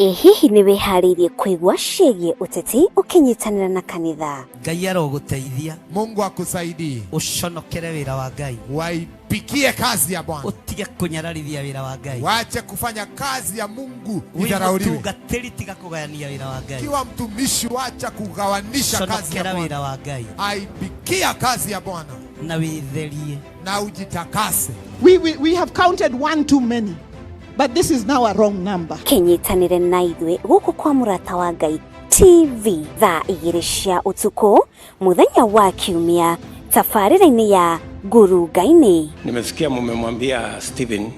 hihi ni wihariirie kuigua ciĩgiĩ ũteti ũkinyitanĩra na kanitha? Ngai aroguteithia. Mungu akusaidie. Uconokere wĩra wa Ngai. Waipikie kazi ya Bwana. Utige kunyararithia wĩra wa Ngai. Waache kufanya kazi ya Mungu idharauliwe. Mtungatĩri tiga kugayania wĩra wa Ngai. Kiwa mtumishi waacha kugawanisha kazi ya Bwana. Wĩra wa Ngai. Aipikia kazi ya Bwana. Na witherie. Na ujitakase. We have counted one too many. But this is now a wrong number. Kinyitanire na ithuĩ gũkũ kwa Mũrata wa Ngai TV thaa 2 cia ũtukũ mũthenya wa Kiumia tabarĩra-inĩ ya Nguru Ngai-inĩ. Nimesikia mmemwambia Stephen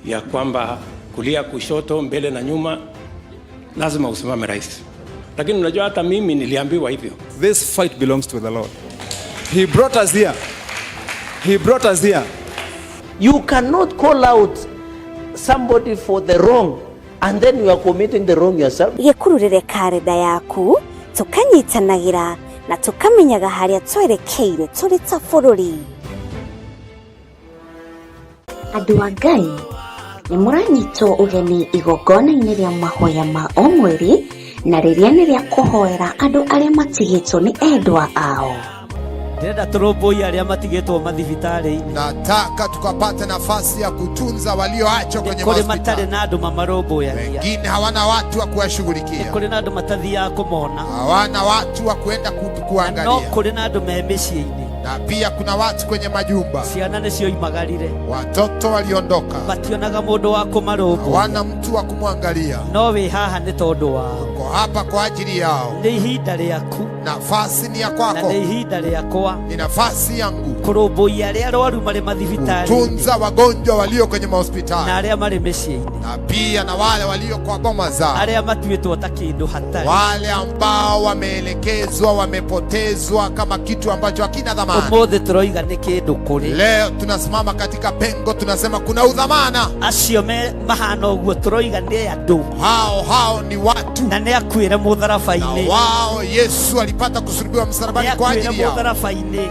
ya kwamba kulia kushoto mbele na nyuma lazima usimame rais. Lakini unajua hata mimi niliambiwa hivyo. This fight belongs to the Lord. He brought us here. He brought us here. You cannot call out somebody for the wrong and then you are committing the wrong yourself. Gekururire karenda yaku tukanyitanagira na tukamenyaga haria twerekeire turi ta bũrũri. Andũ a Ngai nĩ mũranyitwo ũgeni igongona-inĩ rĩa mahoya ma o mweri na rĩrĩa nĩ rĩa kũhoera andũ arĩa matigĩtwo nĩ endwa ao. Ndenda turoboi aria matigĩtwo mathibitarĩ-inĩ. Nataka tukapate nafasi ya kutunza walioachwa kwenye hospitali. Kule matare na andũ mamaroboi. Wengine hawana watu wa kuwashughulikia. Kule na andũ matathiaga kũmona. Hawana watu wa kwenda kuangalia. No kule na andũ me mĩciĩ-inĩ. Na pia kuna watu kwenye majumba. Ciana nĩcio imagarire. Watoto waliondoka. Mationaga mũndũ wa kũmarũmbũiya. Hawana mtu wa kumwangalia. No wĩ haha nĩ tondũ wao. Uko hapa kwa ajili yao. Nĩ ihinda rĩaku. Nafasi ni ya kwako. Na nĩ ihinda rĩakwa. Ni nafasi yangu. Kũrũmbũiya arĩa arwaru marĩ mathibitarĩ. Tunza wagonjwa walio kwenye mahospitali. Na arĩa marĩ mĩciĩ-inĩ. Na pia na wale walio kwa boma zao. Arĩa matuĩtwo ta kĩndũ hatarĩ. Wale ambao wameelekezwa, wamepotezwa kama kitu ambacho hakina dhamana. Ũmũthĩ tũroiga nĩ kĩndũ kũrĩ. Leo tunasimama katika pengo, tunasema kuna udhamana. Acio mahana ũguo tũroiga nĩ andũ. Hao ni watu. Na nĩ akuĩre mũtharaba-inĩ. Na wao Yesu alipata kusulubiwa msalabani kwa ajili yao.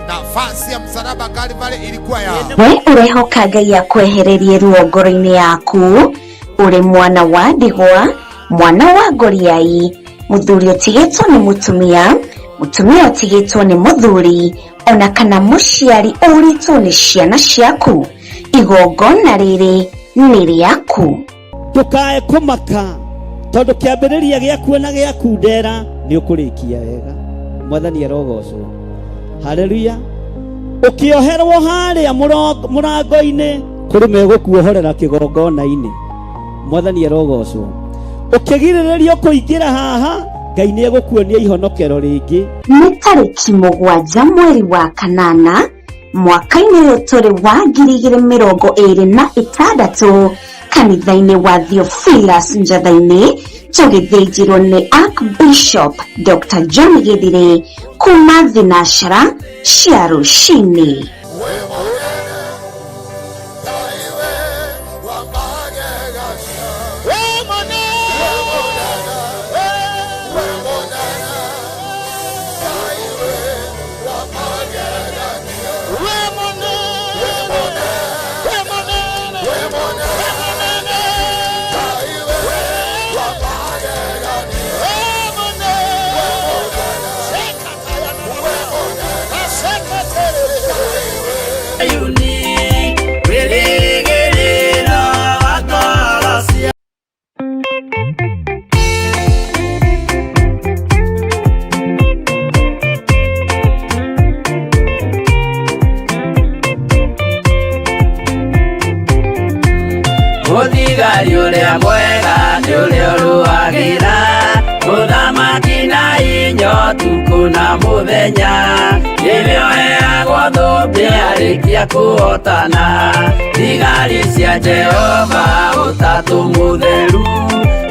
Nafasi ya msalaba Kalvari ilikuwa yao. We urehoka Ngai akwehererie ruo ngoro-inĩ yaku, uri mwana wa ndigwa, mwana wa ngoriai, muthuri ũtigĩtwo nĩ mutumia, mutumia ũtigĩtwo nĩ muthuri, ona kana mũciari ũritwo nĩ ciana ciaku, igongona rĩrĩ nĩ rĩaku. Ndũkae kũmaka tondũ kĩambĩrĩria gĩaku na gĩaku ndera nĩ ũkũrĩkia wega. Mwathani arogocwo. Haleluya. Ukioherwo harĩa mũrango-inĩ kũrĩ megũkuohorera kĩgongona-inĩ. Mwathani arogocwo. Ukĩgirĩrĩrio kũingĩra haha Ngai nĩ egũkuonia ihonokero rĩngĩ. Nĩ tarĩki 7 mweri wa kanana mwaka-inĩ ũyũ tũrĩ wa 2026 kanitha-inĩ wa Theophilus Njatha-inĩ tũgĩthĩnjĩrwo nĩ Archbishop Dr. John Githire kuma thinashara cia rũcinĩ. Ũthigari ũrĩa mwega nĩ ũrĩa ũrũagĩra ũthamaki na hinya ũtukũ na mũthenya. Nĩwe ũheagwo thũmbĩ arĩkia kũhotana. Thigari cia Jehova ũtatũ mũtheru,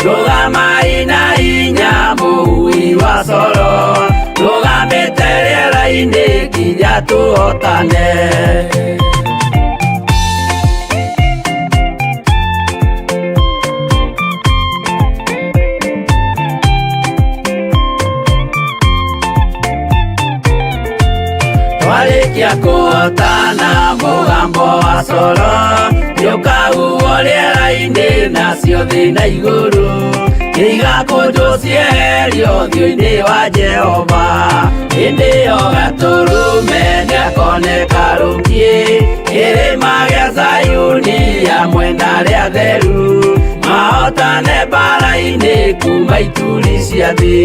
rũgamai na hinya mũhui wa coro, rũgamĩte rĩera-inĩ nginya tũhotane. Twarĩkia kũhotana mũgambo wa coro Nĩũkahuhwo rĩera-inĩ nacio thĩ na igũrũ, igakũnjwo cieherio ũthiũ-inĩ wa Jehova. Hĩndĩ ĩyo Gatũrũme nĩakoneka rũngiĩ kĩrĩma gĩa Zayuni hamwe na arĩa atheru, mahotane mbara-inĩ kuma ituri cia thĩ.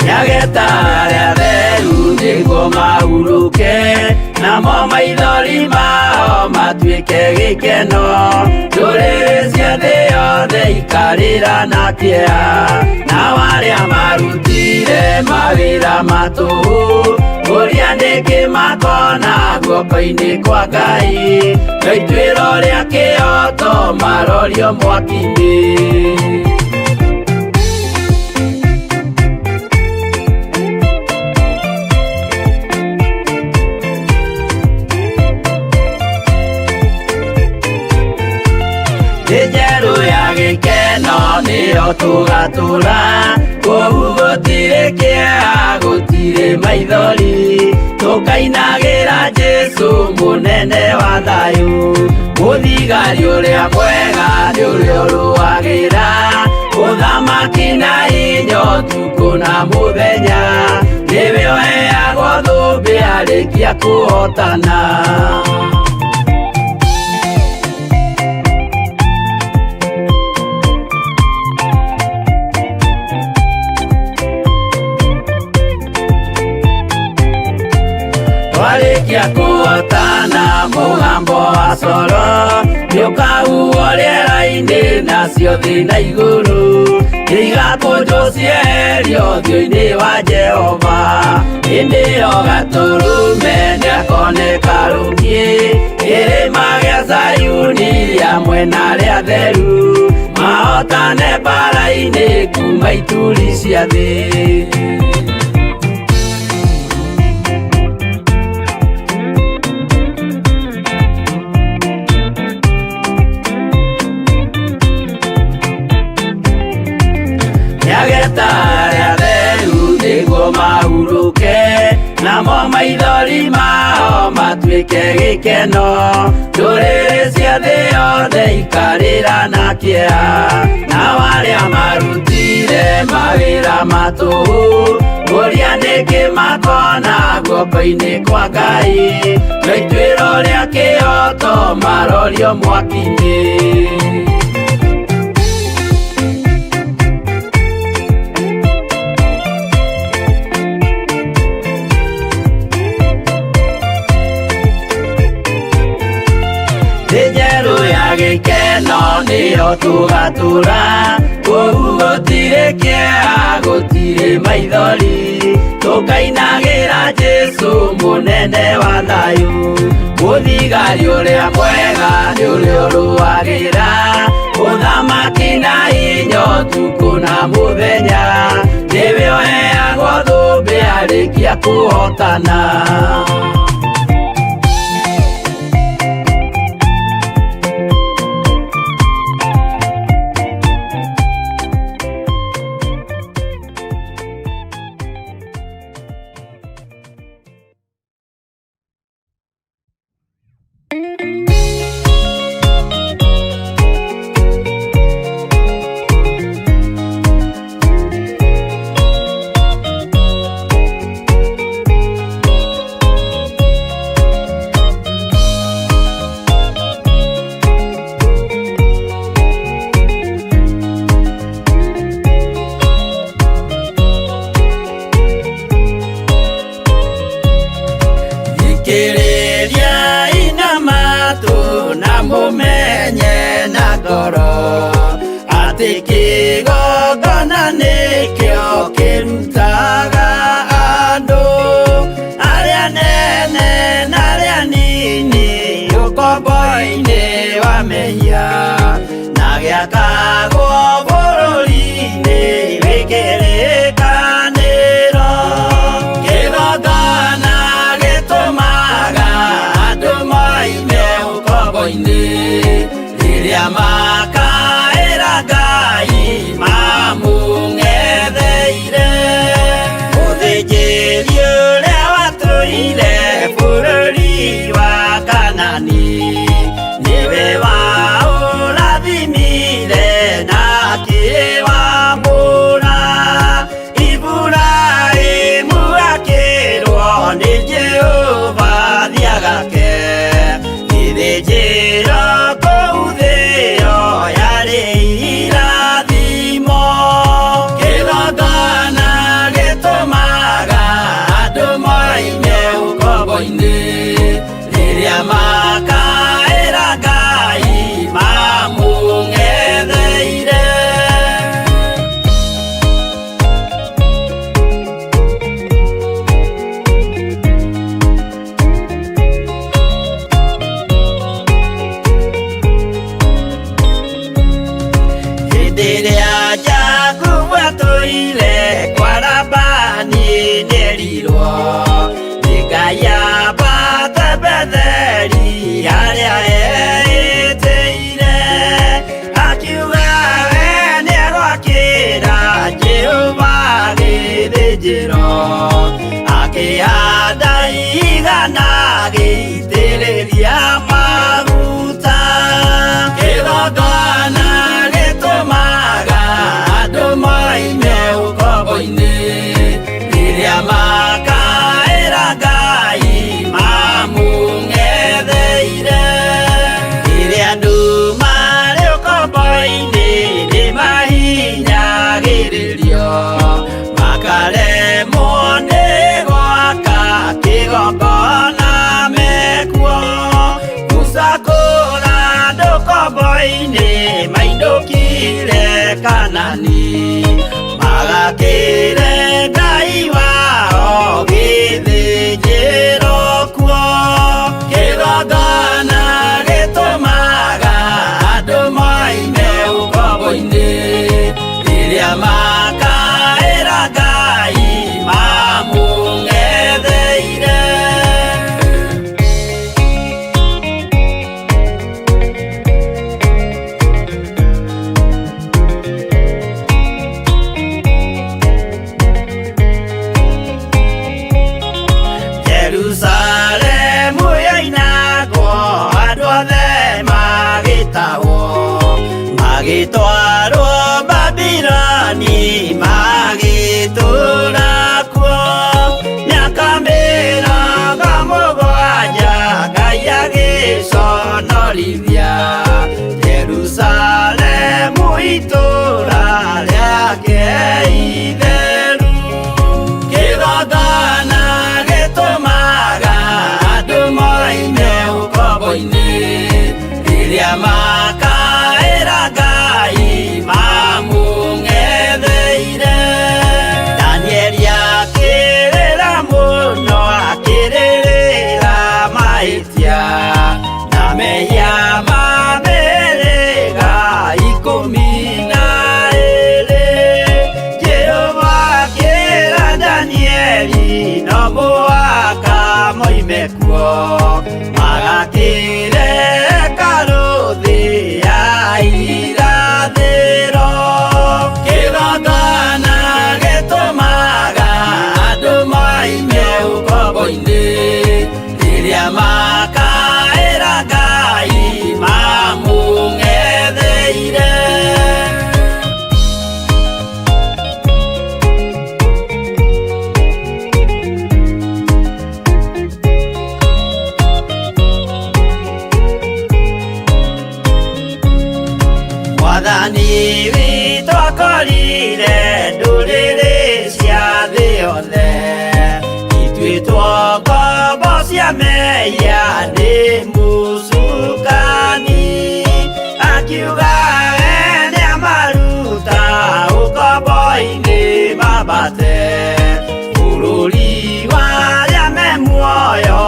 Nĩageta arĩa atheru nĩguo mahurũke, namo maithori mao matuĩke gĩkeno. Ndũrĩrĩ cia thĩ yothe ikarĩra na kĩeha, nao arĩa marutire mawĩra matũhũ, ũrĩa nĩkĩ makona guoko-inĩ kwa Ngai, na ituĩro rĩa kĩoto marorio mwaki-inĩ. Njerũ ya gĩkeno nĩyo tũgatũra, kũu gũtirĩ kĩeha gũtirĩ maithori, tũkainagĩra Jesũ mũnene wa thayũ. Mũthigari ũrĩa mwega nĩ ũrĩa ũrũagĩra, ũthamaki na hinya ũtukũ na mũthenya, nĩwe ũheagwo thũmbĩ arĩkia kũhotana. Warĩkia kũhotana mũgambo wa coro, nĩũkahuhwo rĩera-inĩ nacio thĩ na igũrũ, igakũnjwo cieherio ũthiũ-inĩ wa Jehova. Hĩndĩ ĩyo Gatũrũme nĩakoneka rũngiĩ kĩrĩma gĩa Zayuni hamwe na arĩa atheru, mahotane mbara-inĩ kuma ituri cia thĩ. Nĩageta arĩa atheru nĩguo mahurũke, namo maithori mao matuĩke gĩkeno. Ndũrĩrĩ cia thĩ yothe ikarĩra na kĩeha, nao arĩa marutire mawĩra matũhũ, ũrĩa nĩkĩ makona guoko-inĩ kwa Ngai, na ituĩro rĩa kĩoto marorio mwaki-inĩ. Njerũ ya gĩkeno nĩyo tũgatũra, kũu gũtirĩ kĩeha gũtirĩ maithori, tũkainagĩra Jesũ mũnene wa thayũ. Mũthigari ũrĩa mwega nĩ ũrĩa ũrũagĩra, ũthamaki na hinya ũtukũ na mũthenya, nĩwe ũheagwo thũmbĩ arĩkia kũhotana. wathani magakĩre Ngai wao gĩthĩnjĩro kuo. Kĩgongona gĩtũmaga andũ moime ũkombo-inĩ rĩrĩa makaĩra Ngai mamũng'etheire. Jerusalemu yainagwo andũ othe magĩtahwo, magĩtwarwo Babironi magĩtũũra kuo mĩaka 70 Ngai agĩconorithia Jerusalemu itũũra rĩake itheru. Kĩgongona gĩtũmaga andũ moime ũkombo-inĩ rĩrĩa makaĩra Ngai mamũng'etheire. Danieli akĩrĩra mũno akĩrĩrĩra mahĩtia na mehia ma mĩhĩrĩga 12. Jehova akĩra Danieli no mũhaka moime kuo magakĩre karũthĩ ya irathĩro. Kĩgongona gĩtũmaga andũ moime ũkombo-inĩ rĩrĩa makaĩra Ngai mamũng'etheire. Mwathani witũ akorire ndũrĩrĩ cia thĩ yothe, ituĩtwo ngombo cia mehia nĩ mũcukani. Akiuga nĩamaruta ũkombo-inĩ mambate bũrũri wa arĩa me muoyo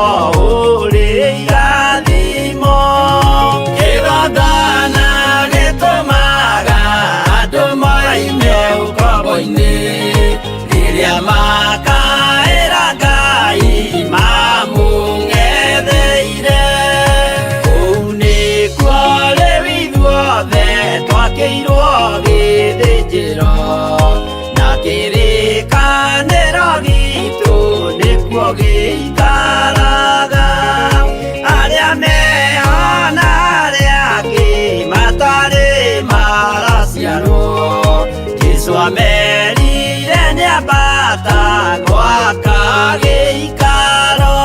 ũrĩ irathimo. Kĩgongona gĩtũmaga andũ moime ũkombo-inĩ rĩrĩa makaĩra Ngai mamũng'etheire. Kũu nĩkuo rĩu ithuothe twakĩirwo gĩthĩnjĩro na kĩrĩkanĩro gitũ nĩkuo gĩikaraga. Arĩa meho na arĩa angĩ matarĩ maraciarwo, Jesũ amerire nĩambata gwaka gĩikaro.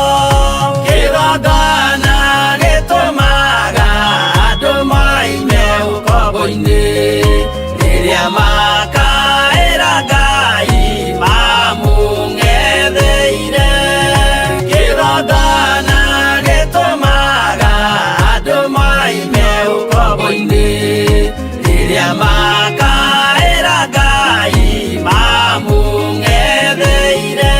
Kĩgongona gĩtũmaga andũ moime ũkombo-inĩ rĩrĩa makaĩra Ngai mamũng'etheire. Kĩgongona gĩtũmaga andũ moime ũkombo-inĩ rĩrĩa makaĩra Ngai mamũng'etheire.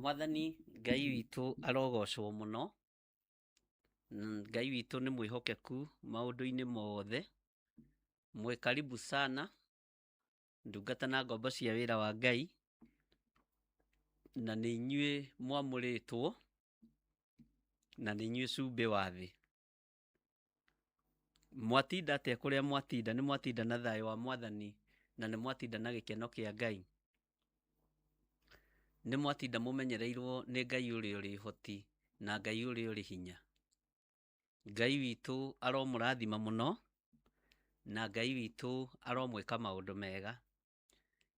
Mwathani Ngai witũ arogocwo mũno. Ngai witũ nĩ mwĩhokeku maũndũ-inĩ mothe. Mwĩ karibu sana ndungata na ngombo cia wĩra wa Ngai, na nĩ inyuĩ mwamũrĩtwo, na nĩ inyuĩ cumbĩ wa thĩ. Mwatinda atĩa kũrĩa mwatinda? Nĩ mwatinda na thayũ wa Mwathani na nĩ mwatinda na gĩkeno kĩa Ngai? Nĩ mwatinda mũmenyereirwo nĩ Ngai ũrĩa ũrĩ hoti na Ngai ũrĩa ũrĩ hinya? Ngai witũ aromũrathima mũno na Ngai witũ aromwĩka maũndũ mega.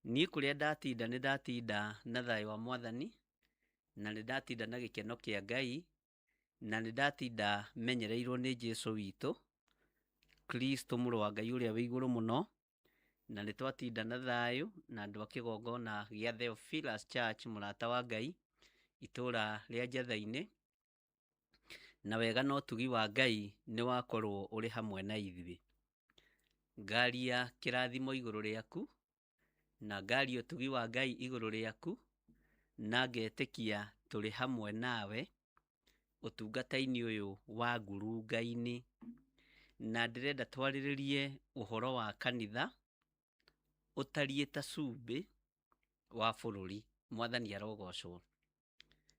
Niĩ kũrĩa ndatinda nĩ ndatinda na thayũ wa Mwathani, na nĩ ndatinda na gĩkeno kĩa Ngai, na nĩ ndatinda menyereirwo nĩ Jesũ witũ Kristo mũrũ wa Ngai ũrĩa wĩ igũrũ mũno, na nĩ twatinda na thayũ na andũ a kĩgongona gĩa Theophilus Church mũrata wa Ngai itũũra rĩa Njatha-inĩ, na wega na ũtugi wa Ngai nĩ wakorwo ũrĩ hamwe na ithuĩ. Ngaria kĩrathimo igũrũ rĩaku na ngaria ũtugi wa Ngai igũrũ rĩaku, na ngetĩkia tũrĩ hamwe nawe ũtungata-inĩ ũyũ wa ngurunga-inĩ, na ndĩrenda twarĩrĩrie ũhoro wa kanitha ũtariĩ ta cumbĩ wa bũrũri. Mwathani arogocwo.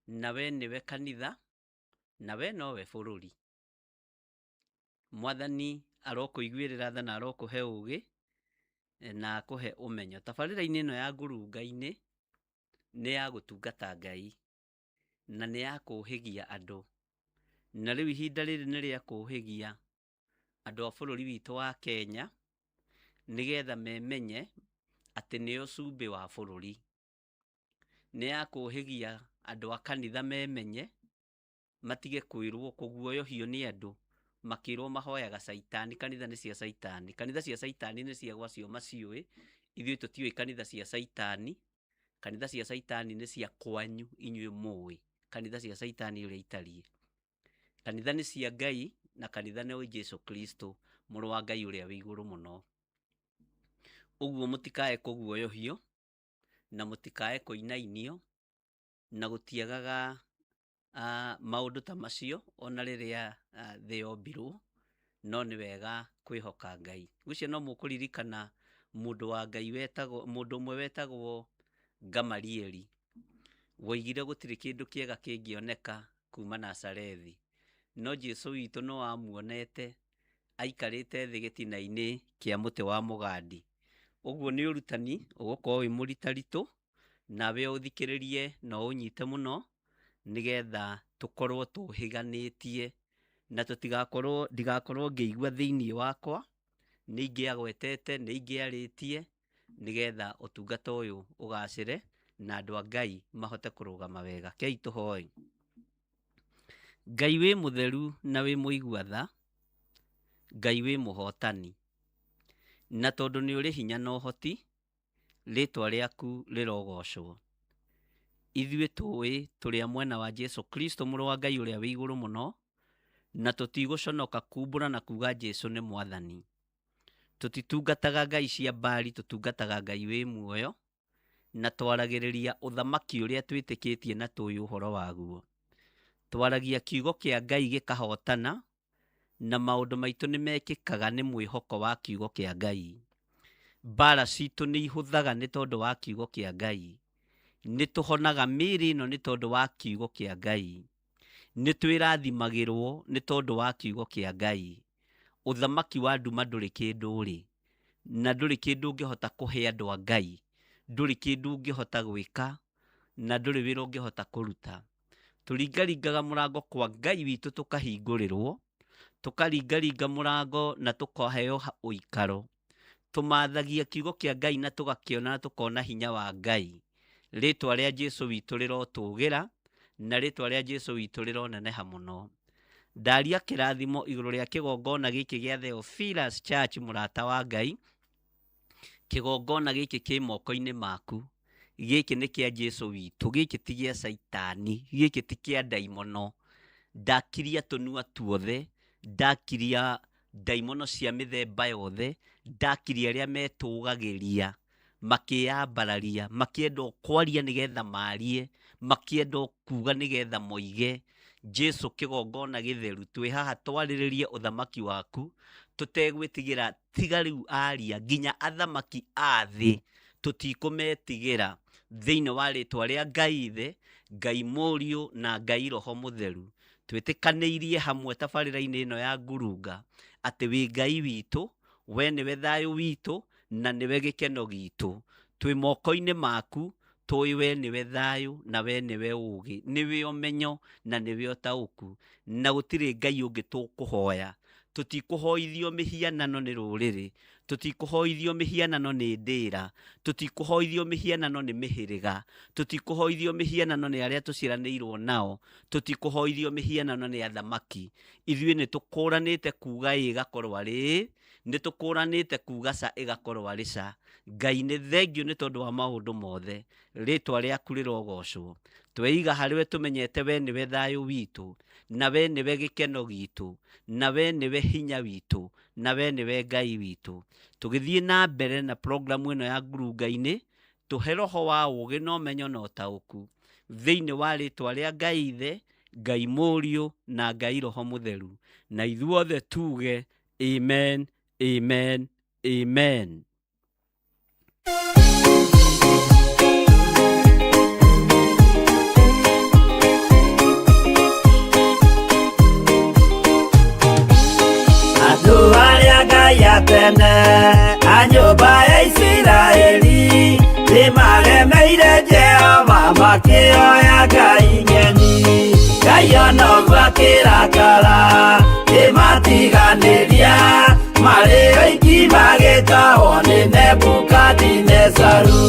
Nawe nĩwe kanitha, nawe nowe bũrũri. Mwathani arokũiguĩrĩra tha na arokũhe ũũgĩ na akũhe ũmenyo. Tabarĩra-inĩ ĩno ya ngurunga-inĩ nĩ ya gũtungata Ngai na nĩ ya kũũhĩgia andũ, na rĩu ihinda rĩrĩ nĩ rĩa kũũhĩgia andũ a bũrũri witũ wa Kenya, nĩgetha memenye atĩ nĩo cumbĩ wa bũrũri. Nĩ ya kũũhĩgia andũ a kanitha memenye, matige kwĩrwo kũguoyohio nĩ andũ, makĩrwo mahoyaga caitani. Kanitha nĩ cia caitani. Kanitha cia caitani nĩ cia gwacio maciũĩ. Ithuĩ tũtiũĩ kanitha cia caitani. Kanitha cia caitani nĩ cia kwanyu inyuĩ mũĩ kanitha cia caitani ũrĩa itariĩ. Kanitha nĩ cia Ngai, na kanitha nĩ Jesũ Kristo mũrũ wa Ngai ũrĩa wĩ igũrũ mũno. Ũguo mũtikae kũguoyohio na mũtikae kũinainio, na gũtiagaga maũndũ ta macio ona rĩrĩa thĩ yombirwo, no nĩ wega kwĩhoka Ngai. Ũcio no mũkũririkana mũndũ wa Ngai mũndũ ũmwe wetagwo Gamalieli. Woigire gũtirĩ kĩndũ kĩega kĩngĩoneka kuma Nazarethi, no Jesũ witũ no amuonete aikarĩte thĩ gĩtina-inĩ kĩa mũtĩ wa mũgandi. Ũguo nĩ ũrutani ũgũkorwo wĩ mũritaritũ, nawe ũthikĩrĩrie na ũnyite mũno, nĩgetha tũkorwo tũũhĩganĩtie na ndigakorwo ngĩigua thĩinĩ wakwa nĩ ingĩagwetete, nĩ ingĩarĩtie, nĩgetha ũtungata ũyũ ũgacĩre na andũ a Ngai mahote kũrũgama wega. Kei tũhoe. Ngai wĩ mũtheru na wĩ mũigua tha, Ngai wĩ mũhotani, na tondũ nĩ ũrĩ hinya na ũhoti, rĩtwa rĩaku rĩrogocwo. Ithuĩ tũĩ tũrĩ a mwena wa Jesũ Kristo mũrũ wa Ngai ũrĩa wĩ igũrũ mũno, na tũtigũconoka kumbũra na kuga Jesũ nĩ Mwathani. Tũtitungataga ngai cia Baali, tũtungataga Ngai wĩ muoyo, na twaragĩrĩria ũthamaki ũrĩa twĩtĩkĩtie na tũĩ ũhoro waguo. Twaragia kiugo kĩa Ngai gĩkahotana, na maũndũ maitũ nĩ mekĩkaga nĩ mwĩhoko wa kiugo kĩa Ngai. Mbara citũ nĩ ihũthaga nĩ tondũ wa kiugo kĩa Ngai. Nĩ tũhonaga mĩĩrĩ ĩno nĩ tondũ wa kiugo kĩa Ngai. Nĩ twĩrathimagĩrwo nĩ tondũ wa kiugo kĩa Ngai. Ũthamaki wa nduma ndũrĩ kĩndũ ũrĩ, na ndũrĩ kĩndũ ũngĩhota kũhe andũ a Ngai, ndũrĩ kĩndũ ũngĩhota gwĩka, na ndũrĩ wĩra ũngĩhota kũruta. Tũringaringaga mũrango kwa Ngai witũ tũkahingũrĩrwo, tũkaringaringa mũrango na tũkaheo ũikaro. Tũmathagia kiugo kĩa Ngai na tũgakĩona na tũkona hinya wa Ngai. Rĩtwa rĩa Jesũ witũ rĩrotũgĩra, na rĩtwa rĩa Jesũ witũ rĩroneneha mũno. Ndaria kĩrathimo igũrũ rĩa kĩgongona gĩkĩ gĩa Theophilus Church mũrata wa Ngai. Kĩgongona gĩkĩ kĩ moko-inĩ maku. Gĩkĩ nĩ kĩa Jesũ witũ, gĩkĩ ti gĩa caitani, gĩkĩ ti kĩa ndaimono. Ndakiria tũnua tuothe, ndakiria ndaimono cia mĩthemba yothe, ndakiria arĩa metũgagĩria makĩyambararia makĩenda kwaria nĩgetha marie makĩenda kuga nĩgetha moige Jesu kĩgongona gĩtheru twĩ haha twarĩrĩrie ũthamaki waku tũtegwĩtigĩra tiga rĩu aria nginya athamaki a thĩ tũtikũmetigĩra thĩinĩ wa rĩtwa rĩa Ngai Ithe Ngai Mũriũ na Ngai Roho Mũtheru twĩtĩkanĩirie hamwe tabarĩra-inĩ ĩno ya ngurunga atĩ wĩ Ngai witũ we nĩwe thayũ witũ na nĩwe gĩkeno gitũ twĩ moko-inĩ maku tũĩ we nĩwe thayũ na we nĩwe ũũgĩ nĩwe ũmenyo na nĩwe ũtaũku na gũtirĩ Ngai ũngĩ tũkũhoya tũtikũhoithio mĩhianano nĩ rũrĩrĩ tũtikũhoithio mĩhianano nĩ ndĩra tũtikũhoithio mĩhianano nĩ mĩhĩrĩga tũtikũhoithio mĩhianano nĩ arĩa tũciaranĩirwo nao tũtikũhoithio mĩhianano nĩ athamaki ithuĩ nĩ tũkũranĩte kuga ĩgakorwo arĩ nĩ tũkũranĩte kuga ca ĩgakorwo arĩ ca Ngai nĩ thengio nĩ tondũ wa maũndũ mothe rĩtwa rĩaku rĩrogocwo tweiga harĩwe tũmenyete we nĩwe thayũ witũ na we nĩwe gĩkeno gitũ na we nĩwe hinya witũ na we nĩwe Ngai witũ tũgĩthiĩ na mbere na programu ĩno ya ngurunga-inĩ tũhe roho wa ũũgĩ na ũmenyo na ũtaũku thĩinĩ wa rĩtwa rĩa Ngai Ithe Ngai Mũriũ na Ngai Roho Mũtheru na ithuothe tuge amen amen amen. Andũ arĩa Ngai atene a nyũmba ya Isiraeli nĩmaremeire Jehova makĩoya ngai ng'eni Ngai ona ũguo akĩrakara kĩmatiganĩria marĩ oiki magĩtahwo nĩ Nebukadinezaru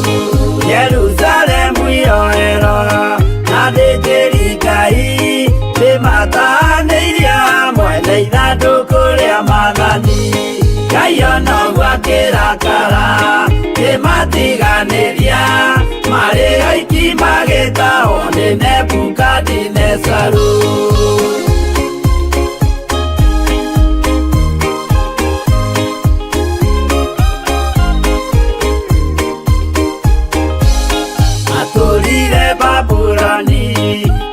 Jerusalemu iroero na thĩnjĩri Ngai nĩmatahanĩirie hamwe na ithandũkũ rĩa maathani Ngai ona ũguo akĩrakara kĩmatiganĩria marĩ oiki magĩtahwo nĩ Nebukadinezaru Babuloni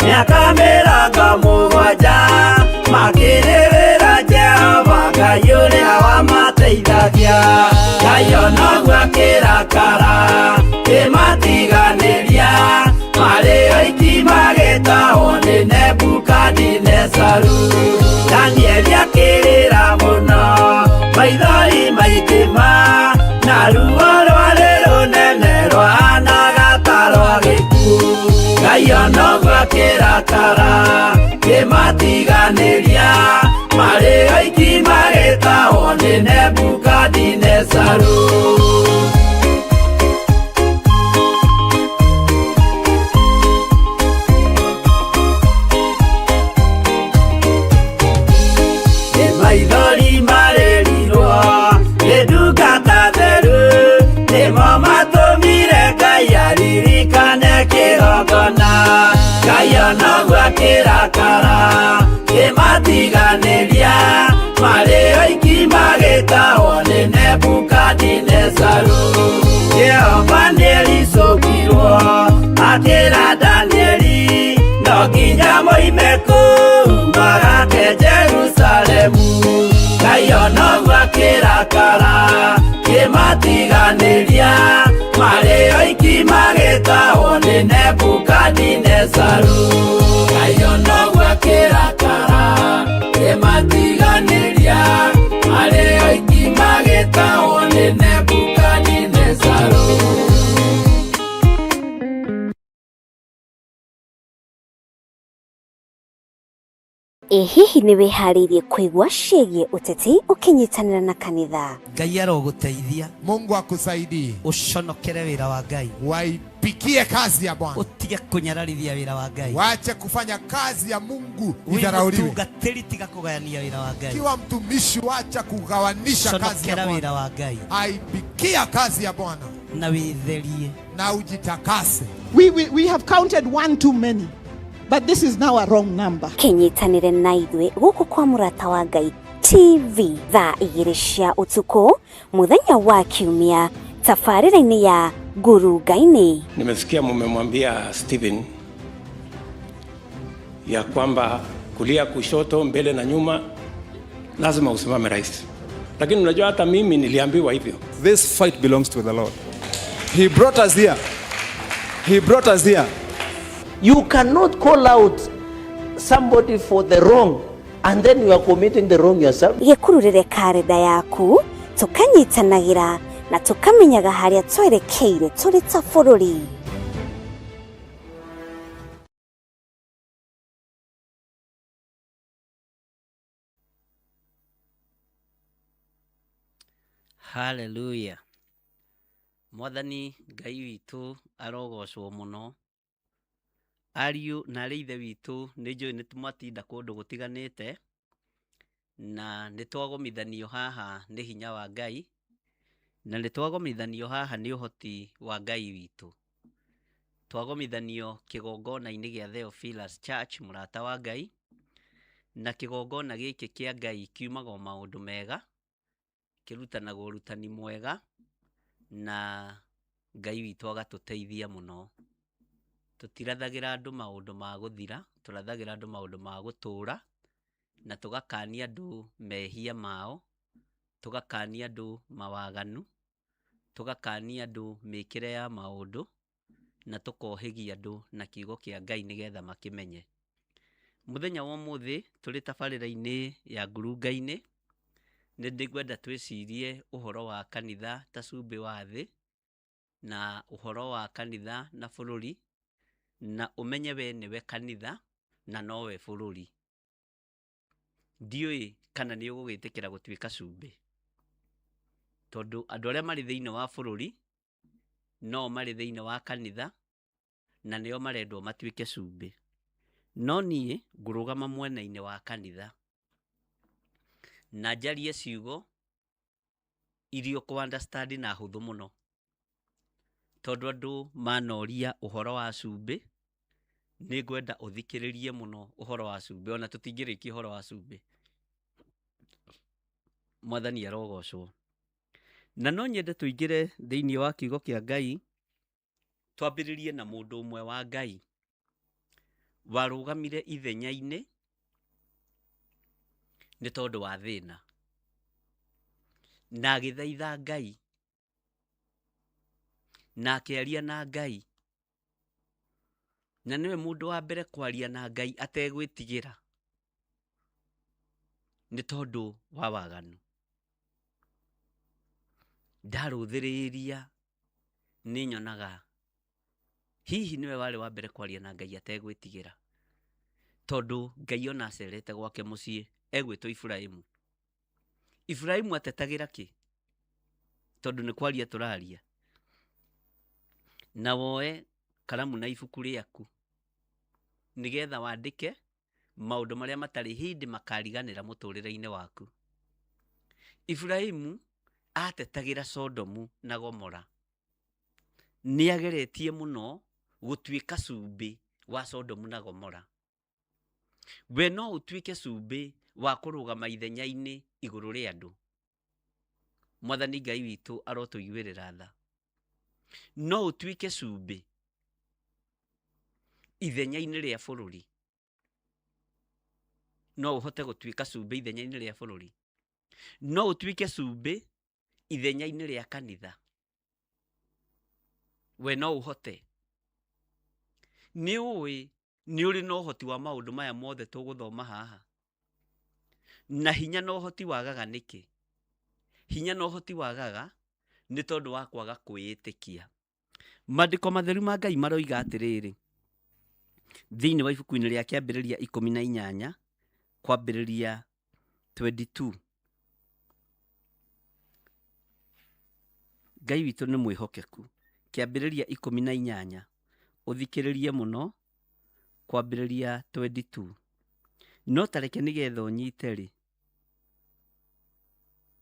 miaka mĩrongo mũgwanja makĩrĩrĩra Jehova Ngai ũrĩa wamateithagia Ngai ona ũguo akĩrakara kĩmatiganĩria marĩ oiki magĩtahwo nĩ Nebukadinezaru Danieli akĩrĩra mũno maithori maitĩma na ruo rwarĩ rũnene rwahanaga ta rwa gĩkuũ Ngai ona ũguo akĩrakara kĩmatiganĩria marĩ oiki magĩtahwo nĩ Nebukadinezaru maithori marĩrirwo nĩ ndungata theru nĩmo matũmire Ngai aririkane kĩgongona Ngai ona ũguo akĩrakara kĩmatiganĩria marĩ oiki magĩtahwo nĩ Nebukadinezaru Jehova nĩericũkirwo akĩra Danieli no nginya moime kũu magake Jerusalemu Ngai ona ũguo akĩrakara kĩmatiganĩria marĩ oiki magĩtahwo nĩ Nebukadinezaru Ngai ona ũguo akĩrakara kĩmatiganĩria marĩ oiki magĩtahwo nĩ Nebukadinezaru hihi nĩ wĩharĩirie kũigua ciĩgiĩ ũteti ũkĩnyitanĩra na kanitha Ngai arogũteithia Mungu akusaidie ũconokere wĩra wa Ngai waipikie kazi ya Bwana ũtige kũnyararithia wĩra wa Ngai waache kufanya kazi ya Mungu idharauliwe mũtungatĩri tiga kũgayania wĩra wa Ngai kiwa mtumishi waacha kugawanisha kazi ya wĩra Bwana wa Ngai aipikia kazi ya Bwana na wĩtherie na ujitakase We have counted one too many. But this is now a wrong number. Kĩnyitanĩre na ithuĩ gũkũ kwa Mũrata wa Ngai TV thaa 2 cia ũtukũ mũthenya wa Kiumia tabarĩra-inĩ ya Ngurunga-inĩ. Nimesikia mumemwambia Stephen ya kwamba kulia, kushoto, mbele na nyuma lazima usimame rais. Lakini unajua hata mimi niliambiwa hivyo. This fight belongs to the Lord. He brought us here. He brought us here. You cannot call out somebody for the wrong and then you are committing the wrong yourself. Gĩkururĩre karenda yaku, tũkanyitanagĩra na tũkamenyaga harĩa twerekeire tũrĩ ta bũrũri. Hallelujah. Mwathani Ngai witũ arogocwo mũno. Ariũ na arĩ ithe witũ nĩnjũĩ nĩtũmatinda kũndũ gũtiganĩte na nĩtwagomithanio haha nĩ hinya wa Ngai na nĩtwagomithanio haha nĩ ũhoti wa Ngai witũ. Twagomithanio kĩgongona-inĩ gĩa Theophilus Church, mũrata wa Ngai, na kĩgongona gĩkĩ kĩa Ngai kiumaga maũndũ mega, kĩrutanaga ũrutani mwega na Ngai witũ agatũteithia mũno. Tũtirathagĩra andũ maũndũ ma gũthira, tũrathagĩra andũ maũndũ ma gũtũũra, na tũgakania andũ mehia mao, tũgakania andũ mawaganu, tũgakania andũ mĩkĩre ya maũndũ, na tũkohĩgia andũ na kiugo kĩa Ngai nĩgetha makĩmenye. Mũthenya wa ũmũthĩ tũrĩ tabarĩra-inĩ ya Ngurunga-inĩ, nĩndĩkwenda twĩcirie ũhoro wa kanitha ta cumbĩ wa thĩ, na ũhoro wa kanitha na bũrũri, na ũmenye we nĩwe kanitha na nowe bũrũri. Ndiũĩ kana nĩ ũgũgĩtĩkĩra gũtuĩka cumbĩ, tondũ andũ arĩa marĩ thĩinĩ wa bũrũri no marĩ thĩinĩ wa kanitha na nĩo marendwo matuĩke cumbĩ. No niĩ ngũrũgama mwena-inĩ wa kanitha na njarie ciugo iria ũkũ-understand na hũthũ mũno, tondũ andũ manoria ũhoro wa cumbĩ, nĩngwenda ũthikĩrĩrie mũno ũhoro wa cumbĩ, ona tũtingĩrĩkia ũhoro wa cumbĩ. Mwathani arogocwo. Na no nyende tũingĩre thĩinĩ wa kiugo kĩa Ngai, twambĩrĩrie na mũndũ ũmwe wa Ngai warũgamire ithenya-inĩ nĩ tondũ wa thĩna, na agĩthaitha Ngai na akĩaria na Ngai, na nĩwe mũndũ wa mbere kwaria na Ngai ategwĩtigĩra nĩ tondũ wa waganu. Ndarũthĩrĩria nĩ nyonaga hihi nĩwe warĩ wa mbere kwaria na Ngai ategwĩtigĩra, tondũ Ngai ona acerete gwake mũciĩ egwĩtwo Iburahĩmu. Iburahĩmu atetagĩra kĩ? Tondũ nĩ kwaria tũraria. Na woe karamu na ibuku rĩaku nĩgetha wandĩke maũndũ marĩa matarĩ hĩndĩ makariganĩra mũtũrĩre-inĩ waku. Iburahĩmu atetagĩra Sodomu na Gomora. Nĩageretie mũno gũtuĩka cumbĩ wa Sodomu na Gomora. We no ũtuĩke cumbĩ wa kũrũgama ithenya-inĩ igũrũ rĩa andũ. Mwathani Ngai witũ arotũiguĩrĩra tha. No ũtuĩke cumbĩ ithenya-inĩ rĩa bũrũri. No ũhote gũtuĩka cumbĩ ithenya-inĩ rĩa bũrũri. No ũtuĩke cumbĩ ithenya-inĩ rĩa kanitha. We no ũhote. Nĩ ũĩ nĩ ũrĩ na ũhoti wa maũndũ maya mothe tũgũthoma haha. Na hinya na ũhoti wagaga nĩkĩ? Hinya na ũhoti wagaga nĩ tondũ wa kwaga kwĩĩtĩkia. Maandĩko matheru ma Ngai maroiga atĩrĩrĩ, thĩinĩ wa ibuku-inĩ rĩa Kĩambĩrĩria 18 kwambĩrĩria 22. Ngai witũ nĩ mwĩhokeku. Kĩambĩrĩria 18 ũthikĩrĩrie mũno kwambĩrĩria 22. No tareke nĩgetha ũnyite rĩ,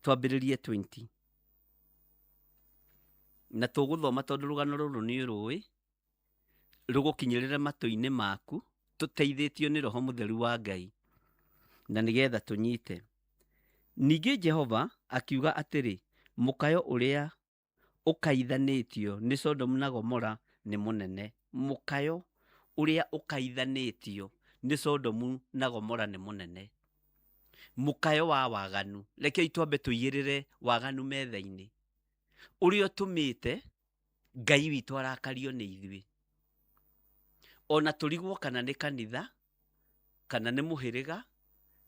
twambĩrĩrie 20. Na tũgũthoma tondũ rũgano rũrũ nĩ rũĩ rũgũkinyĩrĩre matũ-inĩ maku, tũteithĩtio nĩ Roho Mũtheru wa Ngai na nĩgetha tũnyite. Ningĩ Jehova akiuga atĩrĩ, mũkayo ũrĩa ũkaithanĩtio nĩ Sodomu na Gomora nĩ mũnene. Mũkayo ũrĩa ũkaithanĩtio nĩ Sodomu na Gomora nĩ mũnene. Mũkayo wa waganu. Rekei twambe tũigĩrĩre waganu metha-inĩ. Ũrĩa ũtũmĩte Ngai witũ arakario nĩ ithuĩ. Ona tũrigwo kana nĩ kanitha, kana nĩ mũhĩrĩga,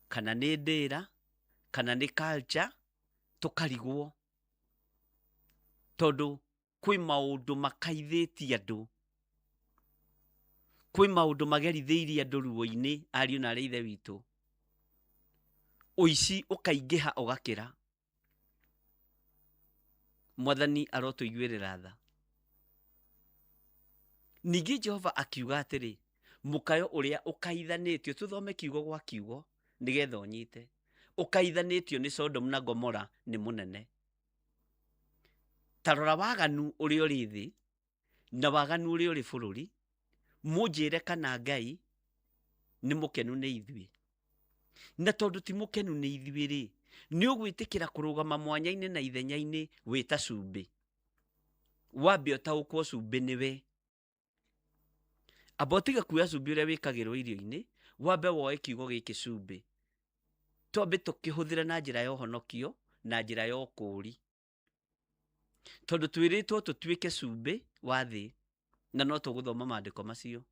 kana nĩ ndĩra, kana nĩ culture, tũkarigwo. Tondũ kwĩ maũndũ makaithĩtie andũ. Kwĩ maũndũ magerithĩirie andũ ruo-inĩ, ariũ na arĩ ithe witũ. Ũici ũkaingĩha ũgakĩra. Mwathani arotũiguĩrĩra tha. Ningĩ Jehova akiuga atĩrĩ, mũkayo ũrĩa ũkaithanĩtio, tũthome kiugo gwa kiugo nĩgetha ũnyite. Ũkaithanĩtio nĩ Sodomu na Gomora nĩ mũnene. Ta rora waganu ũrĩa ũrĩ thĩ na waganu ũrĩa ũrĩ bũrũri, mũnjĩre kana Ngai nĩ mũkenu nĩ ithuĩ. Na tondũ ti mũkenu nĩ ithuĩ rĩ, nĩ ũgwĩtĩkĩra kũrũgama mwanya-inĩ na ithenya-inĩ wĩta cumbĩ. Wambe ũtaũkwo cumbĩ nĩwe. Amba ũtige kuoya cumbĩ ũrĩa wĩkagĩrwo irio-inĩ, wambe woe kiugo gĩkĩ cumbĩ. Twambe tũkĩhũthĩre na njĩra ya ũhonokio na njĩra ya ũkũũri. Tondũ twĩrĩtwo tũtuĩke cumbĩ wa thĩ, na no tũgũthoma maandĩko macio.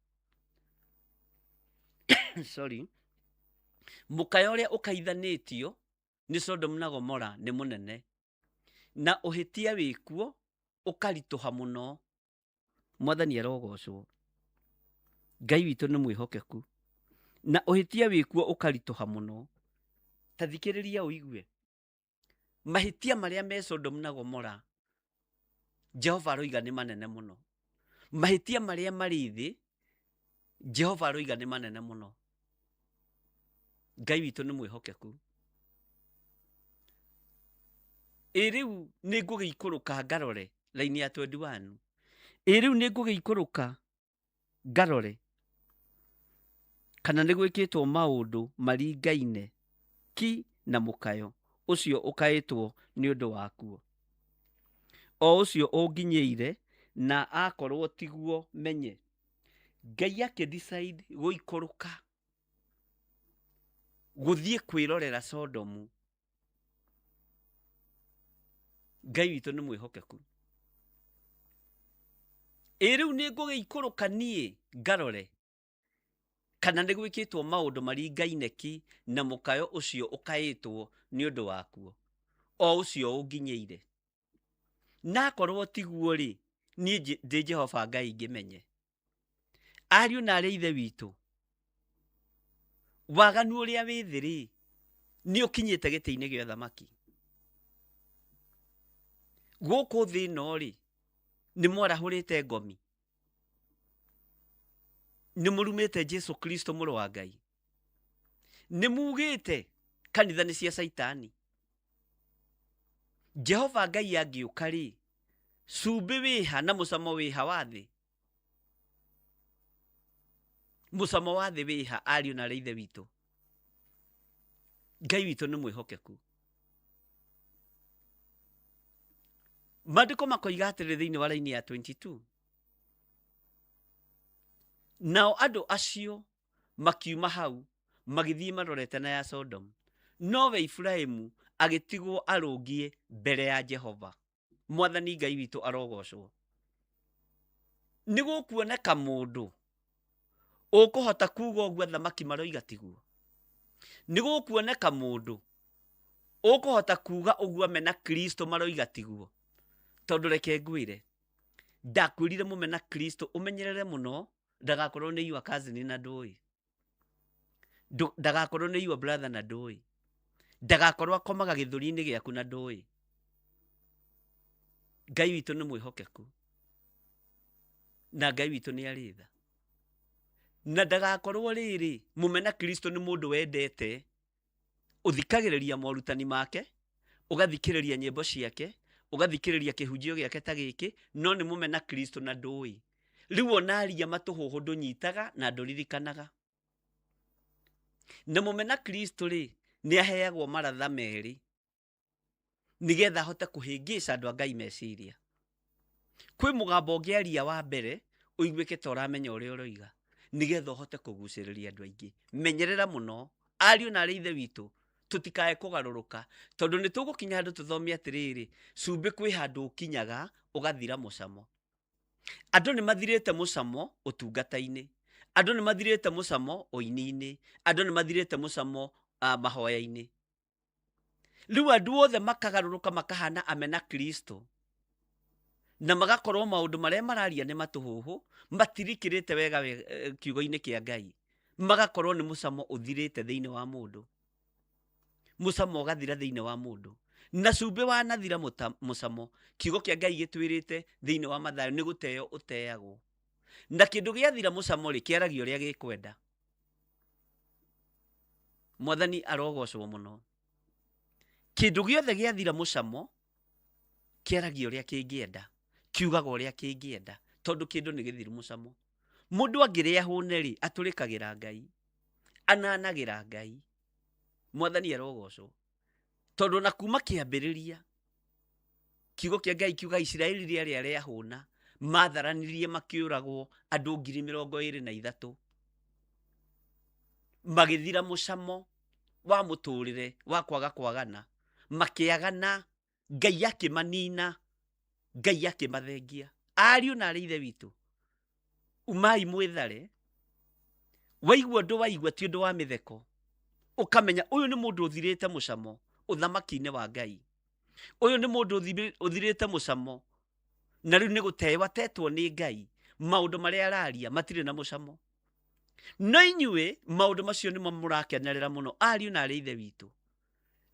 Sorry. Mũkayo ũrĩa ũkaithanĩtio nĩ Sodomu na Gomora nĩ mũnene. Na ũhĩtia wĩkuo ũkaritũha mũno. Mwathani arogocwo. Ngai witũ nĩ mwĩhokeku. Na ũhĩtia wĩkuo ũkaritũha mũno. Ta thikĩrĩria ũigue. Mahĩtia marĩa me Sodomu na Gomora, Jehova aroiga nĩ manene mũno. Mahĩtia marĩa marĩ thĩ, Jehova aroiga nĩ manene mũno. Ngai witũ nĩ mwĩhokeku. Rĩu nĩ ngũgĩikũrũka ngarore raini ya 21. Rĩu nĩ ngũgĩikũrũka ngarore kana nĩ gwĩkĩtwo maũndũ maringaine ki na mũkayo ũcio ũkaĩtwo nĩ ũndũ wakuo. O ũcio ũnginyĩire na akorwo tiguo menye. Ngai akĩdecide gũikũrũka gũthiĩ kwĩrorera Sodomu. Ngai witũ nĩ mwĩhokeku. Rĩu nĩ ngũgĩikũrũka niĩ ngarore kana nĩ gwĩkĩtwo maũndũ maringaine ki na mũkayo ũcio ũkaĩtwo nĩ ũndũ wakuo. O ũcio ũnginyĩire. Na akorwo tiguo rĩ, niĩ ndĩ Jehova Ngai ngĩmenye. Ariũ na arĩ ithe witũ, waganu ũrĩa wĩ thĩ rĩ, nĩ ũkinyĩte gĩtĩ-inĩ gĩa ũthamaki. Gũkũ thĩ ĩno rĩ, nĩ mwarahũrĩte ngomi. Nĩ mũrumĩte Jesu Kristo mũrũ wa Ngai. Nĩ mugĩte kanitha nĩ cia Saitani. Jehova Ngai angĩũka rĩ, cumbĩ wĩha na mũcamo wĩha wa thĩ. Mũcamo wa thĩ wĩha, ariũ na arĩ ithe witũ. Ngai witũ nĩ mwĩhokeku. Maandĩko makoiga atĩrĩ thĩinĩ wa raini ya 22. Nao andũ acio makiuma hau magĩthiĩ marorete na ya Sodomu. Nowe Iburahĩmu agĩtigwo arũngie mbere ya Jehova. Mwathani Ngai witũ arogocwo. Nĩ gũkuoneka mũndũ ũkũhota kuuga ũguo athamaki maroiga tiguo. Nĩ gũkuoneka mũndũ ũkũhota kuuga ũguo mena Kristo maroiga tiguo. Tondũ reke ngwĩre, ndakwĩrire mũmena Kristo ũmenyerere mũno ndagakorwo nĩ your cousin na ndũĩ. Ndagakorwo nĩ your brother na ndũĩ. Ndagakorwo akomaga gĩthũri-inĩ gĩaku na ndũĩ. Ngai witũ nĩ mwĩhokeku. Na Ngai witũ nĩ arĩ tha. Na ndagakorwo rĩrĩ, mũmena Kristo nĩ mũndũ wendete ũthikagĩrĩria morutani make, ũgathikĩrĩria nyĩmbo ciake, ũgathikĩrĩria kĩhunjio gĩake ta gĩkĩ, no nĩ mũmena Kristo na ndũĩ. Rĩu onaria matũhũhũ ndũnyitaga na ndũririkanaga. Na mũmena Kristo rĩ, nĩ aheagwo maratha merĩ nĩgetha ahote kũhĩngĩca andũ a Ngai meciria. Kwĩ mũgambo ũngĩaria wa mbere ũiguĩke ta ũramenya ũrĩa ũroiga nĩgetha ũhote kũgucĩrĩria andũ aingĩ. Menyerera mũno ariũ na arĩ ithe witũ tũtikae kũgarũrũka, tondũ nĩ tũgũkinya handũ tũthome atĩrĩrĩ, cumbĩ kwĩ handũ ũkinyaga ũgathira mũcamo. Andũ nĩ mathirĩte mũcamo ũtungata-inĩ, andũ nĩ mathirĩte mũcamo ũini-inĩ, andũ nĩ mathirĩte mũcamo mahoya-inĩ. Rĩu andũ othe makagarũrũka makahana amena Kristo, na magakorwo maũndũ marĩa mararia nĩ matũhũhũ, matirikĩrĩte wega kiugo-inĩ kĩa Ngai, magakorwo nĩ mũcamo ũthirĩte thĩinĩ wa mũndũ, mũcamo ũgathira thĩinĩ wa mũndũ. Na cumbĩ wanathira mũcamo, kiugo kĩa Ngai gĩtwĩrĩte thĩinĩ wa Mathayo nĩ gũteo ũteagwo. Na kĩndũ gĩathira mũcamo rĩ, kĩaragio ũrĩa gĩkwenda. Mwathani arogocwo mũno. Kĩndũ gĩothe gĩathira mũcamo kĩaragio ũrĩa kĩngĩenda, kiugaga ũrĩa kĩngĩenda, tondũ kĩndũ nĩ gĩthiru mũcamo. Mũndũ angĩrĩa hũne rĩ, atũrĩkagĩra Ngai, ananagĩra Ngai. Mwathani arogocwo. Tondũ na kuma kĩambĩrĩria kiugo kĩa Ngai kiuga Isiraeli rĩarĩa rĩahũna, matharanirie makĩũragwo andũ 23,000 magĩthira mũcamo wa mũtũrĩre wa kwaga kwagana, makĩagana, Ngai akĩmanina, Ngai akĩmathengia. Ariũ na arĩ ithe witũ, umai mwĩthare. Waigua ũndũ waigua ti ũndũ wa mĩtheko, ũkamenya ũyũ nĩ mũndũ ũthirĩte mũcamo ũthamaki-inĩ wa Ngai. Ũyũ nĩ mũndũ ũthirĩte mũcamo, na rĩu nĩ gũteo atetwo nĩ Ngai. Maũndũ marĩa araria matirĩ na mũcamo. No inyuĩ maũndũ macio nĩmo mũrakenerera mũno, ariũ na arĩ ithe witũ.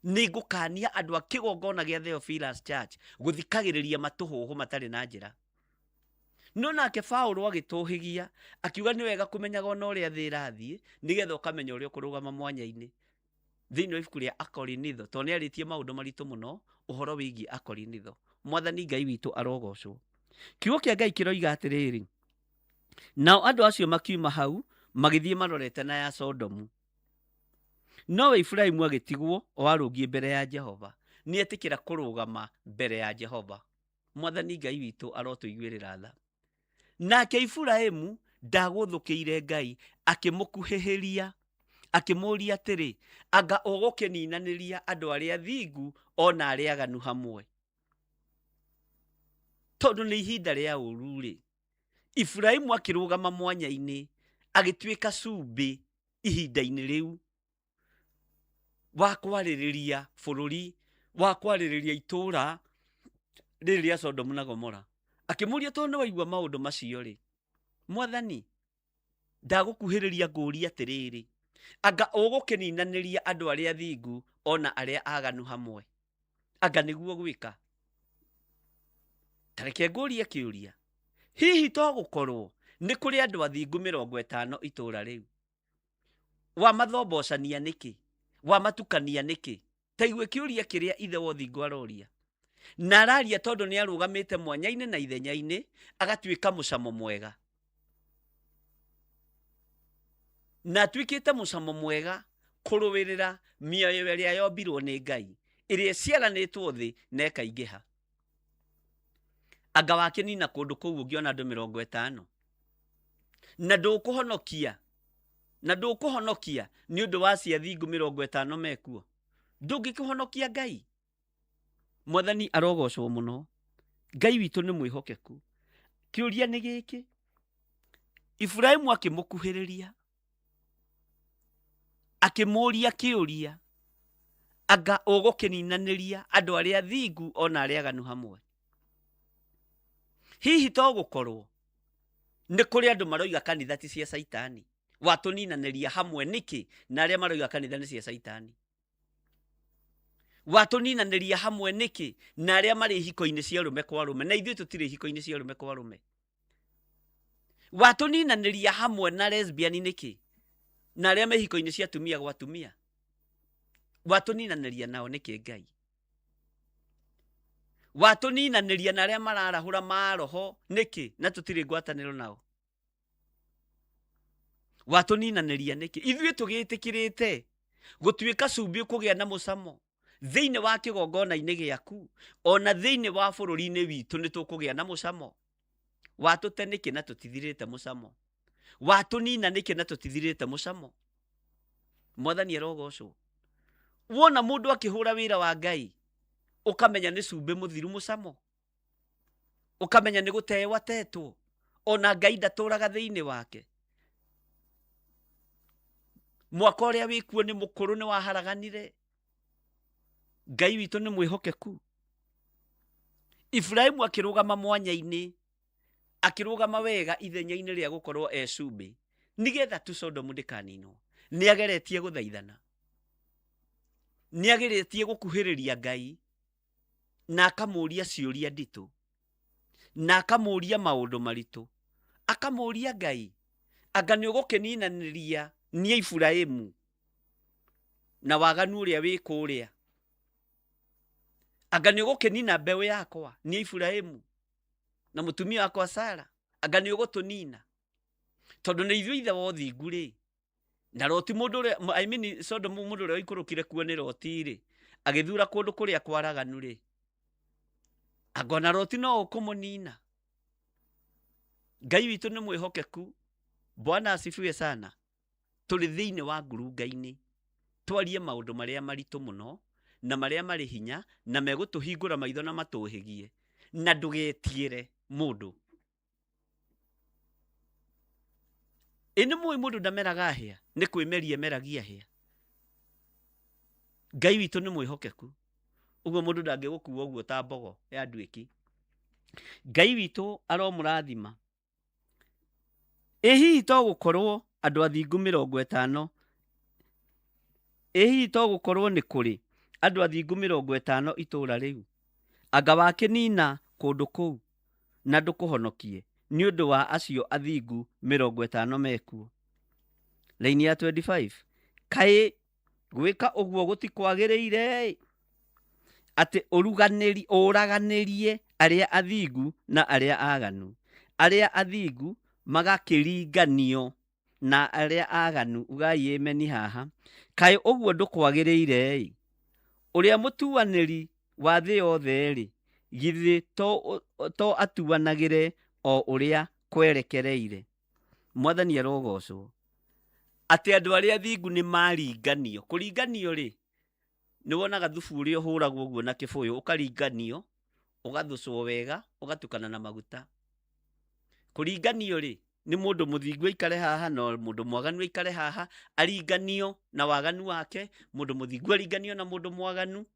Nĩ ngũkania andũ a kĩgongona gĩa Theophilus Church gũthikagĩrĩria matũhũhũ matarĩ na njĩra. No nake Paulo agĩtũhĩgia akiuga nĩ wega kũmenyaga ona ũrĩa thĩ ĩrathiĩ nĩgetha ũkamenya ũrĩa ũkũrũgama mwanya-inĩ. Thĩinĩ wa ibuku rĩa Akorinitho, tondũ nĩ arĩtie maũndũ maritũ mũno ũhoro wĩgiĩ Akorinitho. Mwathani Ngai witũ arogocwo. Kiugo kĩa Ngai kĩroiga atĩrĩrĩ, nao andũ acio makiuma hau magĩthiĩ marorete na ya Sodomu. Nowe Iburahĩmu agĩtigwo o arũngiĩ mbere ya Jehova. Nĩ etĩkĩra kũrũgama mbere ya Jehova. Mwathani Ngai witũ arotũiguĩrĩra tha. Nake Iburahĩmu ndagũthũkĩire Ngai, akĩmũkuhĩhĩria, akĩmũria atĩrĩ, anga ũgũkĩninanĩria andũ arĩa athingu ona arĩa aganu hamwe? Tondũ nĩ ihinda rĩa ũru rĩ, Iburahĩmu akĩrũgama mwanya-inĩ, agĩtuĩka cumbĩ ihinda-inĩ rĩu, wa kwarĩrĩria bũrũri, wa kwarĩrĩria itũũra rĩrĩ rĩa Sodomu na Gomora. Akĩmũria, tondũ nĩ waigua maũndũ macio rĩ, Mwathani ndagũkuhĩrĩria ngũũria atĩrĩrĩ, anga ũgũkĩninanĩria andũ arĩa athingu ona arĩa aganu hamwe? Anga nĩguo gwĩka? Tareke ngũũrie kĩũria, hihi to gũkorwo nĩ kũrĩ andũ athingu 50 itũũra rĩu? Wamathobocania nĩkĩ? Wamatukania nĩkĩ? Ta igue kĩũria kĩrĩa ithe wa ũthingu aroria. Na araria tondũ nĩ arũgamĩte mwanya-inĩ na ithenya-inĩ, agatuĩka mũcamo mwega. Na atuĩkĩte mũcamo mwega kũrũĩrĩra mĩoyo ĩrĩa yombirwo nĩ Ngai, ĩrĩa ĩciaranĩtwo thĩ na ĩkaingĩha. Anga wakĩnina kũndũ kũu ũngĩona andũ 50, na ndũkũhonokia nĩ ũndũ wa ciathingu 50 mekuo? Ndũngĩkĩhonokia Ngai? Mwathani arogocwo mũno. Ngai witũ nĩ mwĩhokeku. Kĩũria nĩ gĩkĩ, Iburahĩmu akĩmũkuhĩrĩria, akĩmũria kĩũria, anga ũgũkĩninanĩria andũ arĩa athingu ona arĩa aganu hamwe? Hihi to gũkorwo nĩ kũrĩ andũ maroiga kanitha ti cia Saitani, watũninanĩria hamwe nĩkĩ na arĩa maroiga kanitha nĩ cia Saitani? Watũninanĩria hamwe nĩkĩ na arĩa marĩ ihiko-inĩ cia arũme kwa arũme, na ithuĩ tũtirĩ ihiko-inĩ cia arũme kwa arũme? Watũninanĩria hamwe na lesbian nĩkĩ na arĩa me ihiko-inĩ cia atumia gwa atumia? Watũninanĩria nao nĩkĩ Ngai? Watũninanĩria na arĩa mararahũra maroho nĩkĩ na tũtirĩ ngwatanĩro nao? Watũninanĩria nĩkĩ? Ithuĩ tũgĩtĩkĩrĩte gũtuĩka cumbĩ kũgĩa na mũcamo thĩinĩ wa kĩgongona-inĩ gĩaku, ona thĩinĩ wa bũrũri-inĩ witũ nĩ tũkũgĩa na mũcamo. watũte nĩkĩ na tũtithirĩte mũcamo, watũnina nĩkĩ na tũtithirĩte mũcamo. Mwathani arogocwo. Wona mũndũ akĩhũra wĩra wa Ngai, ũkamenya nĩ cumbĩ mũthiru mũcamo, ũkamenya nĩ gũteo atetwo, ona Ngai ndatũraga thĩinĩ wake. Mwaka ũrĩa wĩkuo nĩ mũkũrũ nĩ waharaganire. Ngai witũ nĩ mwĩhokeku. Ibrahimu akĩrũgama mwanya-inĩ, akĩrũgama wega ithenya-inĩ rĩa gũkorwo cumbĩ, nĩgetha tu Sodomu ndĩkaninwo. Nĩageretie gũthaithana, nĩageretie gũkuhĩrĩria Ngai, na akamũria ciũria nditũ, na akamũria maũndũ maritũ, akamũria Ngai, anga nĩ ũgũkĩninanĩria niĩ Ibrahimu na waganu ũrĩa wĩ kũrĩa? Anga nĩ ũgũkĩnina mbeũ yakwa niĩ Ibrahimu na mũtumia wakwa Sara? Anga nĩ ũgũtũnina? Tondũ nĩ ithuĩ ithe wa ũthingu rĩ, na Loti mũndũ ũrĩa Sodomu mũndũ ũrĩa waikũrũkire kuo nĩ Loti rĩ, agĩthura kũndũ kũrĩa kwaraganu rĩ, anga ona Loti no ũkũmũnina? Ngai witũ nĩ mwĩhokeku. Bwana asifiwe sana. Tũrĩ thĩinĩ wa ngurunga-inĩ, twarie maũndũ marĩa maritũ mũno na marĩa marĩ hinya na megũtũhingũra maitho na matũhĩgie, na ndũgetiere mũndũ. Ĩnĩ mũĩ mũndũ ndameraga hĩa, nĩ kwĩmeria meragia hĩa. Ngai witũ nĩ mwĩhokeku. Ũguo mũndũ ndangĩgũkua ũguo ta mbogo ya nduĩki. Ngai witũ aromũrathima. Ĩ hihi to gũkorwo andũ athingu 50, ĩ hihi to gũkorwo nĩ kũrĩ andũ athingu 50 itũũra rĩu, anga wakĩnina kũndũ kũu na ndũkũhonokie nĩ ũndũ wa acio athingu 50 mekuo? Laini ya 25, kaĩ gwĩka ũguo gũtikwagĩrĩire atĩ ũraganĩrie arĩa athingu na arĩa aganu, arĩa athingu magakĩringanio na arĩa aganu? Ugai ameni haha. Kaĩ ũguo ndũkwagĩrĩire ũrĩa mũtuanĩri wa thĩ yothe rĩ, githĩ to atuanagĩre o ũrĩa kwerekereire? Mwathani arogocwo. Atĩ andũ arĩa athingu nĩ maringanio. Kũringanio rĩ, nĩ wonaga thubu ũrĩa ũhũragwo ũguo na kĩbũyũ, ũkaringanio, ũgathũcwo wega, ũgatukana na maguta. Kũringanio rĩ, nĩ mũndũ mũthingu aikare haha na mũndũ mwaganu aikare haha, aringanio na waganu wake, mũndũ mũthingu aringanio na mũndũ mwaganu.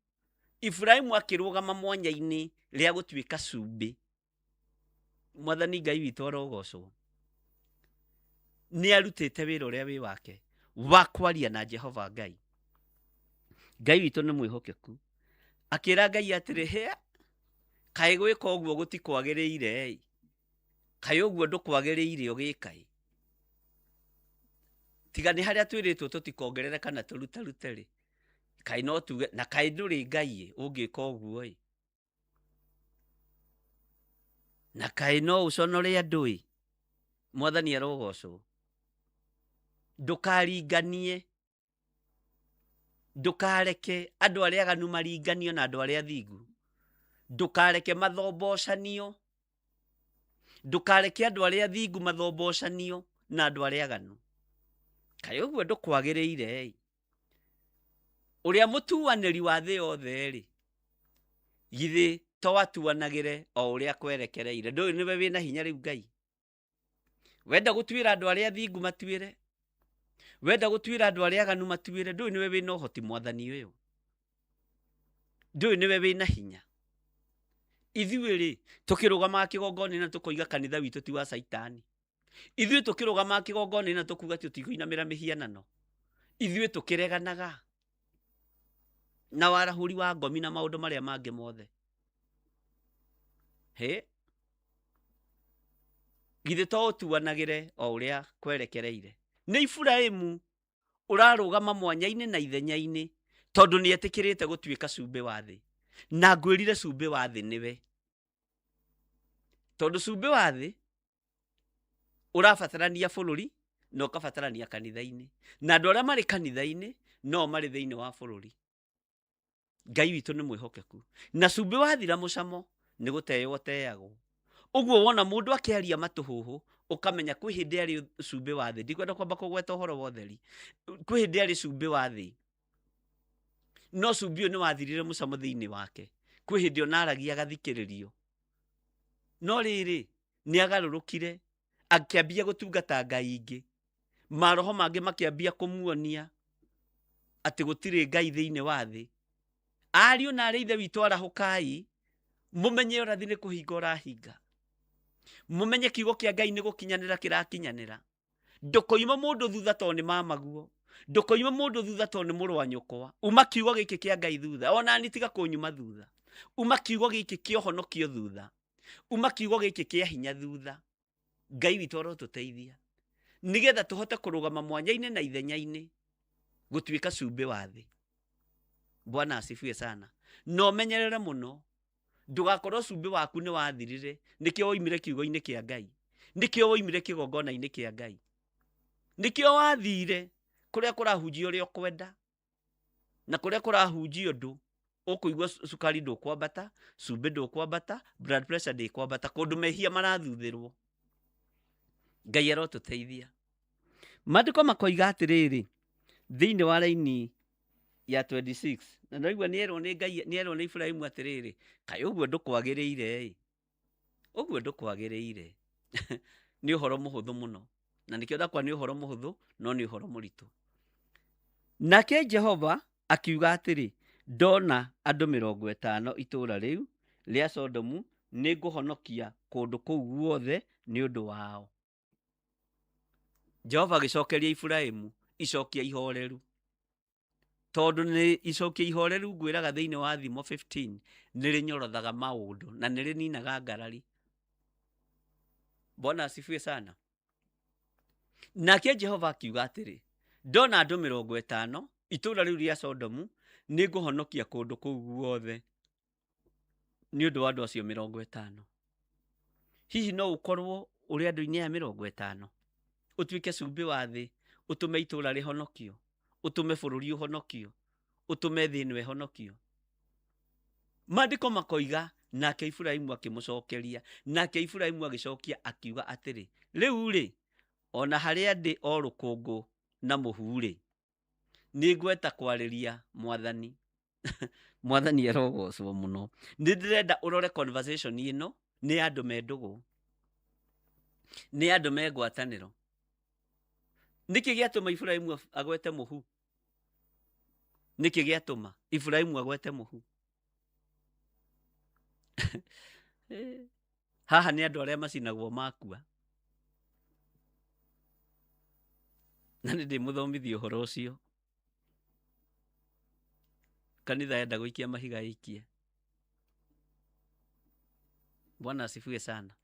Ibrahimu akĩrũgama mwanya-inĩ rĩa gũtuĩka cumbĩ. Mwathani Ngai witũ arogocwo. Nĩ arutĩte wĩra ũrĩa wĩ wake wa kwaria na Jehova Ngai. Ngai witũ nĩ mwĩhokeku. Akĩra Ngai atĩrĩ, hĩa, kaĩ gwĩka ũguo gũtikwagĩrĩire? Kaĩ ũguo ndũkwagĩrĩire ũgĩkaĩ? Tiga nĩ harĩa twĩrĩtwo tũtikongerere kana tũrutarute rĩ, kaĩ no tuge, na kaĩ ndũrĩ Ngai ũngĩka ũguo? Na kaĩ no ũconore andũ? Mwathani arogocwo. Ndũkaringanie, ndũkareke andũ arĩa aganu maringanio na andũ arĩa athingu. Ndũkareke mathombocanio, ndũkareke andũ arĩa athingu mathombocanio na andũ arĩa aganu. Kaĩ ũguo ndũkwagĩrĩire? Ũrĩa mũtuanĩri wa thĩ yothe rĩ, githĩ to atuanagĩre o ũrĩa kwerekereire? Ndũĩ nĩwe wĩna hinya rĩu Ngai? Wenda gũtuĩra andũ arĩa athingu matuĩre, wenda gũtuĩra andũ arĩa aganu matuĩre, ndũĩ nĩwe wĩna ũhoti Mwathani ũyũ? Ndũĩ nĩwe wĩna hinya? Ithuĩ rĩ, tũkĩrũgama kĩgongona na tũkoiga kanitha witũ ti wa Saitani. Ithuĩ tũkĩrũgama kĩgongona na tũkuga tũtikũinamĩra mĩhianano. Ithuĩ tũkĩreganaga na warahũri wa ngomi na maũndũ marĩa mangĩ mothe. He, githĩ to ũtuanagĩre o ũrĩa kwerekereire? Nĩ Ibrahimu ũrarũgama mwanya-inĩ na ithenya-inĩ, tondũ nĩ etĩkĩrĩte gũtuĩka cumbĩ wa thĩ. Na ngwĩrire cumbĩ wa thĩ nĩwe. Tondũ cumbĩ wa thĩ ũrabatarania bũrũri na ũkabatarania kanitha-inĩ, na andũ arĩa marĩ kanitha-inĩ no marĩ thĩinĩ wa bũrũri. Ngai witũ nĩ mwĩhokeku. Na cumbĩ wathira mũcamo nĩ gũteo ũteagwo. Uguo wona mundu akiaria matuhuhu ukamenya kwi hindi ari cumbi wa thi. Ndikwenda kwamba kugweta uhoro wa utheri. Kwi hindi ari cumbi wa thi. No cumbi ni wathirire mucamo thiini wake. Kwi hindi onaragia gathikiririo. No riri ni agarurukire akiambia gutungata ngai ingi. Maroho mangi makiambia kumuonia ati gutire ngai thiini wa thi. Ariu na arithe witu arahukai mumenye urathi ni kuhinga urahinga. Mumenye kiugo kia ngai ni gukinyanira kirakinyanira. Ndukoima mundu thutha to ni mamaguo. Ndukoima mundu thutha to ni muru wa nyukwa. Uma kiugo giki kia ngai thutha. Ona ni tiga kunyuma thutha. Uma kiugo giki kia honokio thutha. Uma kiugo giki kia hinya thutha. Ngai witu arotuteithia nigetha tuhote kurugama mwanya-ini na ithenya-ini gutuika cumbi wa thi. Bwana asifiwe sana. No menyerere muno ndugakorwo cumbi waku ni wathirire nikio woimire kiugo-ini kia ngai. Nikio woimire kigongona-ini kia ngai. Nikio wathire kuria kurahunjia uria kwenda na kuria kurahunjia ndu ukuigua sukari ndukwambata, cumbi ndukwambata, blood pressure ndikwambata, kundu mehia marathuthirwo. Ngai arotuteithia. Maandiko makoiga atiriri thiini wa raini ya 26 na noigua nierwo ni ngai, nierwo ni Ibrahimu atiriri kai uguo ndukwagiriire uguo ndukwagiriire. Ni uhoro muhuthu muno na nikio ndakwa ni uhoro muhuthu no ni uhoro muritu. Nake Jehova akiuga atiri ndona andu 50 itura riu ria Sodomu ni nguhonokia kundu kuu guothe ni undu wao. Jehova gicokeria Ibrahimu icokia ihoreru. Tondu ni icokia ihoreru ngwiraga thiini wa Thimo 15 niri nyorothaga maundu na niri ninaga ngarari. Bwana asifiwe sana. Nake Jehova akiuga atiri ndona andu 50 itura riu ria Sodomu ni nguhonokia kundu kuu guothe ni undu wa andu acio 50. Hihi no ukorwo uri andu-ini aya 50 utuike cumbi wa thi, utume itura rihonokio, utume bururi uhonokio, utume thi ino ihonokio. Maandiko makoiga nake Ibrahimu akimucokeria, nake Ibrahimu agicokia akiuga atiri riu ri ona haria ndi o rukungu na muhuri ni ngweta kwariria Mwathani. Mwathani arogocwo muno. Ni ndirenda urore conversation ino ni andu mendugu, ni andu megwataniro. Niki giatuma Ibrahimu agwete muhu? Niki giatuma Ibrahimu agwete muhu? Haha ni andu aria macinagwo makua. Na ni ndimuthomithia uhoro ucio. Kanitha yenda guikia mahiga ikie. Bwana asifiwe sana.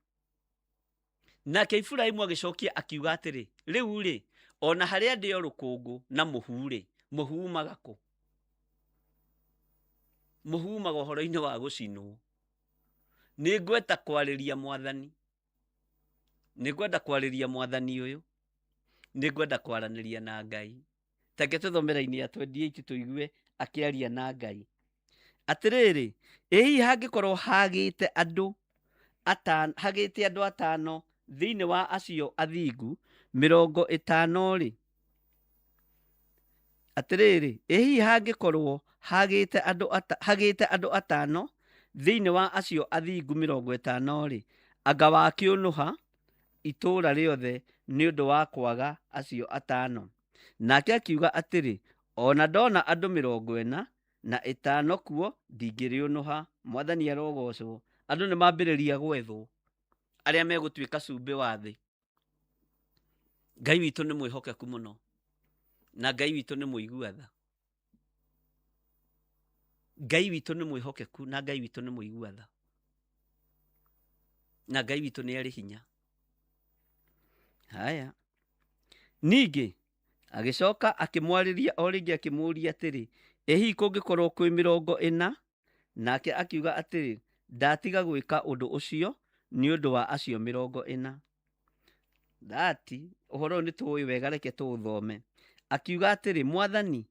Nake Ibrahimu agicokia akiuga atiri riu ri ona haria ndi o rukungu na muhure muhumaga ku? Muhumaga uhoro-ini wa gucinwo. Ni ngweta kwariria Mwathani. Ni ngwenda kwariria Mwathani uyu. Ni ngwenda kwaraniria na Ngai. Take tuthomera-ini ya 28 tuigue akiaria na Ngai. Atiriri hihi hangikorwo hagite andu atano thiini wa acio athingu 50 ri. Atiriri hihi hangikorwo hagite andu atano thiini wa acio athingu 50 ri, anga wakiunuha itura riothe ni undu wa kwaga acio atano. Nake akiuga atiri ona ndona andu 45 kuo ndingiriunuha. Mwathani arogocwo. Andu ni mambiriria gwethwo aria megutuika cumbi wa thi. Ngai witu ni mwihokeku muno na Ngai witu ni muiguatha. Ngai witu ni mwihokeku na Ngai witu ni muiguatha. Na Ngai witu ni ari hinya. Haya. Ningi agicoka akimwariria o ringi akimuria atiri ehi kungikorwo kwi 40. Nake akiuga atiri ndatiga gwika undu ucio ni undu wa acio 40. Dati uhoro ni tuwi wega, reke tuuthome. Akiuga atiri Mwathani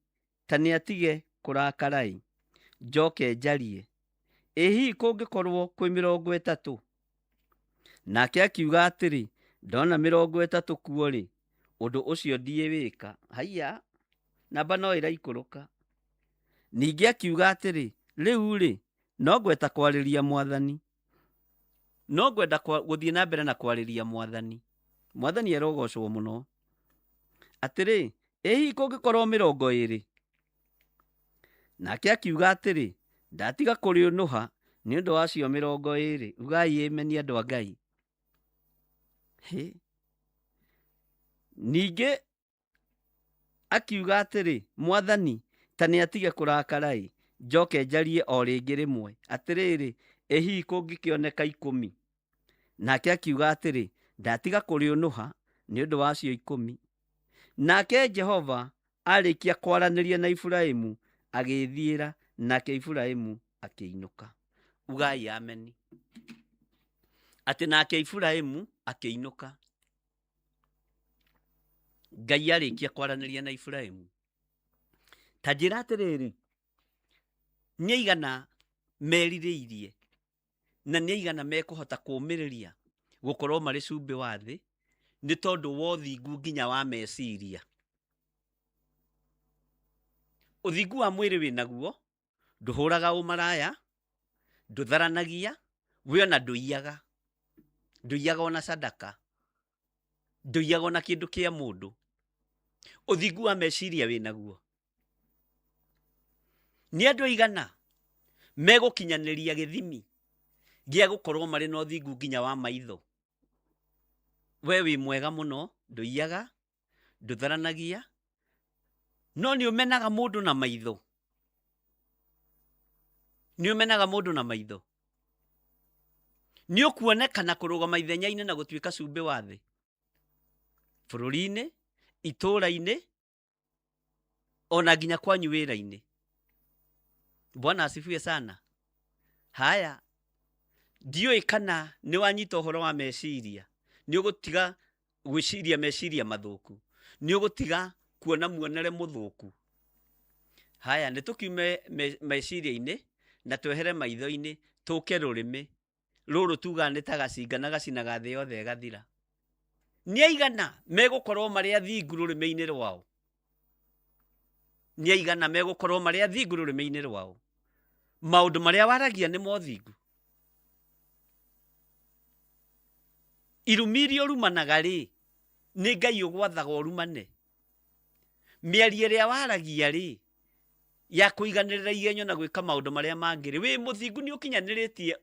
ta ni atige kurakarai njoke njarie ehi kungikorwo kwi 30. Nake akiuga atĩrĩ, ndona 30 kuo rĩ, ũndũ ũcio ndiĩwĩka. Haiya, namba no ĩraikũrũka. Ningĩ akiuga atĩrĩ, rĩu rĩ, no ngwenda kwarĩria Mwathani. No ngwenda gũthiĩ na mbere na kwarĩria Mwathani. Mwathani arogocwo mũno. Atĩrĩ, hihi kũngĩkorwo 20? Nake akiuga atĩrĩ, ndatiga kũrĩũnũha nĩ ũndũ wa cio 20. Ugai ameni andũ a Ngai. Ningĩ akiuga atĩrĩ, Mwathani, ta nĩ atige kũrakara, njoke njarie o rĩngĩ rĩmwe. Atĩrĩrĩ, hihi kũngĩkĩoneka 10? Nake akiuga atĩrĩ, ndatiga kũrĩũnũha nĩ ũndũ wa cio 10. Nake Jehova arĩkia kwaranĩria na Iburahĩmu agĩthiĩra, nake Iburahĩmu akĩinũka. Ugai ameni. Atĩ nake Iburahĩmu akĩinũka. Ngai arĩkia kwaranĩria na Iburahĩmu. Ta njĩra atĩrĩrĩ, nĩ aigana merirĩirie na nĩ aigana mekũhota kũũmĩrĩria gũkorwo marĩ cumbĩ wa thĩ, nĩ tondũ wa ũthingu nginya wa meciria. Ũthingu wa mwĩrĩ wĩ naguo, ndũhũraga ũmaraya, ndũtharanagia, we ona ndũiyaga. Ndũiyaga ona sadaka, ndũiyaga ona kĩndũ kĩa mũndũ. Ũthingu wa meciria wĩ naguo. Nĩ andũ aigana megũkinyanĩria gĩthimi gĩa gũkorwo marĩ na ũthingu nginya wa maitho. We wĩ mwega mũno, ndũiyaga, ndũtharanagia, no nĩ ũmenaga mũndũ na maitho. Nĩ ũmenaga mũndũ na maitho. Nĩ ũkuonekana kũrũgama ithenya-inĩ na gũtuĩka cumbĩ wa thĩ. Bũrũri-inĩ, itũũra-inĩ, ona nginya kwanyu wĩra-inĩ. Bwana asifiwe sana. Haya, ndiũĩ kana nĩ wanyita ũhoro wa meciria. Nĩ ũgũtiga gwĩciria meciria mathũku. Nĩ ũgũtiga kuona muonere mũthũku. Haya, nĩ tũkiume meciria-inĩ na twehere maitho-inĩ, tũke rũrĩmĩ. Rũrũ tuga nĩ ta gacinga na gacinaga thĩ yothe gathira. Nĩ aigana megũkorwo marĩ athingu rũrĩmĩ-inĩ rwao. Nĩ aigana megũkorwo marĩ athingu rũrĩmĩ-inĩ rwao. Maũndũ marĩa waragia nĩ mothingu. Irumi iria ũrumanaga rĩ, nĩ Ngai ũgwathaga ũrumane. Mĩario ĩrĩa waragia rĩ, ya kũiganĩrĩra igenyo na gwĩka maũndũ marĩa mangĩ rĩ, wĩ mũthingu nĩ ũkinyanĩrĩtie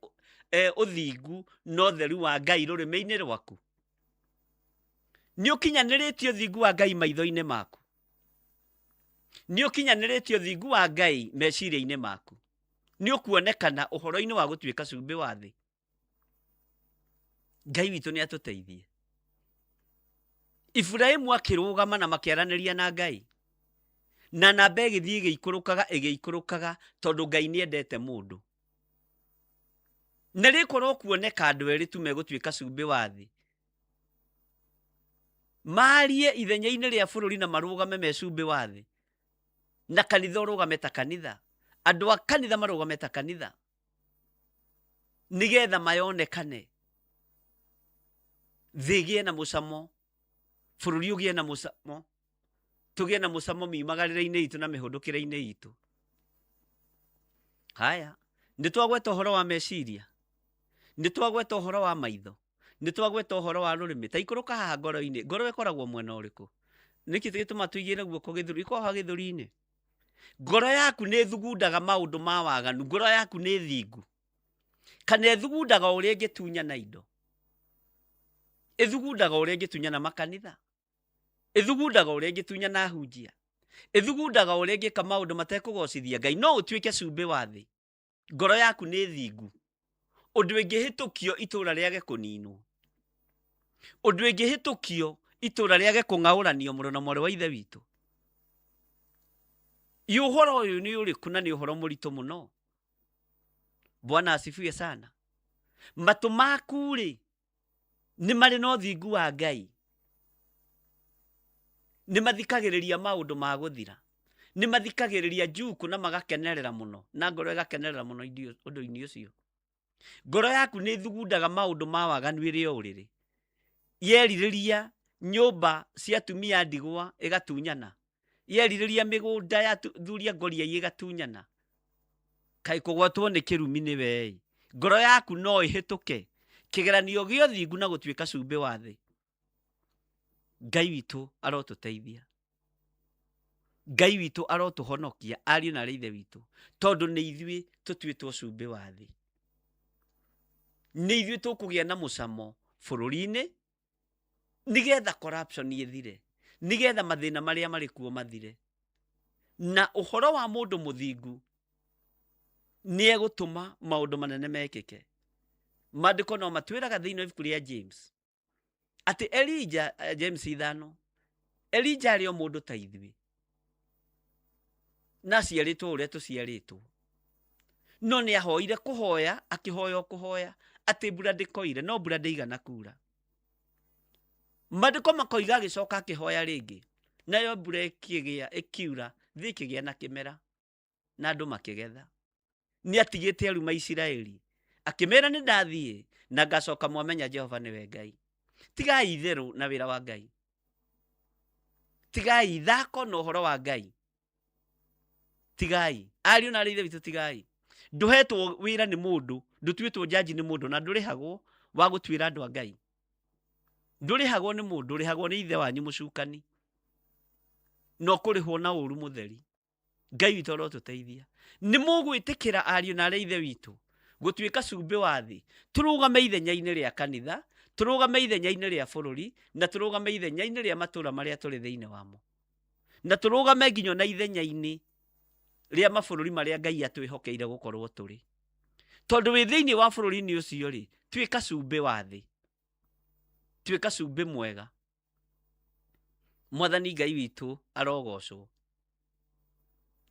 ũthingu na ũtheru wa Ngai rũrĩmĩ-inĩ rwaku. Nĩ ũkinyanĩrĩtie ũthingu wa Ngai maitho-inĩ maku. Nĩ ũkinyanĩrĩtie ũthingu wa Ngai meciria-inĩ maku. Nĩ ũkuonekana ũhoro-inĩ wa gũtuĩka cumbĩ wa thĩ. Ngai witũ nĩ atũteithie. Iburahĩmu akĩrũgama na makĩaranĩria na Ngai. Na namba ĩgĩthiĩ ĩgĩikũrũkaga tondũ Ngai nĩ endete mũndũ. Na rĩkorwo kuoneka andũ erĩ tu megũtuĩka cumbĩ wa thĩ. Maarie ithenya-inĩ rĩa bũrũri na marũgame me cumbĩ wa thĩ. Na kanitha ũrũgame ta kanitha. Andũ a kanitha marũgame ta kanitha. Nĩgetha mayonekane. Thĩ ĩgĩe na mũcamo. Bũrũri ũgĩe na mũcamo. Tũgĩe na mũcamo miumagarĩre-inĩ itũ na mĩhũndũkĩre-inĩ itũ. Haya, nĩ twagweta ũhoro wa meciria. Nĩ twagweta ũhoro wa maitho. Nĩ twagweta ũhoro wa rũrĩmĩ. Ta ikũrũka haha ngoro-inĩ. Ngoro ĩkoragwo mwena ũrĩkũ? Nĩkĩ gĩtũma tũigĩre guoko gĩthũri? Ĩkoragwo gĩthũri-inĩ. Ngoro yaku nĩ thugundaga maũndũ ma waganu. Ngoro yaku nĩ thingu. Kana ĩthugundaga ũrĩa ĩngĩtunyana indo. Ĩthugundaga ũrĩa ĩngĩtunyana makanitha. Ĩthugundaga ũrĩa ĩngĩtunyana hunjia. Ĩthugundaga ũrĩa ĩngĩka maũndũ matekũgocithia Ngai. No ũtuĩke cumbĩ wa thĩ. Ngoro yaku nĩ thingu. Ũndũ ĩngĩhĩtũkio itũũra rĩage kũninwo. Ũndũ ĩngĩhĩtũkio itũũra rĩage kũng'aũranio mũrũ na mwarĩ wa ithe witũ. Ũhoro ũyũ nĩ ũrĩkũ na nĩ ũhoro mũritũ mũno. Bwana asifiwe sana. Matũ maku rĩ, nĩ marĩ na ũthingu wa Ngai. Nĩ mathikagĩrĩria maũndũ ma gũthira. Nĩ mathikagĩrĩria njuku na magakenerera mũno. Na ngoro ĩgakenerera mũno ũndũ-inĩ ũcio. ngoro yaku nĩ thugundaga maũndũ ma waganu ĩrĩ o ũrĩrĩ, yerirĩria nyũmba cia atumia ndigwa ĩgatunyana, yerirĩria mĩgũnda ya thuria ngoria ĩgatunyana, kaĩ kũgwatwo nĩ kĩrumi nĩ wei. Ngoro yaku no ĩhĩtũke kĩgeranio gĩa ũthingu na gũtuĩka cumbĩ wa thĩ. Ngai witũ arotũteithia, Ngai witũ arotũhonokia, ariũ na ithe witũ, tondũ nĩ ithuĩ tũtuĩtwo cumbĩ wa thĩ. Nĩ ithuĩ tũkũgĩa na mũcamo bũrũri-inĩ, nigetha corruption ĩthire, nigetha mathĩna marĩa marĩ kuo mathire, na ũhoro wa mũndũ mũthingu nĩ egũtũma maũndũ manene mekĩke. Maandĩko no matwĩraga thĩinĩ wa ibuku rĩa James atĩ Elijah, James 5, Elijah arĩ o mũndũ ta ithuĩ, na aciarĩtwo ũrĩa tũciarĩtwo, no nĩ ahoire kũhoya, akĩhoya kũhoya atĩ mbura ndĩkoire, no mbura ndĩigana kura. Maandĩko makoiga agĩcoka akĩhoya rĩngĩ, nayo mbura ĩkĩgĩa, ĩkiura, thĩ ĩkĩgĩa na kĩmera, na andũ makĩgetha. Nĩ atigĩte aruma Isiraeli, akĩmera nĩ ndathiĩ na ngacoka mwamenya Jehova nĩwe Ngai. Tigai itherũ na wĩra wa Ngai, tigai ithako na ũhoro wa Ngai, tigai ariũ na ithe witũ, tigai. Ndũhetwo wĩra nĩ mũndũ, ndũtuĩtwo jaji nĩ mũndũ, na ndũrĩhagwo wa gũtuĩra andũ a Ngai. Ndũrĩhagwo nĩ mũndũ, ũrĩhagwo nĩ ithe wanyu mũcukani, no kũrĩhwo na ũru mũtheri. Ngai witũ arotũteithia. Nĩ mũgwĩtĩkĩra ariũ na ithe witũ gũtuĩka cumbĩ wa thĩ, tũrũgame ithenya-inĩ rĩa kanitha, tũrũgame ithenya-inĩ rĩa bũrũri, na tũrũgame ithenya-inĩ rĩa matũũra marĩa tũrĩ thĩinĩ wamo, na tũrũgame nginya na ithenya-inĩ rĩa mabũrũri marĩa Ngai atwĩhokeire gũkorwo tũrĩ. Tondũ wĩ thĩinĩ wa bũrũri-inĩ ũcio rĩ, tuĩka cumbĩ wa thĩ, tuĩka cumbĩ mwega. Mwathani Ngai witũ arogocwo.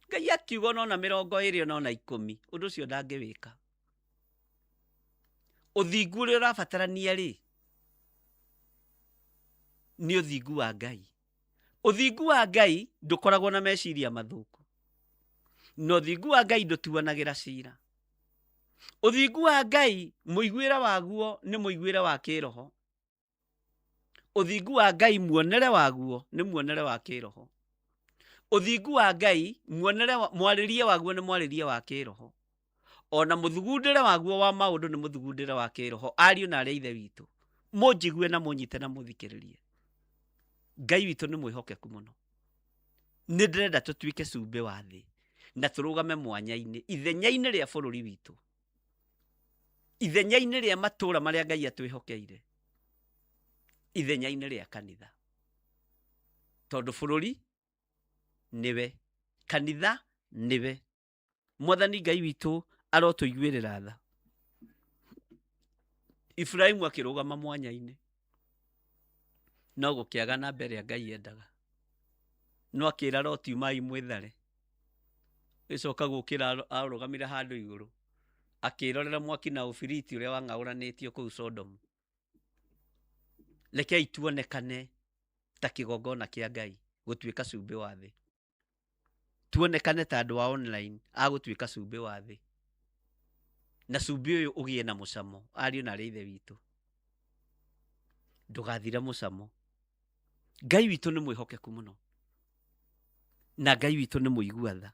Ngai akiuga no na 20 no na 10, ũndũ ũcio ndangĩwĩka. Ũthingu ũrĩa ũrabatarania rĩ, nĩ ũthingu wa Ngai. Ũthingu wa Ngai ndũkoragwo na meciria mathũku, no ũthingu wa Ngai ndũtuanagĩra cira. Ũthingu wa Ngai mũiguĩre waguo nĩ mũiguĩre wa kĩroho. Ũthingu wa Ngai muonere waguo nĩ muonere wa kĩroho. Ũthingu wa Ngai mwarĩrie waguo nĩ mwarĩrie wa kĩroho. Ona mũthugundĩre waguo wa maũndũ nĩ mũthugundĩre wa kĩroho. Ariũ na arĩa ithe witũ, mũnjigue na mũnyite na mũthikĩrĩrie. Ngai witũ nĩ mwĩhokeku mũno. Nĩ ndĩrenda tũtuĩke cumbĩ wa thĩ, na tũrũgame mwanya-inĩ, ithenya-inĩ rĩa bũrũri witũ, ithenya-inĩ rĩa matũũra marĩa Ngai atwĩhokeire, ithenya-inĩ rĩa kanitha. Tondũ bũrũri nĩwe, kanitha nĩwe. Mwathani Ngai witũ arotũiguĩrĩra tha. Iburahĩmu akĩrũgama mwanya-inĩ, no gũkĩaga na mbere ya Ngai endaga, no akĩra Loti umai mwĩthare. Gĩcoka gũkĩra arũgamire handũ igũrũ, akĩrorera mwaki na ũbiriti ũrĩa wang'aũranĩtio kũu Sodomu. Rekei tuonekane ta kĩgongona kĩa Ngai gũtuĩka cumbĩ wa thĩ. Tuonekane ta andũ wa online a gũtuĩka cumbĩ wa thĩ, na cumbĩ ũyũ ũgĩe na mũcamo. Ariũ na arĩa ithe witũ, ndũgathire mũcamo. Ngai witũ nĩ mwĩhokeku mũno, na Ngai witũ nĩ mũigua tha.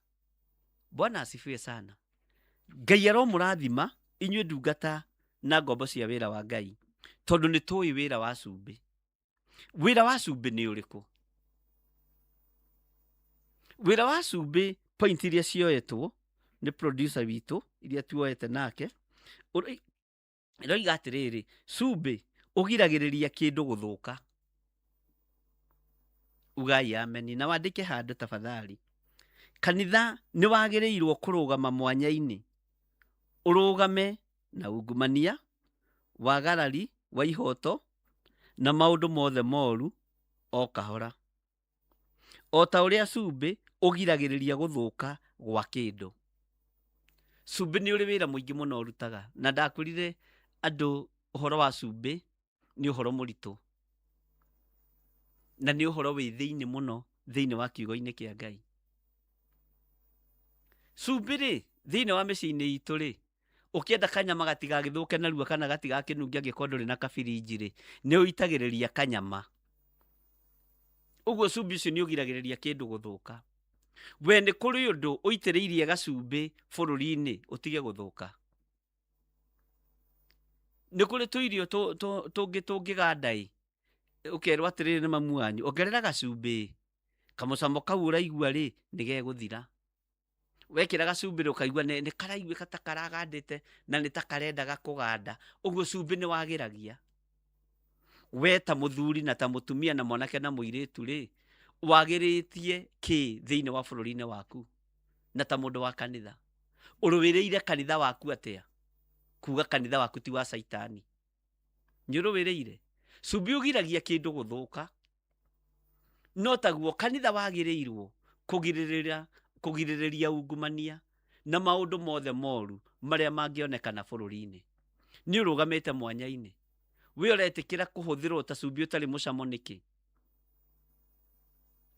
Bwana asifiwe sana. Ngai aromũrathima inyuĩ ndungata na ngombo cia wĩra wa Ngai, tondũ nĩ tũĩ wĩra wa cumbĩ. Wĩra wa cumbĩ nĩ ũrĩkũ? Wĩra wa cumbĩ, point iria cioetwo nĩ producer witũ, iria tuoete nake, iroiga atĩrĩrĩ, cumbĩ ũgiragĩrĩria kĩndũ gũthũka. Ugai ameni na wandĩke handũ tafadhali. Kanitha nĩ wagĩrĩirwo kũrũgama mwanya-inĩ, ũrũgame na ungumania, wagarari wa ihoto na maũndũ mothe moru o kahora. O ta ũrĩa cumbĩ ũgiragĩrĩria gũthũka gwa kĩndũ. Cumbĩ nĩ ũrĩ wĩra mũingĩ mũno ũrutaga, na ndakwĩrire andũ ũhoro wa cumbĩ nĩ ũhoro mũritũ, na nĩ ũhoro wĩ thĩinĩ mũno thĩinĩ wa kiugo-inĩ kĩa Ngai. Cumbĩ rĩ, thĩinĩ wa mĩciĩ-inĩ itũ rĩ, ukienda kanyama gatigagithuke narua kana gatigakinungia gikondo rina kabirinji ri ni uitagiriria kanyama uguo cumbi ucio ni ugiragiriria kindu guthuka we ni kuri undu uitiriirie gacumbi bururi-ini utige guthuka ni kuri tuirio tungigandai ukerwo atiriri ni mamu wanyu ongerera gacumbi kamucamo kau uraigua ri ni geguthira wekira gacumbi ukaigua ni karaiguika ta karagandite na ni ta karendaga kuganda uguo cumbi ni wagiragia we ta muthuri na ta mutumia na mwanake na muiritu ri wagiritie ki thiini wa bururi-ini waku na ta mundu wa kanitha uruwiriire kanitha waku atia kuga kanitha waku ti wa saitani ni uruwiriire cumbi ugiragia kindu guthuka no taguo kanitha wagirirwo kugiririria ungumania na maundu mothe moru maria mangionekana bururi-ini ni urugamite mwanya-ini we uretikira kuhuthirwo ta cumbi utari mucamo niki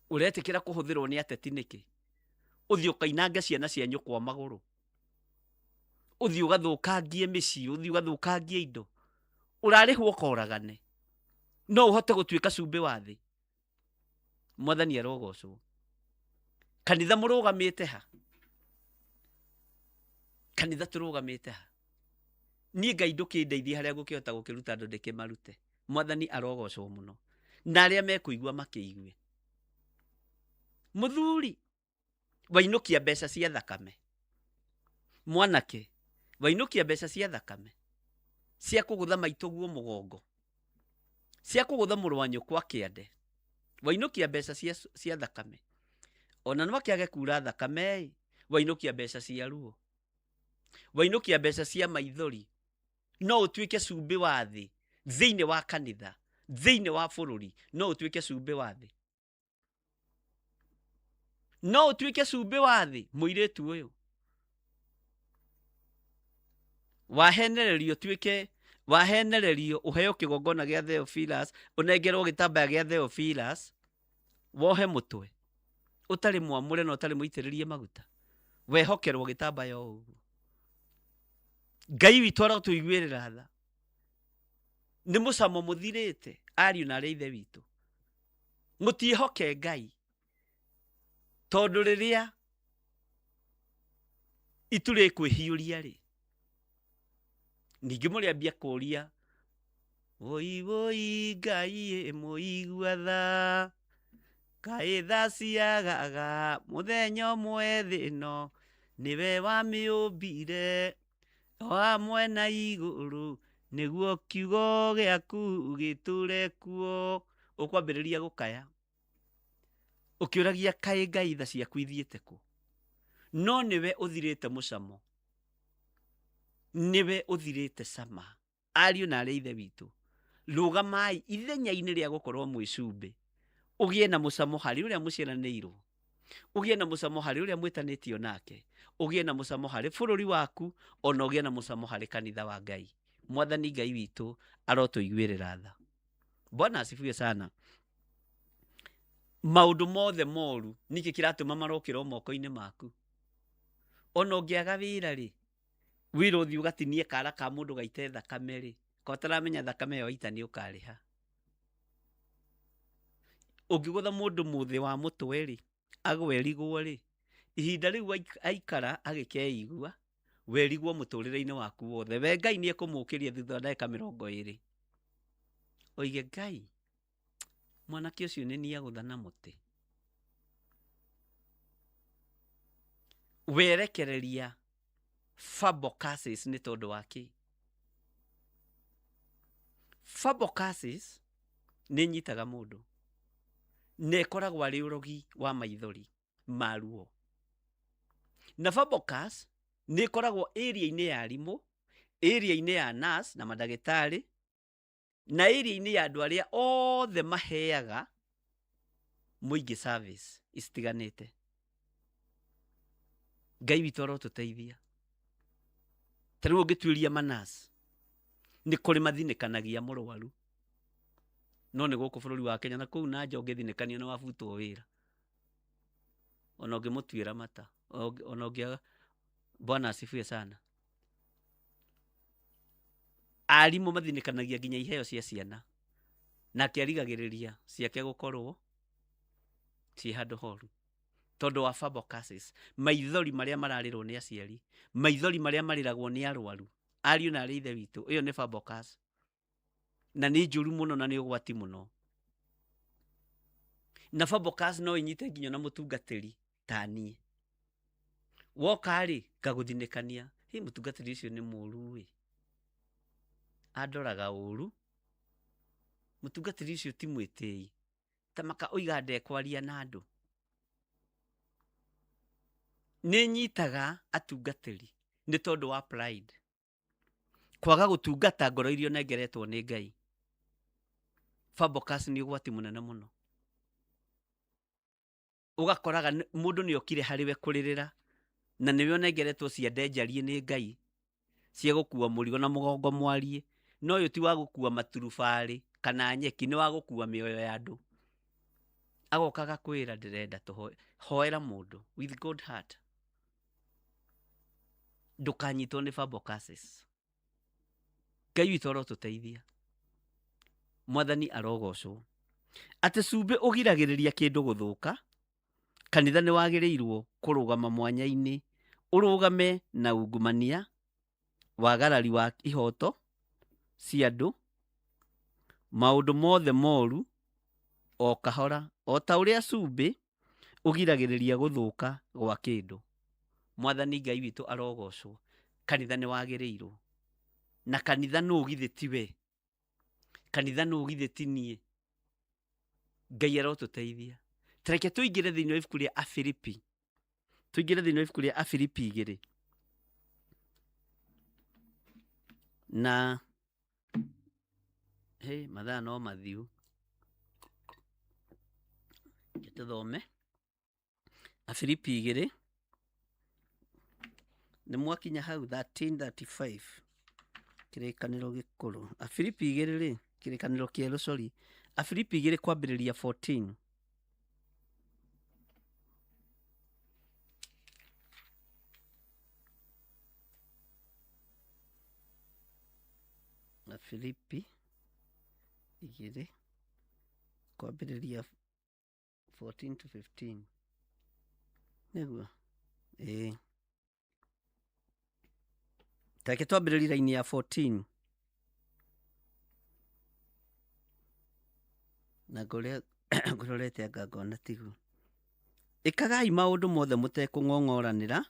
uretikira kuhuthirwo ni ateti niki uthii ukainanga ciana cia nyukwa maguru uthii ugathukangie micii uthii ugathukangie indo urarihwo ukoragane no uhote gutuika cumbi wa thi mwathani arogocwo kanitha murugamite ha kanitha turugamite ha ni Ngai ndukindeithia haria ngukihota gukiruta andu ndikimarute mwathani arogocwo muno na aria mekuigua makiigue muthuri wainukia mbeca cia thakame mwanake wainukia mbeca cia thakame cia kugutha maituguo mugongo cia kugutha muru wa nyukwa kiande wainukia mbeca cia thakame ona no kiage kura thakame wainukia mbeca cia ruo wainukia mbeca cia maithori no utuike cumbi wa thi thiini wa kanitha thiini wa bururi no utuike cumbi wa thi no utuike cumbi wa thi muiritu uyu wahenererio uheo kigongona gia Theophilus unengerwo gitambaya gia Theophilus wohe mutwe utari mwamure na utari muitiririe maguta wehokerwo gitambaya uguo Ngai witu aratuiguirira tha ni mucamo muthirite ariu na aria ithe witu mutihoke Ngai tondu riria ituri kwihiuria ri ningi muriambia kuria voi voi Ngai muigua tha Ngai tha ciagaga muthenya umwe thino niwe wamiumbire hamwe na iguru niguo kiugo giaku giture kuo ukwambiriria gukaya ukiuragia kai Ngai tha ciaku ithiite ku no niwe uthirite mucamo niwe uthirite cama ariu na aria ithe witu rugamai ithenya-ini ria gukorwo mwicumbi ugie na mucamo hari uria muciaranirwo ugie na mucamo hari uria mwitanitio nake ugie na mucamo hari bururi waku ona ugie na mucamo hari kanitha wa Ngai mwathani Ngai witu arotuiguirira tha Bwana asifiwe sana maundu mothe moru niki kiratuma marokira moko-ini maku ona ungiaga wira ri wira uthi ugatinie kara ka mundu gaite thakame ri ko taramenya thakame yo ita ni ukariha ungigutha mundu muthi wa mutwe ri agwerigwo ri ihinda riu aikara agikeigua werigwo muturire-ini waku wothe we Ngai ni ekumukiria thutha wa ndagika 20 oige Ngai mwanake ucio ni ni agutha na muti werekereria fabocasis ni tondu waki fabocasis ni nyitaga mundu nekoragwo ari urogi wa maithori maruo na fabocas ni koragwo area-ini ya arimu area-ini ya nurse na madagitari na area-ini ya andu aria othe maheaga muingi service istiganite Ngai witu arotuteithia tariu ngituiria manas ni kuri mathinikanagia murwaru no ni guku bururi wa Kenya na kuu na nja ungithinikania na wabutwo wira ona ungimutuira mata ona ungia Bwana asifiwe sana Arimũ mathinĩkanagia nginya iheo cia ciana, nake arigagĩrĩria ciake gũkorwo ciĩ handũ horu tondũ wa verbal curses, maithori marĩa mararĩrwo nĩ aciari, maithori marĩa marĩragwo nĩ arwaru, ariũ na arĩ ithe witũ. Ĩyo nĩ verbal curse, na nĩ njũru mũno na nĩ ũgwati mũno. Na verbal curse no inyite nginya na mũtungatĩri ta niĩ. Woka-rĩ ngagũthinĩkania, mũtungatĩri ũcio nĩ mũũru, andoraga ũũru, mũtungatĩri ũcio ti mwĩtĩi, tamaka oiga ndekwaria na andũ. Nĩ nyitaga atungatĩri nĩ tondũ wa pride, kwaga gũtungata ngoro iria nengeretwo nĩ Ngai. Verbal curse nĩ ũgwati mũnene mũno. Ũgakoraga mũndũ nĩ okire harĩwe kũrĩrĩra, na nĩwe onengeretwo ciande njarie nĩ Ngai cia gũkua mũrigo na mũgongo mwarie, no ũyũ ti wa gũkua maturubarĩ kana nyeki, nĩ wa gũkua mĩoyo ya andũ. Agokaga kwĩra ndĩrenda tũhoe. Hoera mũndũ with good heart. Ndũkanyitwo nĩ verbal curses. Ngai witũ arotũteithia. Mwathani arogocwo. Atĩ cumbĩ ũgiragĩrĩria kĩndũ gũthũka, kanitha nĩ wagĩrĩirwo kũrũgama mwanya-inĩ, ũrũgame na ungumania, wagarari wa ihoto cia andũ, maũndũ mothe moru o kahora, o ta ũrĩa cumbĩ ũgiragĩrĩria gũthũka gwa kĩndũ. Mwathani Ngai witũ arogocwo. Kanitha nĩ wagĩrĩirwo. Na kanitha nũ githĩ tiwe? Kanitha nũ githĩ ti niĩ? Ngai arotũteithia. Tareke tũingĩre thĩinĩ wa ibuku rĩa Afilipi. Tũingĩre thĩinĩ wa ibuku rĩa Afilipi 2. Na mathaa no mathiu. Tũthome Afilipi 2. Nĩ mwakinya hau 13:35. Kĩrĩkanĩro gĩkũrũ. Afilipi 2 kĩrĩkanĩro kĩerũ, sorry. Afilipi 2 kwambĩrĩria 14. Afilipi 2 kwambĩrĩria 14 to 15. Nĩguo? Tareke twambĩrĩrie raini ya 14. Na ngũrorete anga ngona tiguo. Ĩkagai maũndũ mothe mũtekũng'ong'oranĩra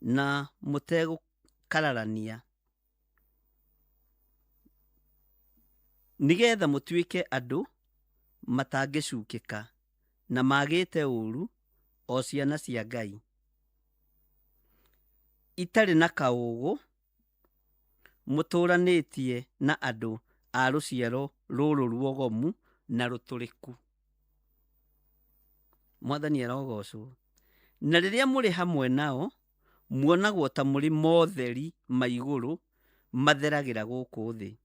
na mũtegũkararania, nĩgetha mũtuĩke andũ matangĩcukĩka na magĩte ũũru, o ciana cia Ngai, itarĩ na kaũũgũ, mũtũũranĩtie na andũ a rũciaro rũrũ ruogomu na rũtũrĩku. Mwathani arogocwo. Na rĩrĩa mũrĩ hamwe nao, muonagwo ta mũrĩ motheri ma igũrũ matheragĩra gũkũ thĩ.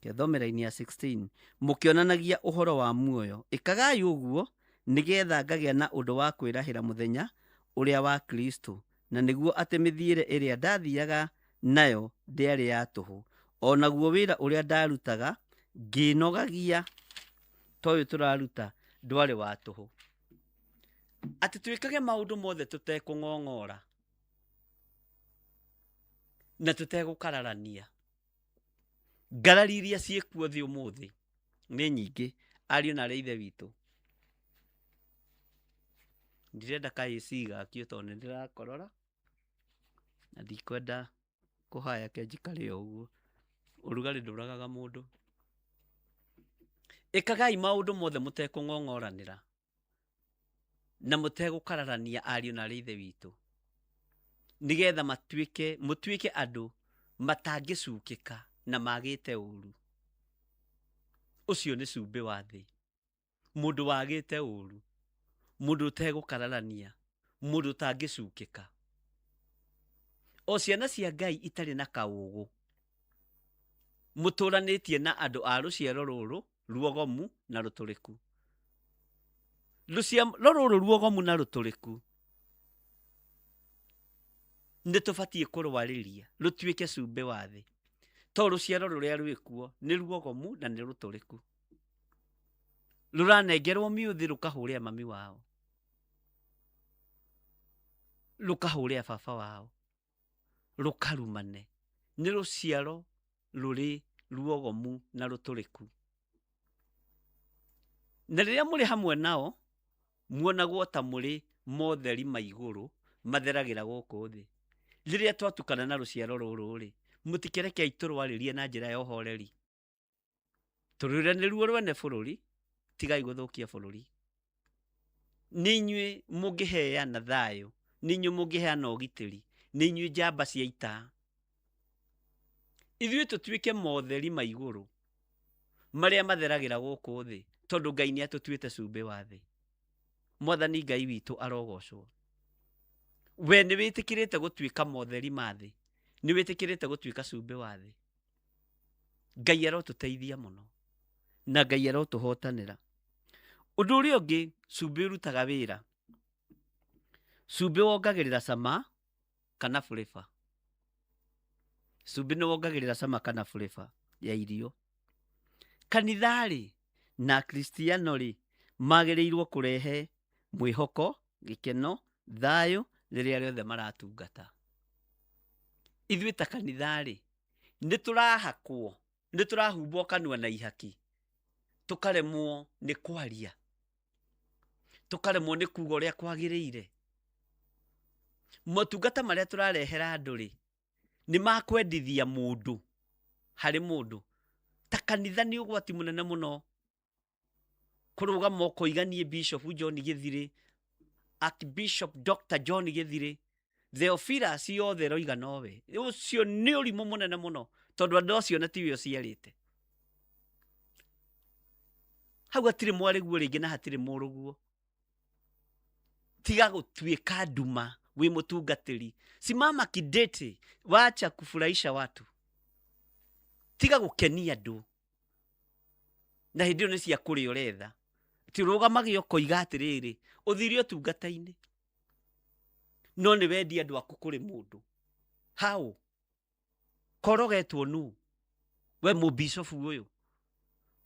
Kĩthomera-inĩ ya 16. Mũkĩonanagia ũhoro wa muoyo. Ĩkagai ũguo nĩgetha ngagĩa na ũndũ wa kwĩrahĩra mũthenya ũrĩa wa Kristo, na nĩguo atĩ mĩthiĩre ĩrĩa ndathiaga nayo ndĩarĩ ya tũhũ, o naguo wĩra ũrĩa ndarutaga ngĩnogagia ta ũyũ tũraruta ndwarĩ wa tũhũ. Atĩ twĩkage maũndũ mothe tũtekũng'ong'ora na tũtegũkararania. Ngarari iria ciĩkuo thĩ ũmũthĩ nĩ nyingĩ, ariũ na arĩ ithe witũ. Ndirenda AC gakio tondũ nĩ ndĩrakorora na ndikwenda kũhaya kenjikare o ũguo. Ũrugarĩ ndũragaga mũndũ. Ĩkagai maũndũ mothe mũtekũng'ong'oranĩra na mũtegũkararania, ariũ na arĩ ithe witũ, nĩgetha mũtuĩke andũ matangĩcukĩka na magĩte ũũru. Ũcio nĩ cumbĩ wa thĩ. Mũndũ wagĩte ũũru, mũndũ ũtegũkararania, mũndũ ũtangĩcukĩka. O ciana cia Ngai itarĩ na kaũũgũ, mũtũũranĩtie na andũ a rũciaro rũrũ ruogomu na rũtũrĩku. Rũciaro rũrũ ruogomu na rũtũrĩku nĩ tũbatiĩ kũrwarĩria rũtuĩke cumbĩ wa thĩ. to ruciaro ruria rwikuo ni ruogomu na ni ruturiku, ruranengerwo miuthi rukahuria mami wao, rukahuria baba wao, rukarumane. Ni ruciaro ruri ruogomu na ruturiku, na riria muri hamwe nao muonagwo ta muri motheri ma iguru matheragira guku thi. Riria twatukana na ruciaro ruru ri, mutikereke iturwaririe na njira ya uhoreri. Turure ni ruo rwene bururi, tigai guthukia bururi. Ninywe mungiheana thayo, ninywe mungiheana ugitiri, ninywe njamba cia ita. Ithuĩ tũtuĩke motheri ma igũrũ marĩa matheragira gũkũ thĩ, tondũ Ngai nĩ atũtuĩte cumbĩ wa thĩ. Mwathani Ngai witũ arogocwo. We nĩ wĩtĩkĩrĩte gũtuĩka motheri ma thĩ, nĩ wĩtĩkĩrĩte gũtuĩka cumbĩ wa thĩ. Ngai arotũteithia mũno na Ngai arotũhotanĩra. Ũndũ ũrĩa ũngĩ, cumbĩ ũrutaga wĩra. Cumbĩ wongagĩrĩra cama kana flavor. Cumbĩ nĩ wongagĩrĩra cama kana flavor ya irio. Kanitha-rĩ na Kristiano-rĩ magĩrĩirwo kũrehe mwĩhoko, gĩkeno, thayũ rĩrĩa rĩothe maratungata. Ithuĩ ta kanitha-rĩ nĩ tũrahakwo, nĩ tũrahumbwo kanua na ihaki, tũkaremwo nĩ kwaria, tũkaremwo nĩ kuga ũrĩa kwagĩrĩire. Motungata marĩa tũrarehera andũ-rĩ nĩ makwendithia mũndũ harĩ mũndũ. Ta kanitha nĩ ũgwati mũnene mũno kũrũgama ũkoiganie Bishop John Gĩthirĩ, Archbishop Dr. John Gĩthirĩ, Theophilus yothe roiga nowe. Ũcio nĩ ũrimũ mũnene mũno, tondũ andũ acio na tiwe ũciarĩte. Hau hatirĩ mwarĩguo rĩngĩ na hatirĩ mũrũguo. Tiga gũtuĩka nduma wĩ mũtungatĩri. Simama kidete, wacha kufurahisha watu. Tiga gũkenia andũ. Na hĩndĩ ĩyo nĩ cia kũrĩa ũretha. Ti rũgamage ũkoiga atĩrĩrĩ, ũthire ũtungata-inĩ. No nĩ wendia andũ aku kũrĩ mũndũ. How? Korogetwo nũ? We mũbishofu ũyũ.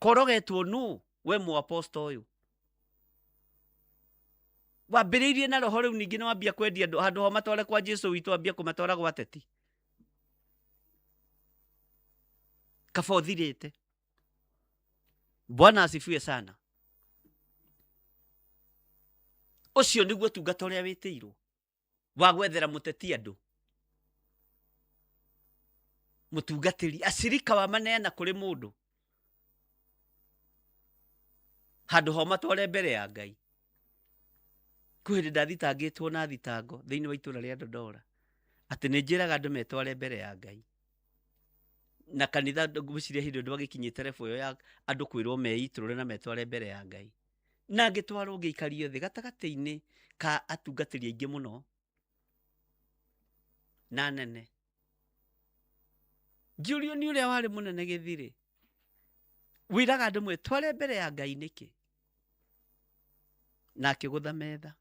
Korogetwo nũ? We mũaposto ũyũ. Wambĩrĩirie na roho rĩu ningĩ nĩ wambia kwendia andũ handũ ho matware kwa Jesu witũ wambia kũmatwara gwa ateti. Kaba ũthirĩte. Bwana asifiwe sana. Ũcio nĩguo ũtungata ũrĩa wĩtĩirwo wa gwethera mũteti andũ. Mũtungatĩri acirika wa maneana kũrĩ mũndũ handũ ho matware mbere ya Ngai. Kwĩ hĩndĩ ndathitangĩtwo na thitango thĩinĩ wa itũra rĩa Dodora atĩ nĩ njĩraga andũ metware mbere ya Ngai. Na kanitha ngwĩciria hĩndĩ ũndũ wagĩkinyĩte rebu ĩyo ya andũ kwĩrwo meitũrũre na metware mbere ya Ngai. Na ngĩtwarwo ngĩikario thĩ gatagatĩ-inĩ ka atungatĩri aingĩ mũno na nene. Ngĩũrio nĩ ũrĩa warĩ mũnene Gĩthirĩ, wĩraga andũ mwetware mbere ya Ngai nĩkĩ? Na akĩgũtha metha.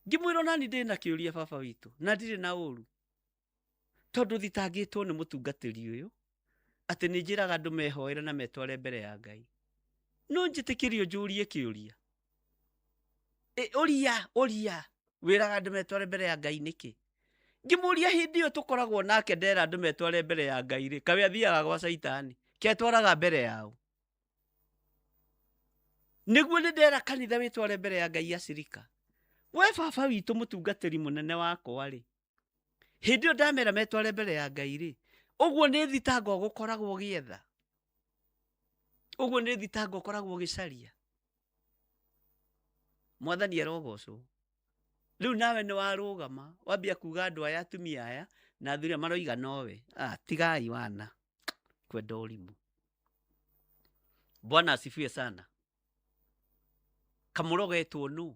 Ngĩmwĩra nani ndĩ na kĩũria baba witũ, na ndirĩ na ũru, tondũ thitangĩtwo nĩ mũtungatĩri ũyũ atĩ nĩ njĩraga andũ mehoere na metware mbere ya Ngai. No njĩtĩkĩrio njũrie kĩũria. Ũria wĩraga andũ metware mbere ya Ngai nĩkĩ? Ngĩmũria hĩndĩ ĩyo tũkoragwo nake ndera andũ metware mbere ya Ngai rĩ, kawe athiaga gwa Saitani, ketwaraga mbere yao. Nĩguo nĩ ndera kanitha wĩtware mbere ya Ngai acirika. We baba witũ mũtungatĩri mũnene wakwa rĩ, hĩndĩ ĩyo ndamera metware mbere ya Ngai rĩ, ũguo nĩ thitango gũkoragwo gĩetha. Ũguo nĩ thitango ũkoragwo gĩcaria. Mwathani arogocwo. Rĩu nawe nĩ warũgama wambia kuga andũ aya atumia aya na athuri maroiga nowe. Tigai wana kwenda ũrimũ. Bwana asifiwe sana. Kamũrogetwo nũ?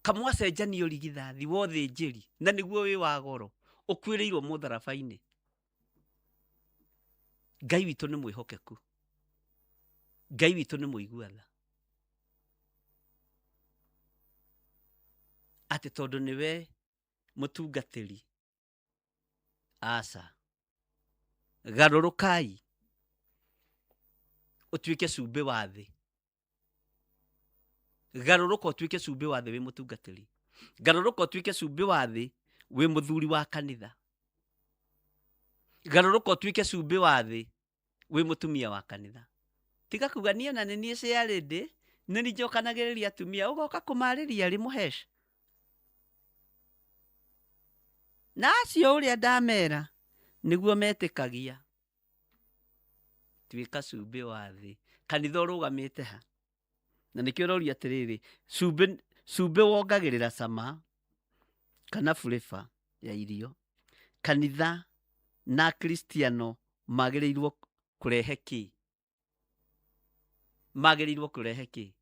Kamwacenjanio rigithathi wothe njĩri na nĩguo wĩ wa goro ũkwĩrĩirwo mũtharabai-inĩ. Ngai witũ nĩ mwĩhokeku. Ngai witũ nĩ mũiguatha. Atĩ tondũ nĩwe mutungatiri asa garurukai utuike cumbi wa thi garuruka utuike cumbi wa thi wi mutungatiri garuruka utuike cumbi wa thi wi muthuri wa kanitha garuruka utuike cumbi wa thi wi mutumia wa kanitha tiga kuga nie na nie ciarä ndä nä ni njokanagä rä ria atumia å goka kå marä ria rä må hece na acio å rä a ndamera nä guo metä kagia tuä ka cumbä wa thä kanitha å rå gamä te ha na nä kä å roria atä rä rä cumbä wongagä rä ra cama kana flavor ya irio kanitha na kristiano magä rä irwo kå rehe kä magä rä irwo kå rehe kä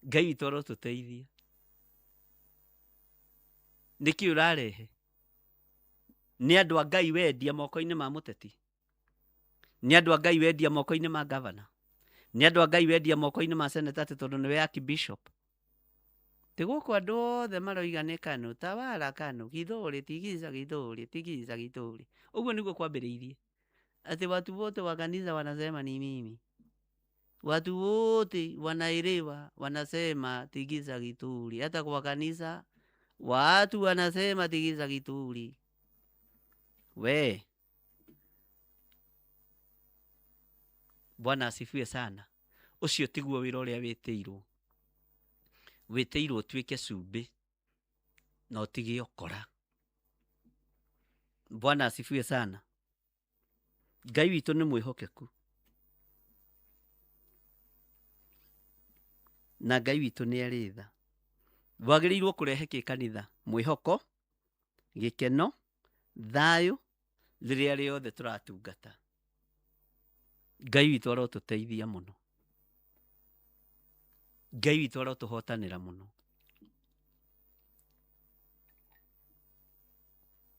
Ngai witå aro tå teithie nä kä å rarehe nä andå a Ngai wendia moko-inä ma må teti nä andå a Ngai wendia moko-inä ma gavana nä andå a Ngai wendia moko-inä ma seneta atä tondå nä we archbishop tä gå kå andå othe maroiga nä kanå tawara kanå githå rä tigica githå rä tigica githå rä å guo nä guo kwambä rä irie ati watu wote wa kanisa wanasema ni mimi, watu wote wanaelewa wanasema tigiza kituri. Hata kwa kanisa watu wanasema tigiza kituri. We, Bwana asifiwe sana. Ucio tiguo wira uria witiirwo. Witiirwo tuike cumbi na utige okora. Bwana asifiwe sana. Ngai witũ nĩ mwĩhokeku. Na Ngai witũ nĩ arĩ tha. Wagĩrĩirwo kũrehe kĩ kanitha? Mwĩhoko, gĩkeno, thayũ, rĩrĩa rĩothe tũratungata. Ngai witũ arotũteithia mũno. Ngai witũ arotũhotanĩra mũno.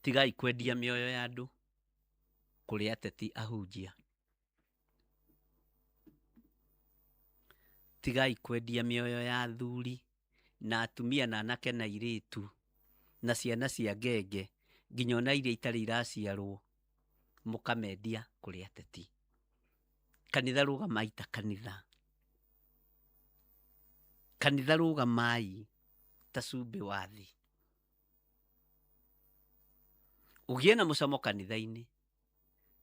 Tigai kwendia mĩoyo ya andũ kũrĩ ateti ahunjia. Tigai kwendia mĩoyo ya athuri na atumia na anake na airĩtu na ciana cia ngenge nginya ona iria itarĩ iraciarwo mũkamendia kũrĩ ateti. Kanitha rũgamai ta kanitha. Kanitha rũgamai ta cumbĩ wa thĩ. Ũgĩe na mũcamo kanitha-inĩ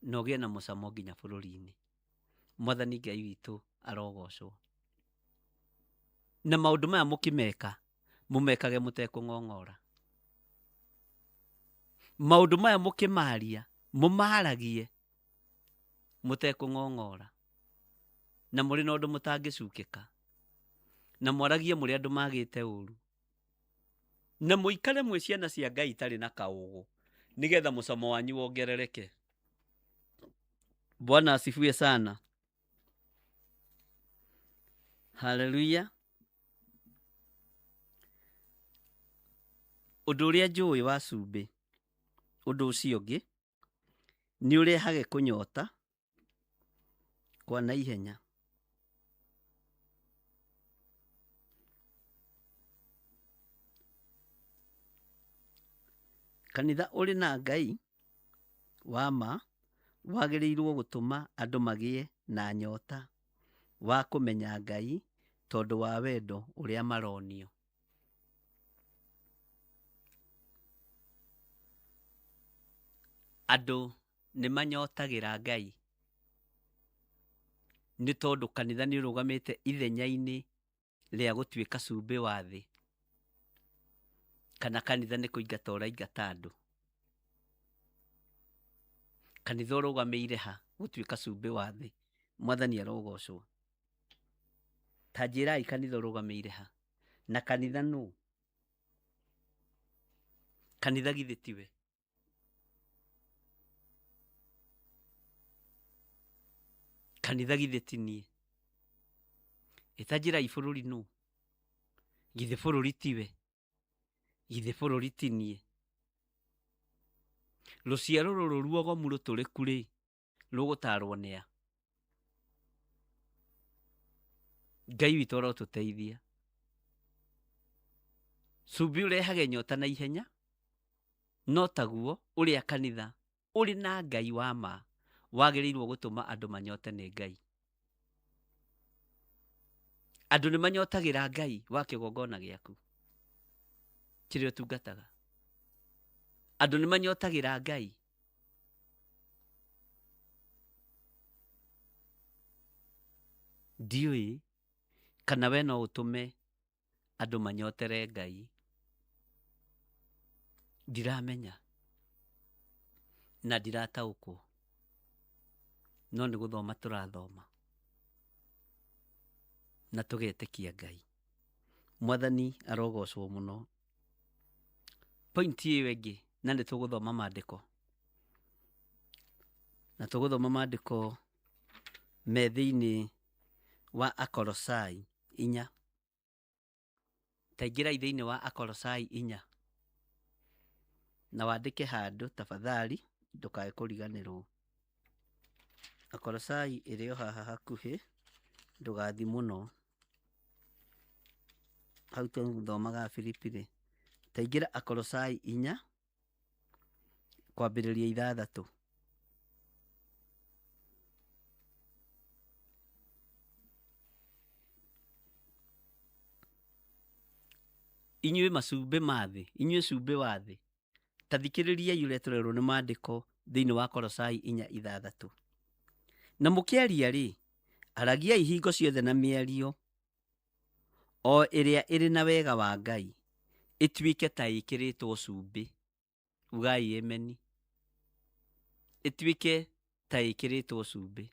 na ũgĩe na mũcamo nginya bũrũri-inĩ. Mwathani Ngai witũ arogocwo. Na maũndũ maya mũkĩmeka, mũmekage mũtekũng'ong'ora. Maũndũ maya mũkĩmaria, mũmaragie mũtekũng'ong'ora. Na mũrĩ na ũndũ mũtangĩcukĩka. Na mwaragie mũrĩ andũ magĩte ũru. Na mũikare mwĩ ciana cia Ngai itarĩ na kaũgũ, nigetha mũcamo wanyu wongerereke. Bwana asifiwe sana. Hallelujah. Ũndũ ũrĩa njũĩ wa cumbĩ, ũndũ ũcio ũngĩ, nĩ ũrehage kũnyota kwa naihenya. Kanitha ũrĩ na Ngai wa ma wagĩrĩirwo gũtũma andũ magĩe na nyota wa kũmenya Ngai tondũ wa wendo ũrĩa maronio. Andũ nĩ manyotagĩra Ngai nĩ tondũ kanitha nĩ ũrũgamĩte ithenya-inĩ rĩa gũtuĩka cumbĩ wa thĩ. Kana kanitha nĩ kũingata ũraingata andũ. Kanitha ũrũgamĩire ha gũtuĩka cumbĩ wa thĩ. Mwathani arogocwo. Ta njĩrai kanitha ũrũgamĩire ha. Na kanitha nũ? Kanitha githĩ tiwe? Kanitha githĩ ti niĩ? Ta njĩrai bũrũri nũ? Githĩ bũrũri tiwe? Githĩ bũrũri ti niĩ? Rũciaro rũrũ ruogomu rũtũrĩku rĩ, rũgũtarwo nĩa? Ngai witũ arotũteithia. Cumbĩ ũrehage nyota na ihenya, no taguo ũrĩa kanitha ũrĩ na Ngai wa ma wagĩrĩirwo gũtũma andũ manyote nĩ Ngai. Andũ nĩ manyotagĩra Ngai wa kĩgongona gĩaku kĩrĩa ũtungataga. Andũ nĩ manyotagĩra Ngai ndiũĩ kana we no ũtũme andũ manyotere Ngai. Ndiramenya na ndirataũkwo, no nĩ gũthoma tũrathoma na tũgetĩkia Ngai. Mwathani arogocwo mũno. Pointi ĩyo ĩngĩ, na nĩ tũgũthoma maandĩko, na tũgũthoma maandĩko me thĩinĩ wa Akolosai 4. Ta ingĩrai thĩinĩ wa Akolosai 4 na wandĩke handũ tafadhali, ndũkae kũriganĩrwo. Akolosai ĩrĩ o haha hakuhĩ, ndũgathi mũno. Hau tũthomaga Filipi. Ta ingĩra Akolosai 4 kwambĩrĩria 6. Inyuĩ macumbĩ ma thĩ, inyuĩ cumbĩ wa thĩ, ta thikĩrĩriai ũrĩa tũrerwo nĩ maandĩko thĩinĩ wa Kolosai 4:6. Na mũkĩaria-rĩ, aragiai hingo ciothe na mĩario o ĩrĩa ĩrĩ na wega wa Ngai, ĩtuĩke ta ĩkĩrĩtwo cumbĩ. Ugai ameni. Ĩtuĩke ta ĩkĩrĩtwo cumbĩ.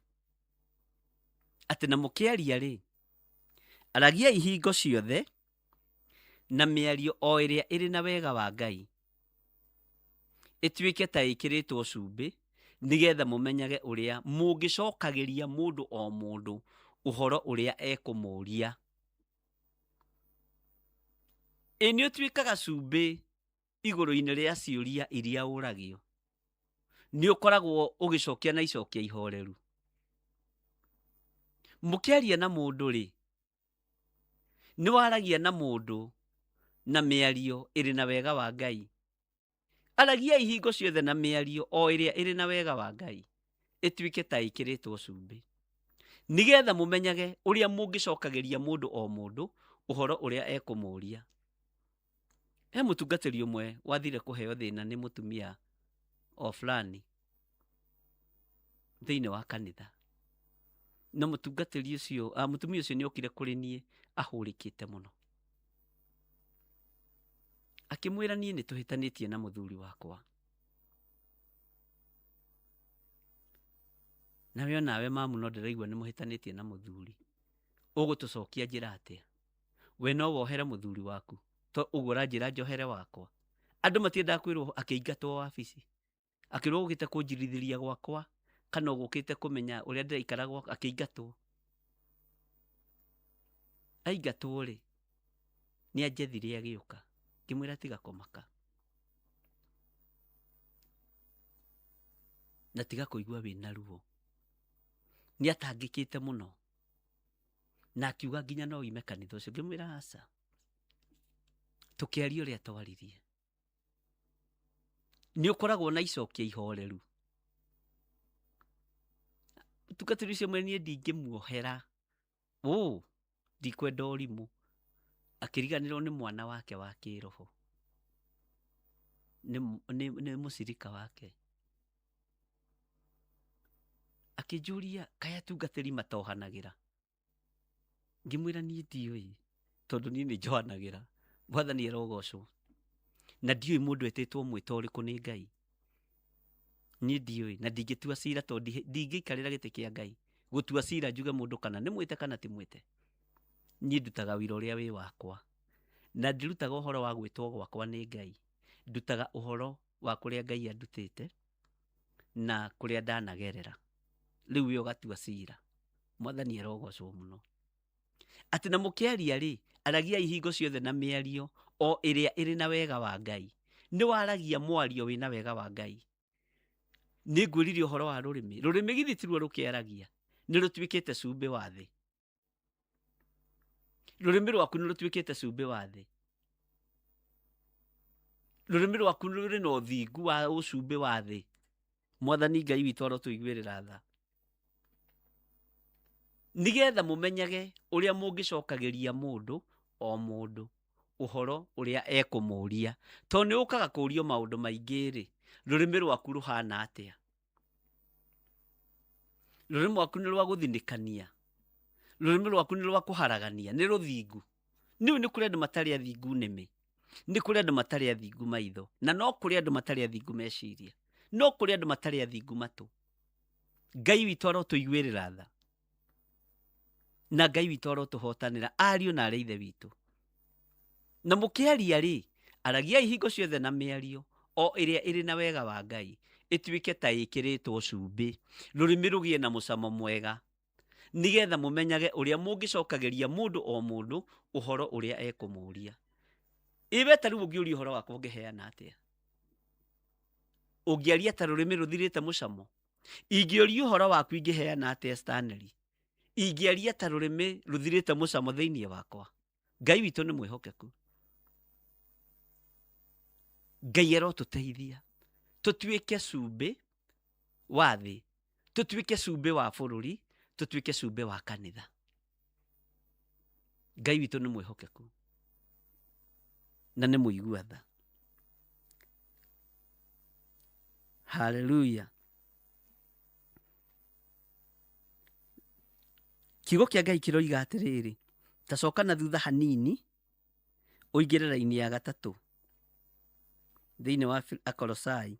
Atĩ na mũkĩaria-rĩ, aragiai hingo ciothe na mĩario o ĩrĩa ĩrĩ na wega wa Ngai, ĩtuĩke ta ĩkĩrĩtwo cumbĩ, nĩgetha mũmenyage ũrĩa mũngĩcokagĩria mũndũ o mũndũ ũhoro ũrĩa ekũmũria. Ĩ nĩ ũtuĩkaga cumbĩ igũrũ-inĩ rĩa ciũria iria ũragio. Nĩ ũkoragwo ũgĩcokia na icokia ihoreru. Mũkĩaria na mũndũ-rĩ, nĩ waragia na mũndũ na mĩario ĩrĩ na wega wa Ngai. Aragiai hingo ciothe na mĩario o ĩrĩa ĩrĩ na wega wa Ngai, ĩtuĩke ta ĩkĩrĩtwo cumbĩ, nĩgetha mũmenyage ũrĩa mũngĩcokagĩria mũndũ o mũndũ ũhoro ũrĩa ekũmũria. He mũtungatĩri ũmwe wathire kũheo thĩna nĩ mũtumia o fulani thĩinĩ wa kanitha. Na mũtungatĩri ũcio, mũtumia ũcio nĩ okire kũrĩ niĩ ahũrĩkĩte mũno. Akĩmwĩra niĩ nĩ tũhĩtanĩtie na mũthuri wakwa. Nawe onawe mamu no ndĩraigua nĩ mũhĩtanĩtie na mũthuri. Ũgũtũcokia njĩra atĩa? We no wohere mũthuri waku, to ũguo ũranjĩra njohere wakwa. Andũ matiendaga kwĩrwo akĩingatwo wabici, akĩrwo ũgĩte kũnjirithĩria gwakwa, kana ũgũkĩte kũmenya ũrĩa ndĩraikara gwakwa, akĩingatwo. Aingatwo-rĩ, nĩ anjethire agĩũka, ngĩmwĩra tiga kũmaka na tiga kũigua wĩna ruo. Nĩ atangĩkĩte mũno na akiuga nginya no ime kanitha ũcio. Ngĩmwĩra aca, tũkĩaria ũrĩa twaririe. Nĩ ũkoragwo na icokia ihoreru. Mũtungatĩri ũcio mwene niĩ ndingĩmuohera. Ndikwenda ũrimũ. Akĩriganĩrwo nĩ mwana wake wa kĩroho, nĩ mũcirika wake. Akĩnjũria kaĩ atungatĩri matohanagĩra. Ngĩmwĩra niĩ ndiũĩ, tondũ niĩ nĩ njohanagĩra. Mwathani arogocwo. Na ndiũĩ mũndũ etĩtwo mwĩta ũrĩkũ nĩ Ngai. Niĩ ndiũĩ na ndingĩtua cira, tondũ ndingĩikarĩra gĩtĩ kĩa Ngai gũtua cira njuge mũndũ kana nĩ mwĩte kana ti mwĩte. Niĩ ndutaga wĩra ũrĩa wĩ wakwa, na ndirutaga ũhoro wa gwĩtwo gwakwa nĩ Ngai. Ndutaga ũhoro wa kũrĩa Ngai andutĩte na kũrĩa ndanagerera. Rĩu we ũgatua cira. Mwathani arogocwo mũno. Atĩ na mũkĩaria-rĩ, aragiai hingo ciothe na mĩario o ĩrĩa ĩrĩ na wega wa Ngai. Nĩ waragia mwario wĩna wega wa Ngai. Nĩ ngwĩrire ũhoro wa rũrĩmĩ. Rũrĩmĩ githĩ ti ruo rũkĩaragia, nĩ rũtuĩkĩte cumbĩ wa thĩ. Rũrĩmĩ rwaku nĩ rũtuĩkĩte cumbĩ wa thĩ. rurimi rwaku ruri na uthingu wa ucumbi wa thi. Mwathani Ngai witũ arotũiguĩrĩra tha. Nigetha mũmenyage ũrĩa mũngĩcokagĩria mũndũ o mũndũ ũhoro ũrĩa ekũmũria. Tondũ nĩ ũkaga kũũrio maũndũ maingĩ-rĩ, rũrĩmĩ rwaku rũhana atĩa? Rũrĩmĩ rwaku nĩ rwa gũthinĩkania? Rũrĩmĩ rwaku nĩ rwa kũharagania? Nĩ rũthingu? Nĩ kũrĩ andũ matarĩ athingu nĩmĩ? Nĩ kũrĩ andũ matarĩ athingu maitho, na no kũrĩ andũ matarĩ athingu meciria, no kũrĩ andũ matarĩ athingu matũ. Ngai witũ arotũiguĩrĩra tha, na Ngai witũ arotũhotanĩra, ariũ na arĩ ithe witũ. Na mũkĩaria-rĩ, aragiai hingo ciothe na mĩario o ĩrĩa ĩrĩ na wega wa Ngai, ĩtuĩke ta ĩkĩrĩtwo cumbĩ, rũrĩmĩ rũgĩe na mũcamo mwega, nigetha mũmenyage ũrĩa mũngĩcokagĩria mũndũ o mũndũ ũhoro ũrĩa ekũmũria. Iwe ta rĩu ũngĩũria ũhoro wakwa ũngĩheana atĩa? Ũngĩaria ta rũrĩmĩ rũthirĩte mũcamo? Ingĩũria ũhoro waku ingĩheana atĩa Stanley? Ingĩaria ta rũrĩmĩ rũthirĩte mũcamo thĩinĩ wakwa? Ngai witũ nĩ mwĩhokeku. Ngai arotũteithia tũtuĩke cumbĩ wa thĩ, tũtuĩke cumbĩ wa bũrũri, tũtuĩke cumbĩ wa kanitha. Ngai witũ nĩ mwĩhokeku na nĩ mũigua tha. Haleluya. Kiugo kĩa Ngai kĩroiga atĩrĩrĩ, ta coka na thutha hanini ũingĩre raini ya 3 thĩinĩ wa Akolosai.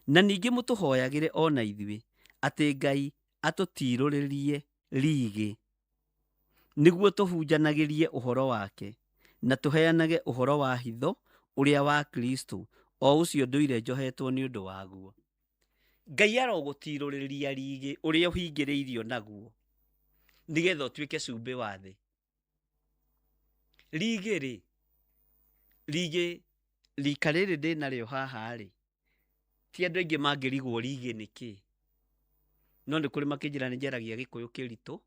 Na ningĩ mũtũhoyagĩre ona ithuĩ atĩ Ngai atũtirũrĩrie rigi, nĩguo tũhunjanagĩrie ũhoro wake na tũheanage ũhoro wa hitho ũrĩa wa Kristo, o ũcio ndũire njohetwo nĩ ũndũ waguo. Ngai arogũtirũrĩria rigi ũrĩa ũhingĩrĩirio naguo, nigetha ũtuĩke cumbĩ wa thĩ. Rigi-rĩ, rika rĩrĩ ndĩ narĩo haha-rĩ, ti andũ aingĩ mangĩrigwo rigi nĩkĩ. No nĩ kũrĩ makĩnjĩra nĩ njaragia Gĩkũyũ kĩritũ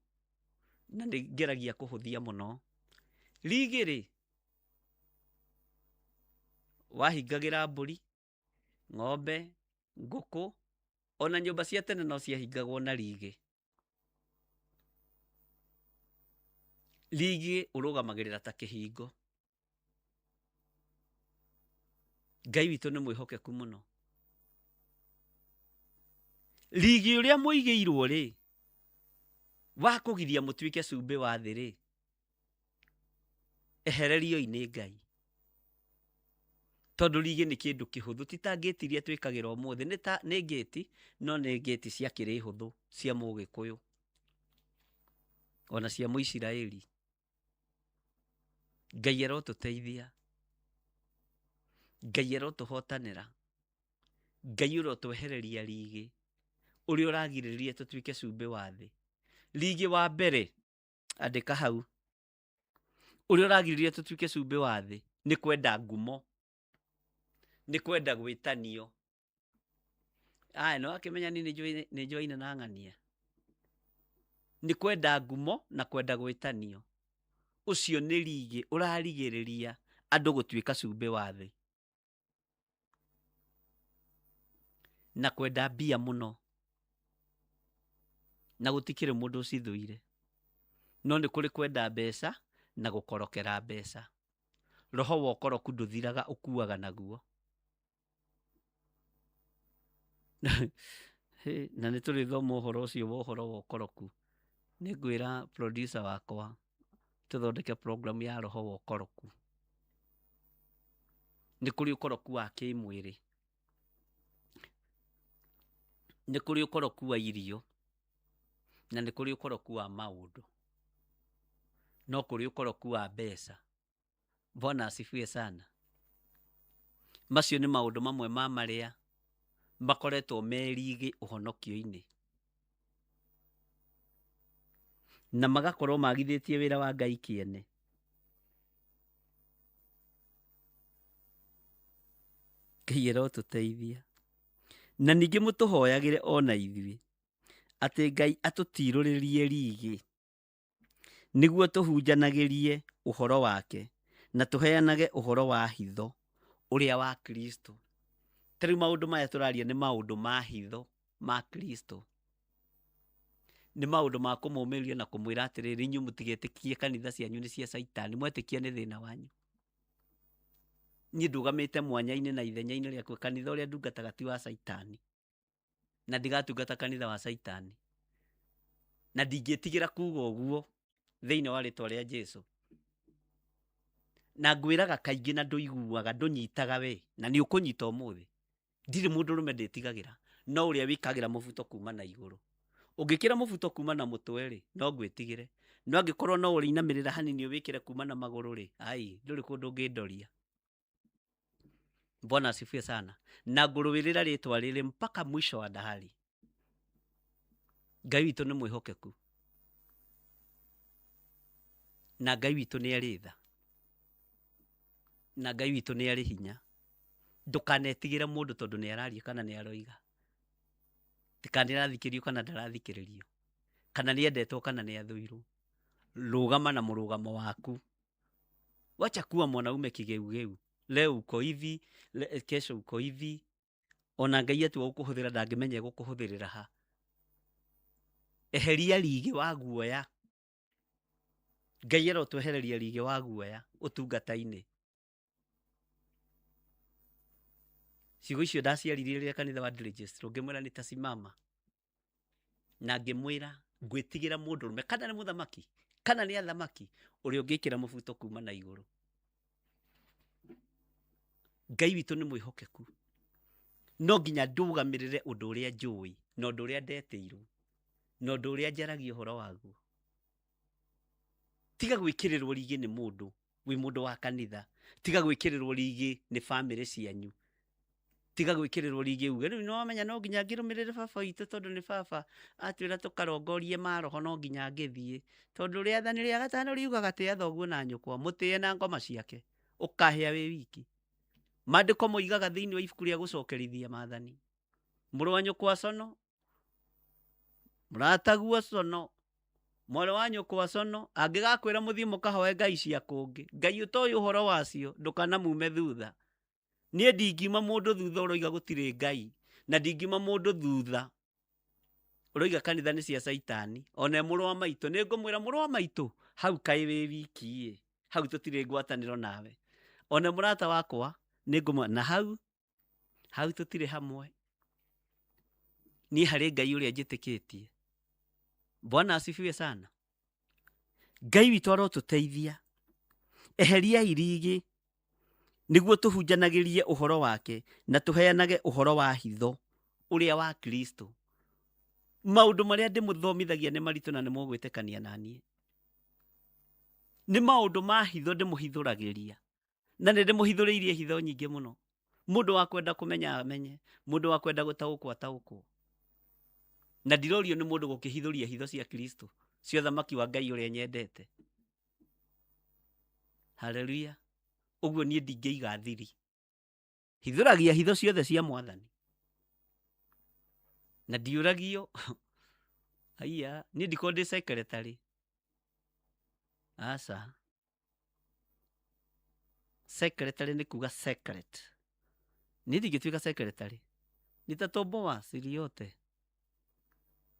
na nĩ ngeragia kũhũthia mũno. Rigi-rĩ, wahingagĩra mbũri, ng'ombe, ngũkũ, ona nyũmba cia tene no ciahingagwo na rigi. Rigi ũrũgamagĩrĩra ta kĩhingo. Ngai witũ nĩ mwĩhokeku mũno. Rigi ũrĩa mũigĩirwo-rĩ, wa kũgiria mũtuĩke cumbĩ wa thĩ-rĩ, ehererio nĩ Ngai. Tondũ rigi nĩ kĩndũ kĩhũthũ, ti ta ngĩti iria twĩkagĩra ũmũthĩ. Nĩ ngĩti, no nĩ ngĩti cia kĩrĩ hũthũ cia Mũgĩkũyũ ona cia Mũisiraeli. Ngai arotũteithia, Ngai arotũhotanĩra, Ngai arotwehereria rigi ũrĩa ũragirĩrĩria tũtuĩke cumbĩ wa thĩ. Rigi wa mbere, andĩka hau, ũrĩa ũragirĩrĩria tũtuĩke cumbĩ wa thĩ nĩ kwenda ngumo, nĩ kwenda gwĩtanio. No akĩmenya nĩ njoine na ng'ania. Nĩ kwenda ngumo na kwenda gwĩtanio. Ũcio nĩ rigi ũrarigĩrĩria andũ gũtuĩka cumbĩ wa thĩ. Na kwenda mbia mũno, na gũtikĩrĩ mũndũ ũcithũire. No nĩ kũrĩ kwenda mbeca na gũkorokera mbeca. Roho wa ũkoroku ndũthiraga, ũkuaga naguo. Na nĩ tũrĩ thoma ũhoro ũcio wa ũhoro wa ũkoroku. Nĩ ngwĩra producer wakwa tũthondeke program ya roho wa ũkoroku. Nĩ kũrĩ ũkoroku wa kĩmwĩrĩ, nĩ kũrĩ ũkoroku wa irio, na nĩ kũrĩ ũkoroku wa maũndũ, no kũrĩ ũkoroku wa mbeca. Bwana asifiwe sana. Macio nĩ maũndũ mamwe ma marĩa makoretwo merigi ũhonokio-inĩ, na magakorwo magithĩtie wĩra wa Ngai kĩene. Ngai arotũteithia. Na ningĩ mũtũhoyagĩre ona ithuĩ atĩ Ngai atũtirũrĩrie rigi, nĩguo tũhunjanagĩrie ũhoro wake na tuheanage uhoro wa hitho uria wa Kristo. Tari maundu maya turaria ni maundu ma hitho ma Kristo. Ni maundu ma kumumiria na kumwira atiriri inyu mutigetikie kanitha cianyu ni cia Saitani, mwetikia ni thina wanyu. Ni ndugamite mwanya-ini na ithenya-ini riaku, kanitha uria ndungataga ti wa Saitani, na ndigatungata kanitha wa Saitani, na ndingitigira kuga uguo thiini wa ritwa ria Jesu. Na ngwiraga kaingi na nduiguaga ndunyitaga we, na ni ukunyita umuthi. Ndiri mundu rume nditigagira, no uria wikagira mubuto kuma na iguru. Ungikira mubuto kuma na mutwe ri, no ngwitigire. No angikorwo no uri inamirira hanini uwikire kuma na maguru ri, ai nduri kundu ngindoria. Bwana asifiwe sana. Na nguruwirira ritwa riri mpaka mwisho wa dahari. Ngai witu ni mwihokeku, na Ngai witu ni ari tha, na Ngai witu ni ari hinya. Ndukanetigire mundu tondu ni araria kana ni aroiga, tikani rathikirio kana ndarathikiririo, kana ni endetwo kana ni athuirwo. Rugama na murugamo waku, wacha kuwa mwanaume kigeugeu. Leo uko hivi, kesho uko hivi. Ona Ngai atu ukuhuthira ndangimenya gukuhuthirira ha. Eheria rigi wa guoya. Ngai arotwehereria rigi wa guoya utungata-ini. Ciugo icio ndaciaririe ria kanitha wa Diligence, ngimwira nitasimama na ngimwira ngwitigira mundu rume, kana ni muthamaki kana ni athamaki, uria ungikira mubuto kuma na iguru. Ngai witu ni mwihokeku, no nginya ndugamirire undu uria njui, na undu uria ndetirwo, na undu uria njaragia uhoro waguo. Tiga gwikirirwo rigi ni mundu wi mundu wa kanitha, tiga gwikirirwo rigi ni family cianyu, tiga gwikirirwo rigi uge no wamenya no nginya ngirumirire baba witu tondu ni baba atwira tukarongorie maroho, no nginya ngithie tondu riathani ria gatano riugaga tia thoguo na nyukwa, mutie na ngoma ciake, ukahia wi wiki. Maandiko moigaga thiini wa ibuku ria gucokerithia maathani, muru wa nyukwa cono, murataguo cono, mwana wa nyukwa cono, angigakwira muthie mukahoe ngai cia kungi, ngai utoy uhoro wacio ndukanamume thutha. Nie ndingiuma mundu thutha uroiga gutire ngai, na ndingiuma mundu thutha uroiga kanitha ni cia Saitani. Ona muru wa maitu ni ngumwira muru wa maitu, hau kai wi wiki, hau tutire ngwataniro nawe. Ona murata wakwa ni ngumwira na hau tutire hamwe. Ni hari ngai uria njitikitie. Bwana asifiwe sana. Ngai witu arotuteithia. Eheria irigi niguo tuhunjanagirie uhoro wake na tuheanage uhoro wa hitho uria wa Kristo. Maundu maria ndimuthomithagia ni maritu na nimugwitikania nanie. Ni maundu ma hitho ndimuhithuragiria, na ndimuhithuriirie hitho nyingi muno. Mundu wa kwenda kumenya amenye, mundu wa kwenda gutaukwo ataukwo. Na ndirorio ni mundu gukihithuria hitho cia Kristo, cia thamaki wa Ngai uria nyendete. Haleluya. Uguo nie ndingeiga thiri. Hithuragia hitho ciothe cia Mwathani. Na ndiuragio. Haiya, nie ndiko ndi secretary. Asa. Secretary ni kuga secret. Nie ndingituika secretary. Nitatoboa siri yote.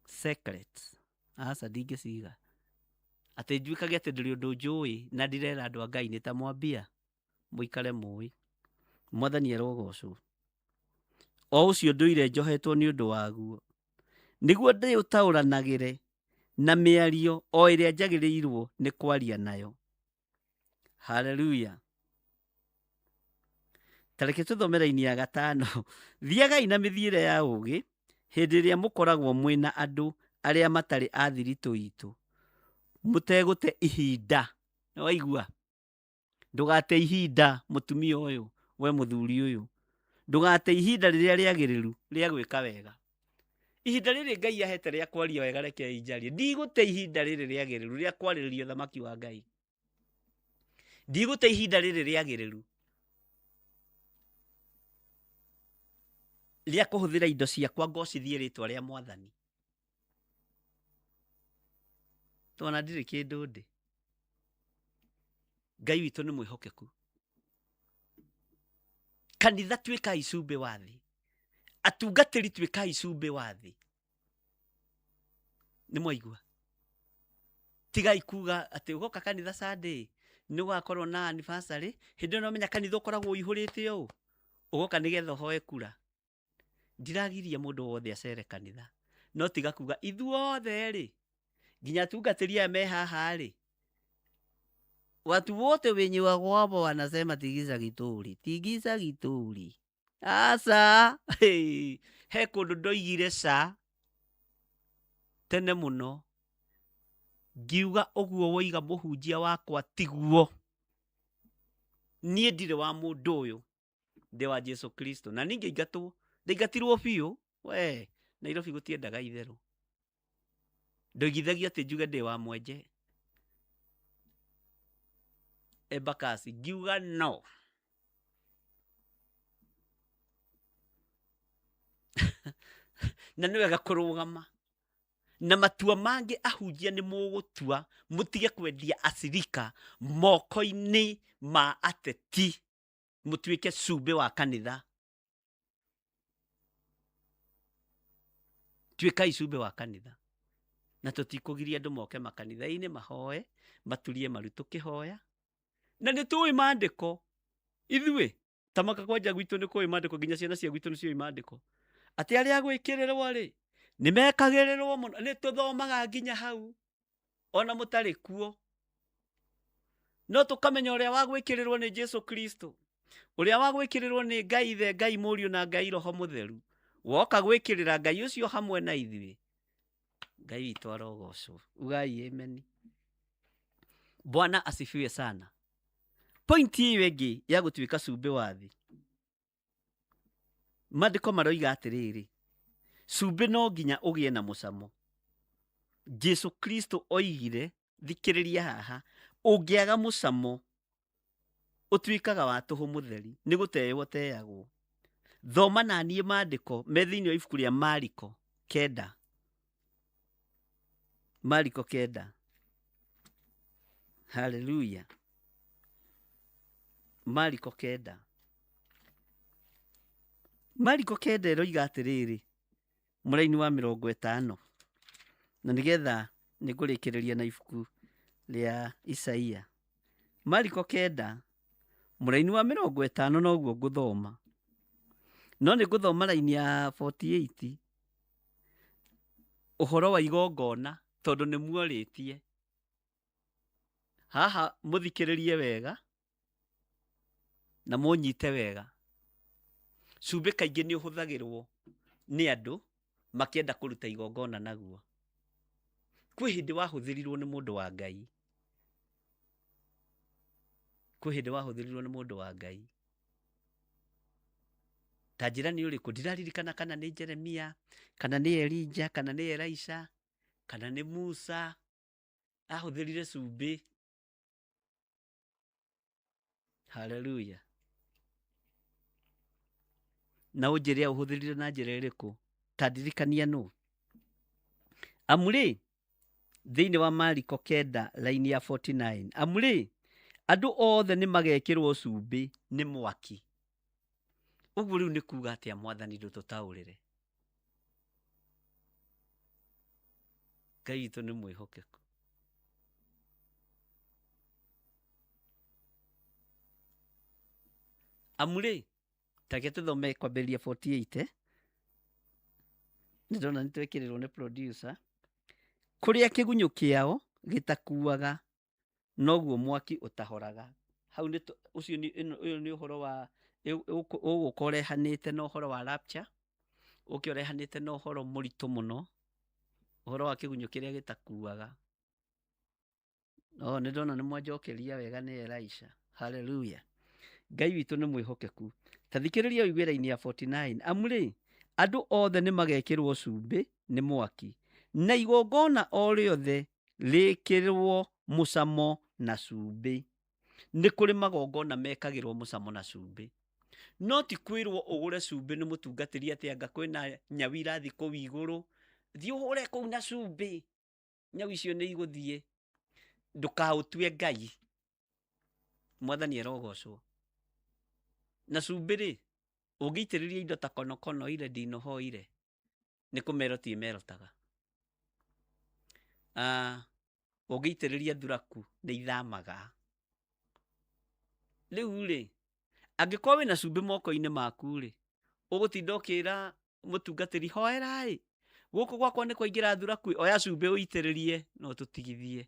Secret. Asa ndingiciga. Ate njuikage ati ndiri undu njui na ndirera andu a Ngai nitamwambia muikare mui. Mwathani arogocwo. O ucio nduire njohetwo ni undu waguo, niguo ndi utauranagire na miario o iria njagirirwo ni kwaria nayo. Haleluya. Tareke tuthomera-ini ya 5. Thiagai na mithiire ya ugi hindi iria mukoragwo mwina andu aria matari athiritu itu, mutegute ihinda. Waigua? Ndugate ihinda mutumia uyu, we muthuri uyu. Ndugate ihinda riria riagiriru ria gwika wega. Ihinda riri Ngai ahete ria kwaria wega reke injarie. Ndigute ihinda riri riagiriru ria kwariririo thamaki wa Ngai. Ndigute ihinda riri riagiriru ria kuhuthira indo ciakwa ngocithie ritwa ria Mwathani. Twana ndiri kindu ndi. Ngai witũ nĩ mwĩhokeku. Kanitha tuĩkai cumbĩ wa thĩ. Atungatĩri tuĩkai cumbĩ wa thĩ. Nĩ mwaigua? Tigai kuga atĩ ũgoka kanitha Sunday nĩ gũgakorwo na anniversary, hĩndĩ ĩyo no menya kanitha ũkoragwo ũihũrĩte ũũ. Ũgoka nĩgetha ũhoe kura. Ndiragiria mũndũ wothe acere kanitha. No tiga kuga ithuothe rĩ, nginya atungatĩri aya me haha rĩ, watu wote wenye wako hapo wanasema tigiza kituri, tigiza kituri. Asa, he kundu ndoigire ca tene muno, ngiuga ũguo woiga mũhunjia wakwa tiguo. Niĩ ndirĩ wa mũndũ ũyũ, ndĩ wa Jesu Kristo. Na ningĩ ingatwo, ndaingatirwo biũ, we, Nairobi gũtiendaga itherũ. Ndoigithagio atĩ njuge ndĩ wa mwenje. Embakasi, ngiuga no. Na nĩ wega kũrũgama. Na matua mangĩ ahunjia nĩ mũgũtua, mũtige kwendia acirika moko-inĩ ma ateti, mũtuĩke cumbĩ wa kanitha. Tuĩkai cumbĩ wa kanitha. Na tũtikũgiria andũ moke makanitha-inĩ mahoe, maturie maru tũkĩhoya. Na nĩ tũĩ maandĩko. Ithuĩ, ta Makakwenja gwitũ nĩ kũĩ maandĩko, nginya ciana cia gwitũ nĩ ciũĩ maandĩko. Atĩ arĩa gwĩkĩrĩrwo rĩ, nĩ mekagĩrĩrwo mũno. Nĩ tũthomaga nginya hau. Ona mũtarĩ kuo. No tũkamenya ũrĩa wa gwĩkĩrĩrwo nĩ Jesu Kristo. Ũrĩa wa gwĩkĩrĩrwo nĩ Ngai Ithe, Ngai Mũriũ na Ngai Roho Mũtheru. Woka gwĩkĩrĩra Ngai ũcio hamwe na ithuĩ. Ngai witũ arogocwo. Ugai amen. Bwana asifiwe sana. Point hiyo ĩngĩ ya gũtuĩka cumbĩ wa thĩ. Maandĩko maroiga atĩrĩrĩ, cumbĩ no nginya ũgĩe na mũcamo. Jesu Kristo oigire, thikĩrĩria haha, ũngĩaga mũcamo ũtuĩkaga wa tũhũ mũtheri, nĩ gũteyo teagwo. Thoma na niĩ maandĩko me thĩinĩ wa ibuku rĩa Mariko 9. Mariko 9. Hallelujah. Mariko 9. Mariko 9 ĩroiga atĩrĩrĩ, mũraini wa 50. Na nĩgetha nĩngũrĩkĩrĩria na ibuku rĩa Isaia. Mariko 9, mũraini wa 50 noguo ngũthoma. No nĩ ngũthoma raini ya 48. Ũhoro wa igongona, tondũ nĩ muorĩtie. Haha mũthikĩrĩrie wega na mũnyite wega. Cumbĩ kaingĩ nĩ ũhũthagĩrwo nĩ andũ makĩenda kũruta igongona naguo. Kwĩ hĩndĩ wahũthĩrirwo nĩ mũndũ wa Ngai. Kwĩ hĩndĩ wahũthĩrirwo nĩ mũndũ wa Ngai. Ta njĩra nĩ ũrĩkũ? Ndiraririkana kana nĩ Jeremia, kana nĩ Elija, kana nĩ Elisha, kana nĩ Musa ahũthĩrire cumbĩ. Hallelujah. Na ũnjĩre ahũthĩrire na njĩra ĩrĩkũ? Ta ndirikania nũ? Amũrĩ, thĩinĩ wa Mariko 9 raini ya 49. Amũrĩ, andũ othe nĩ magekĩrwo cumbĩ nĩ mwaki. Ũguo rĩu nĩ kuuga atĩa Mwathani ndũtũtaũrĩre? Ngai witũ nĩ mwĩhokeku. Amũrĩ, take tũthome kwambĩrĩria 48. Nĩ ndona nĩ twekĩrĩrwo nĩ producer. Kũrĩa kĩgunyũ kĩao gĩtakuaga, noguo mwaki ũtahoraga. Hau nĩ ũcio nĩ ũhoro wa ũgũka ũrehanĩte na ũhoro wa rapture. Ũke ũrehanĩte na ũhoro mũritũ mũno. Ũhoro wa kĩgunyũ kĩrĩa gĩtakuaga. Nĩ ndona nĩ mwanjokeria wega nĩ Elisha. Hallelujah. Ngai witũ nĩ mwĩhokeku. Ta thikĩrĩria ũigue raini ya 49. Amũrĩ, andũ othe nĩ magekĩrwo cumbĩ nĩ mwaki. Na igongona o rĩothe rĩkĩrwo mũcamo na cumbĩ. Nĩ kũrĩ magongona mekagĩrwo mũcamo na cumbĩ. No ti kwĩrwo ũgũre cumbĩ nĩ mũtungatĩri atĩ anga kwĩna nyau irathiĩ kũu igũrũ. Thiĩ ũhũre kũu na cumbĩ. Nyau icio nĩ igũthiĩ. Ndũkaũtue Ngai. Mwathani arogocwo. Na cumbĩ rĩ, ũngĩitĩrĩria indo ta konokono ire ndinohoire, nĩ kũmeroti ĩmerotaga. Ũngĩitĩrĩria thuraku nĩ ithamaga. Rĩu rĩ, angĩkorwo wĩna cumbĩ moko-inĩ maku rĩ, ũgũtinda ũkĩra mũtungatĩri hoera ĩ, gũkũ gwakwa nĩ kwaingĩra thuraku, oya cumbĩ ũitĩrĩrie no tũtigithie.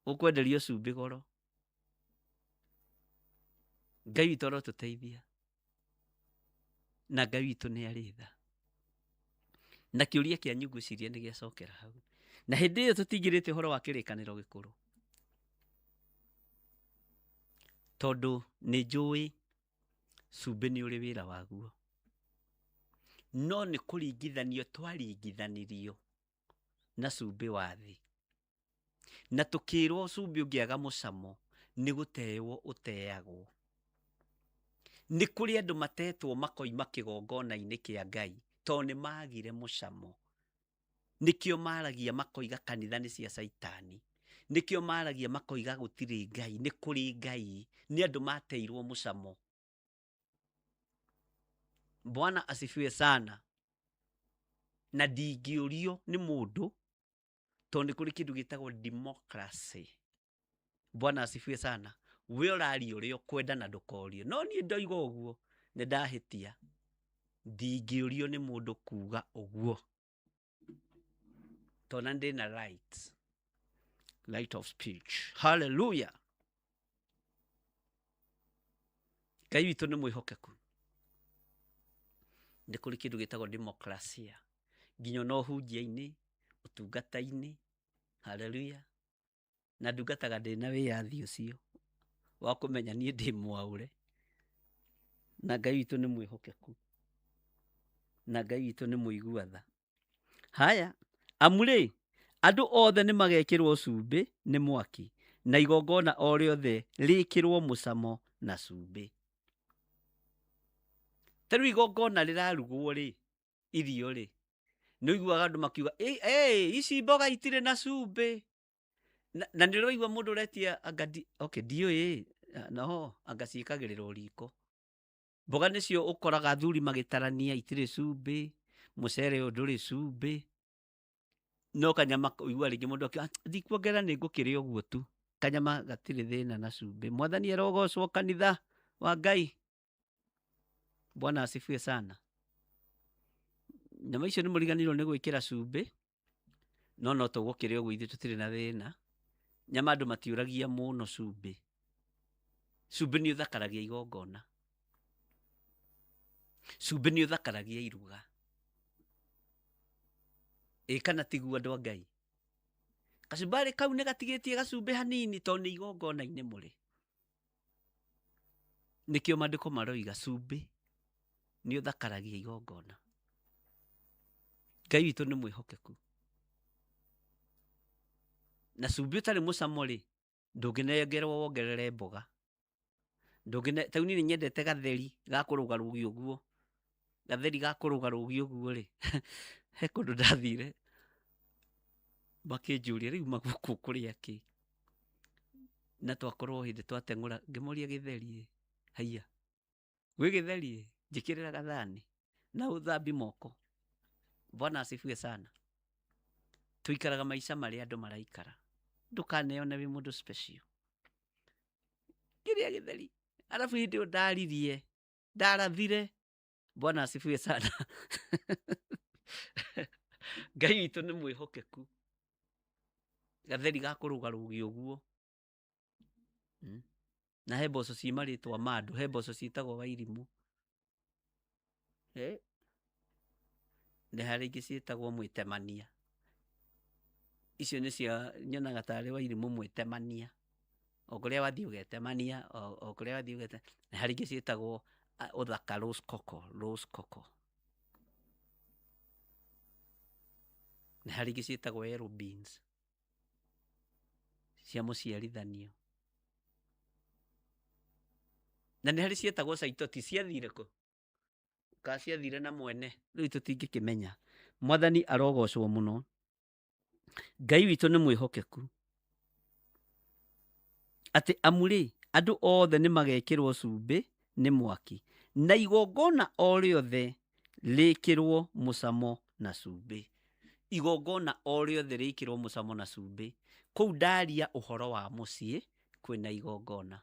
Ũkwenderio cumbĩ goro. Ngai witũ arotũteithia. Na Ngai witũ nĩ arĩ tha. Na kĩũria kĩanyu ngwĩciria nĩ gĩacokera hau. Na hĩndĩ ĩyo tũtingĩrĩte ũhoro wa kĩrĩkanĩro gĩkũrũ. Tondũ nĩ njũĩ cumbĩ nĩ ũrĩ wĩra waguo. No nĩ kũringithanio twaringithanirio na cumbĩ wa thĩ. Na tũkĩrwo cumbĩ ũngĩaga mũcamo nĩ gũteyo ũteyagwo. Nĩ kũrĩ andũ matetwo makoima kĩgongona-inĩ kĩa Ngai tondũ nĩ magire mũcamo. Nĩkĩo maragia makoiga kanitha nĩ cia Saitani. Nĩkĩo maragia makoiga gũtirĩ Ngai, nĩ kũrĩ Ngai. Nĩ andũ mateirwo mũcamo. Bwana asifiwe sana. Na ndingĩũrio nĩ mũndũ tondũ nĩ kũrĩ kĩndũ gĩtagwo democracy. Bwana asifiwe sana. We ũraria ũrĩa ũkwenda na ndũkorio. No niĩ ndoiga ũguo nĩ ndahĩtia. Ndingĩũrio nĩ mũndũ kuuga ũguo. Tondũ ndĩ na right of speech. Hallelujah. Ngai witũ nĩ mwĩhokeku. Nĩ kũrĩ kĩndũ gĩtagwo demokrasia. Nginya no hunjia-inĩ, ũtungata-inĩ. Hallelujah. Na ndungataga ndĩna wĩyathi ũcio wa kũmenya niĩ ndĩ mwaũre. Na Ngai witũ nĩ mwĩhokeku. Na Ngai witũ nĩ mũigua tha. Haya, amu rĩ, andũ othe nĩ magekĩrwo cumbĩ nĩ mwaki, na igongona o rĩothe rĩkĩrwo mũcamo na cumbĩ. Ta rĩu igongona rĩrarugwo rĩ, irio rĩ, nĩ ũiguaga andũ makiuga ici mboga itirĩ na cumbĩ. Na nĩ ũraigua mũndũ ũretia ndiũĩ no anga ciĩkagĩrĩrwo riko. Mboga nĩcio ũkoraga athuri magĩtarania itirĩ cumbĩ, mũcere ũyũ ndũrĩ cumbĩ. No kanyama ũigua rĩngĩ mũndũ akiuga ndikuongerera nĩ ngũkĩrĩa ũguo tu. Kanyama gatirĩ thĩna na cumbĩ. Mwathani arogocwo kanitha wa Ngai. Bwana asifiwe sana. Nyama icio nĩ mũriganĩirwo nĩ gwĩkĩra cumbĩ, no tũgũkĩrĩa ũguo ithuĩ tũtirĩ na thĩna. Nyama andũ matiũragia mũno cumbĩ. Cumbĩ nĩ ũthakaragia igongona. Cumbĩ nĩ ũthakaragia iruga. Kana tiguo andũ a Ngai. Kacumbari kau nĩ gatigĩtie gacumbĩ hanini tondũ nĩ igongona-inĩ mũrĩ. Nĩkĩo maandĩko maroiga cumbĩ nĩ ũthakaragia igongona. Ngai witũ nĩ mwĩhokeku. Na cumbĩ ũtarĩ mũcamo rĩ, ndũngĩnengerwo wongerere mboga. Ta niĩ nĩ nyendete gatheri ga kũrũga rũgi ũguo. Gatheri ga kũrũga rũgi ũguo rĩ. He kũndũ ndathire makĩnjũria rĩu magũkũ kũrĩa kĩ. Na twakorwo hĩndĩ twateng'ũra ngĩmoria gĩtheri haiya. Gwĩ gĩtheri njĩkĩrĩra gathani na ũthambi moko. Bwana asifiwe sana. Tuikaraga maica marĩa andũ maraikara. Ndũkaneone wĩ mũndũ special. Kĩrĩa gĩtheri. Alafu hĩndĩ ĩyo ndaririe. Ndarathire. Bwana asifiwe sana. Ngai witũ nĩ mwĩhokeku. Gatheri ga kũrũga rũgi ũguo. Na he mboco ci marĩtwa ma andũ. He mboco ciĩtagwo Wairimũ. Nĩ harĩ ingĩ ciĩtagwo Mwĩtemania. Icio nĩ cia nyonaga tarĩ Wairimũ Mwĩtemania. O kũrĩa wathiĩ ũgetemania. O kũrĩa wathiĩ ũgetemania. Na harĩ ingĩ ciĩtagwo ũthaka Rose Coco. Na harĩ ingĩ ciĩtagwo Yellow Beans. Cia mũciarithanio. Na nĩ harĩ ciĩtagwo Saitoti. Ciathire kũ? Ciathire na mwene. Rĩu tũtingĩkĩmenya. Mwathani arogocwo mũno. Ngai witũ nĩ mwĩhokeku. atĩ amũrĩ andũ othe nĩ magekĩrwo cumbĩ nĩ mwaki, na igongona o rĩothe rĩkĩrwo mũcamo na cumbĩ. Igongona o rĩothe rĩkĩrwo mũcamo na cumbĩ. Kũu ndaria ũhoro wa mũciĩ kwĩna igongona.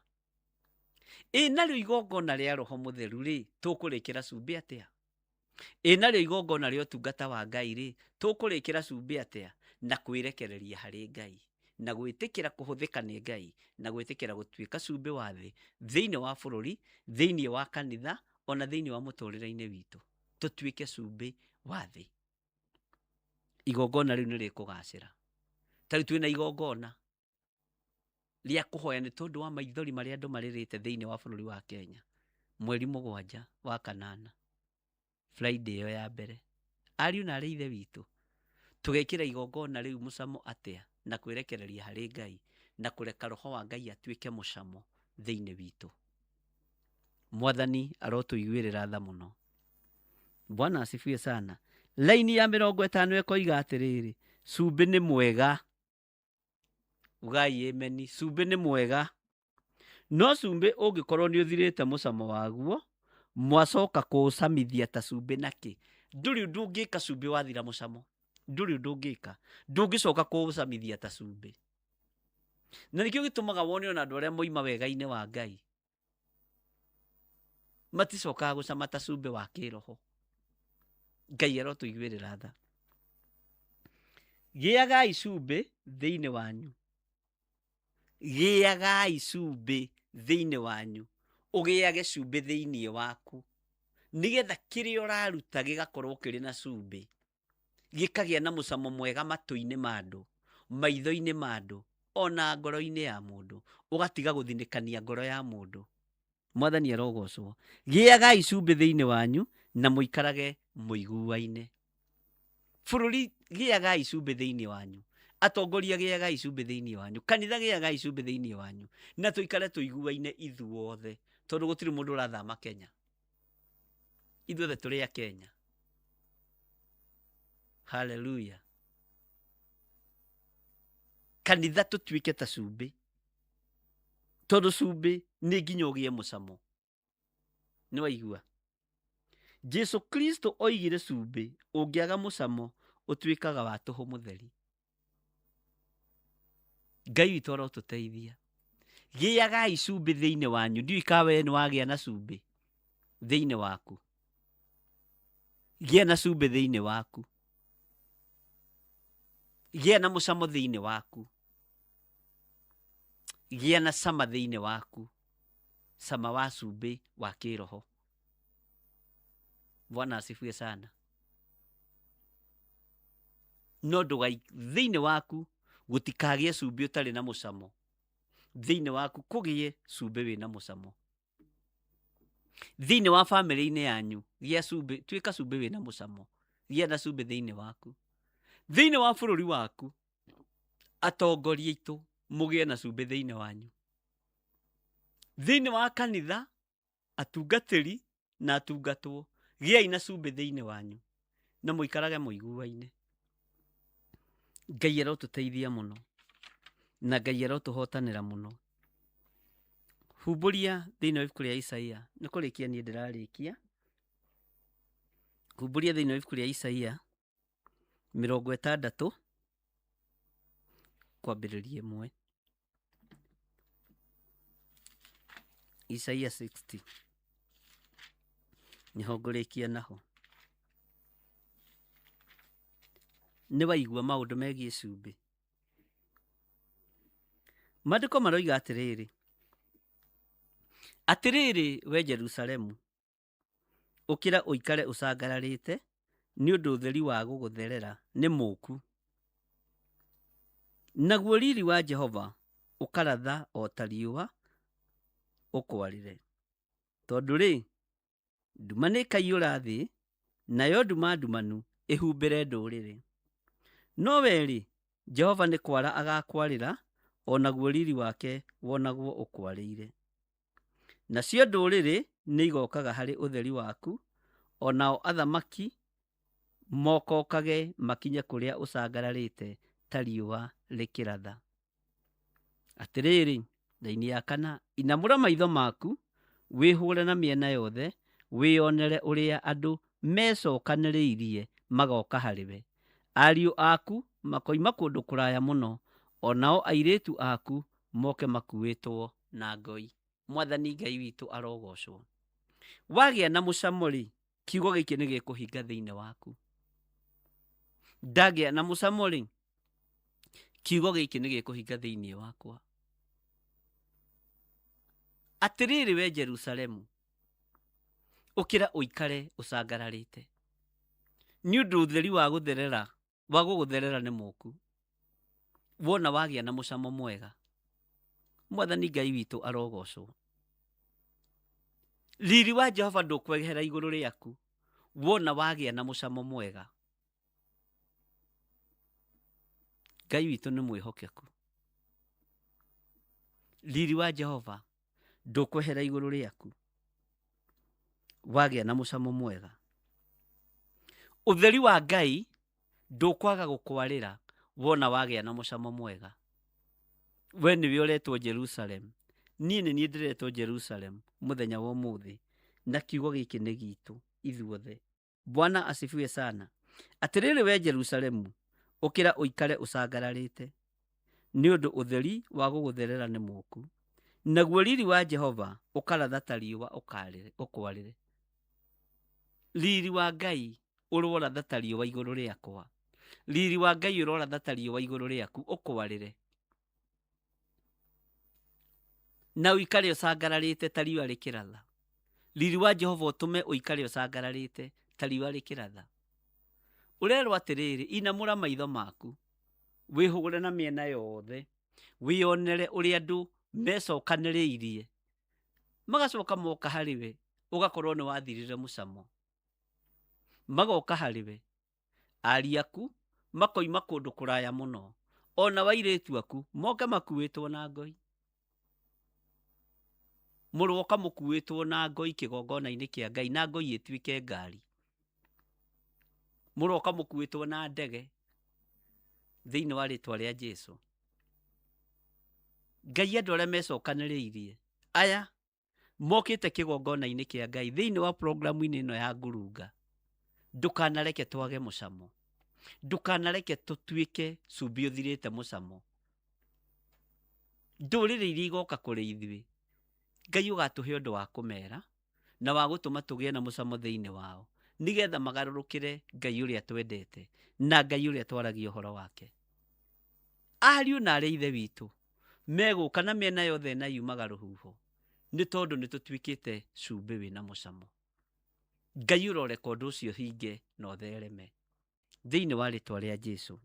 Narĩo igongona rĩa Roho Mũtheru rĩ, tũkũrĩkĩra cumbĩ atĩa? Narĩo igongona rĩa ũtungata wa Ngai rĩ, tũkũrĩkĩra cumbĩ atĩa? Na kwĩrekereria harĩ Ngai, na gwĩtĩkĩra kũhũthĩka nĩ Ngai, na gwĩtĩkĩra gũtuĩka cumbĩ wa thĩ, thĩinĩ wa bũrũri, thĩinĩ wa kanitha, ona thĩinĩ wa mũtũrĩre-inĩ witũ. Tũtuĩke cumbĩ wa thĩ. Igongona rĩu nĩ rĩkũgacĩra. Ta rĩu twĩna igongona rĩa kũhoya nĩ tondũ wa maithori marĩa andũ marĩrĩte thĩinĩ wa bũrũri wa Kenya. Mweri 7 wa kanana, Friday ĩyo ya mbere. Ariũ na arĩ ithe witũ, tũgekĩra igongona rĩu mũcamo atĩa? Na kwĩrekereria harĩ Ngai, na kũreka Roho wa Ngai atuĩke mũcamo thĩinĩ witũ. Mwathani arotũiguĩrĩra tha mũno. Bwana asifiwe sana. Laini ya 50 ĩkoiga atĩrĩrĩ, cumbĩ nĩ mwega. Ugai ameni. Cumbĩ nĩ mwega. No cumbĩ ũngĩkorwo nĩ ũthirĩte mũcamo waguo, mwacoka kũũcamithia ta cumbĩ nakĩ? Ndũrĩ ũndũ ũngĩka cumbĩ wathira mũcamo. Ndũrĩ ũndũ ũngĩka. Ndũngĩcoka kũũcamithia ta cumbĩ. Na nĩkĩo gĩtũmaga wone ona andũ arĩa moima wega-inĩ wa Ngai maticokaga gũcama ta cumbĩ wa kĩroho. Ngai arotũiguĩrĩra tha. Gĩagai cumbĩ thĩinĩ wanyu. Gĩagai cumbĩ thĩinĩ wanyu. Ũgĩage cumbĩ thĩinĩ waku, nĩgetha kĩrĩa ũraruta gĩgakorwo kĩrĩ na cumbĩ, gĩkagĩa na mũcamo mwega matũ-inĩ ma andũ, maitho-inĩ ma andũ, ona ngoro-inĩ ya mũndũ, ũgatiga gũthinĩkania ngoro ya mũndũ. Mwathani arogocwo. Gĩagai cumbĩ thĩinĩ wanyu na mũikarage mũiguaine. Bũrũri, gĩagai cumbĩ thĩinĩ wanyu. Atongoria, gĩagai cumbĩ thĩinĩ wanyu. Kanitha, gĩagai cumbĩ thĩinĩ wanyu. Na tũikare tũiguaine ithuothe, tondũ gũtirĩ mũndũ ũrathama Kenya. Ithuothe tũrĩ a Kenya. Hallelujah. Kanitha tũtuĩke ta cumbĩ, tondũ cumbĩ nĩ nginya ũgĩe mũcamo. Nĩ waigua? Jesu Kristo oigire cumbĩ ũngĩaga mũcamo ũtuĩkaga wa tũhũ mũtheri. Ngai witũ arotũteithia. Gĩagai cumbĩ thĩinĩ wanyu. Ndiũĩ ka wee nĩ wagĩa na cumbĩ thĩinĩ waku. Gĩa na cumbĩ thĩinĩ waku. Gĩa na mũcamo thĩinĩ waku. Gĩa na cama thĩinĩ waku. Cama wa cumbĩ wa kĩroho. Bwana asifiwe sana. No ndũgai thĩinĩ waku gũtikagĩe cumbĩ ũtarĩ na mũcamo. Thĩinĩ waku kũgĩe cumbĩ wĩna mũcamo. Thĩinĩ wa famĩlĩ-inĩ yanyu gĩa cumbĩ, tuĩka cumbĩ wĩna mũcamo. Gĩa na cumbĩ thĩinĩ waku. Thĩinĩ wa bũrũri waku, atongoria aitũ mũgĩe na cumbĩ thĩinĩ wanyu. Thĩinĩ wa kanitha, atungatĩri na atungatwo, gĩai na cumbĩ thĩinĩ wanyu na mũikarage mũiguaine. Ngai arotũteithia mũno na Ngai arotũhotanĩra mũno. Humbũria thĩinĩ wa ibuku rĩa Isaia. Nĩ kũrĩkia niĩ ndĩrarĩkia. Humbũria thĩinĩ wa ibuku rĩa Isaia 60 kwambĩrĩria 1. Isaia 60. Nĩho ngũrĩkia naho. Nĩ waigua maũndũ megiĩ cumbĩ. Maandĩko maroiga atĩrĩrĩ. Atĩrĩrĩ we Jerusalemu, ũkĩra ũikare ũcangararĩte, nĩ ũndũ ũtheri wa gũgũtherera nĩ mũku. Naguo riri wa Jehova ũkaratha o ta riũa ũkwarĩre. Tondũ rĩ, nduma nĩ ĩkaiyũra thĩ, nayo nduma ndumanu ĩhumbĩre ndũrĩrĩ. No we-rĩ, Jehova nĩ kwara agakwarĩra, o naguo riri wake wonagwo ũkwarĩire. Nacio ndũrĩrĩ nĩ igokaga harĩ ũtheri waku, o nao athamaki mokokage makinye kũrĩa ũcangararĩte ta riũa rĩkĩratha. Atĩrĩrĩ, Thaini ya kana, inamũra maitho maku wĩhũre na mĩena yothe, wĩonere ũrĩa andũ mecokanĩrĩirie magoka harĩwe. Ariũ aku makoima kũndũ kũraya mũno, onao airĩtu aku moke makuĩtwo na ngoi. Mwathani Ngai witũ arogocwo. Wagĩa na mũcamo rĩ, kiugo gĩkĩ nĩ gĩkũhinga thĩinĩ waku. Ndagĩa na mũcamo rĩ, kiugo gĩkĩ nĩ gĩkũhinga thĩinĩ wakwa. Atĩrĩrĩ we Jerusalemu, ũkĩra ũikare ũcangararĩte, nĩ ũndũ ũtheri wa gũgũtherera nĩ mũku, wona wagĩa na mũcamo mwega. Mwathani Ngai witũ arogocwo. Riri wa Jehova ndũkwehera igũrũ rĩaku, wona wagĩa na mũcamo mwega. Ngai witũ nĩ mwĩhokeku. Riri wa Jehova ndũkwehera igũrũ rĩaku, wagĩa na mũcamo mwega. Ũtheri wa Ngai ndũkwaga gũkwarĩra, wona wagĩa na mũcamo mwega. We nĩwe ũretwo Jerusalem, niĩ nĩ niĩ ndĩretwo Jerusalem mũthenya wa ũmũthĩ, na kiugo gĩkĩ nĩ gitũ ithuothe. Bwana asifiwe sana. Atĩrĩrĩ we Jerusalemu, ũkĩra ũikare ũcangararĩte, nĩ ũndũ ũtheri wa gũgũtherera nĩ mũku, naguo riri wa Jehova ũkaratha ta riũa ũkwarĩre. Riri wa Ngai ũroratha ta riũa igũrũ rĩakwa. Riri wa Ngai ũroratha ta riũa igũrũ rĩaku ũkwarĩre. Na ũikare ũcangararĩte ta riũa rĩkĩratha. Riri wa Jehova ũtũme ũikare ũcangararĩte ta riũa rĩkĩratha. Ũrerwo atĩrĩrĩ, inamũra maitho maku, wĩhũgũre na mĩena yothe, wĩonere ũrĩa andũ mecokanĩrĩirie, magacoka moka harĩwe, ũgakorwo nĩ wathirire mũcamo. Magoka harĩwe, ariũ aku makoima kũndũ kũraya mũno, ona airĩtu aku moke makuĩtwo na ngoi. Mũroka mũkuĩtwo na ngoi kĩgongona-inĩ kĩa Ngai, na ngoi ĩtuĩke ngari. Mũroka mũkuĩtwo na ndege thĩinĩ wa rĩtwa rĩa Jesũ. Ngai andũ arĩa mecokanĩrĩirie aya mokĩte kĩgongona-inĩ kĩa Ngai thĩinĩ wa programu-inĩ ĩno ya ngurunga, ndũkanareke twage mũcamo, ndũkanareke tũtuĩke cumbĩ ũthirĩte mũcamo. Ndũrĩrĩ iria igoka kũrĩ ithuĩ, Ngai ũgatũhe ũndũ wa kũmera na wa gũtũma tũgĩe na mũcamo thĩinĩ wao, nĩgetha magarũrũkĩre Ngai ũrĩa twendete na Ngai ũrĩa twaragia ũhoro wake. Ariũ na arĩa ithe witũ megũka na mĩena yothe na yumaga rũhuho, nĩ tondũ nĩ tũtuĩkĩte cumbĩ wĩna mũcamo. Ngai ũroreka ũndũ ũcio hinge na ũthereme thĩinĩ wa rĩtwa rĩa Jesũ.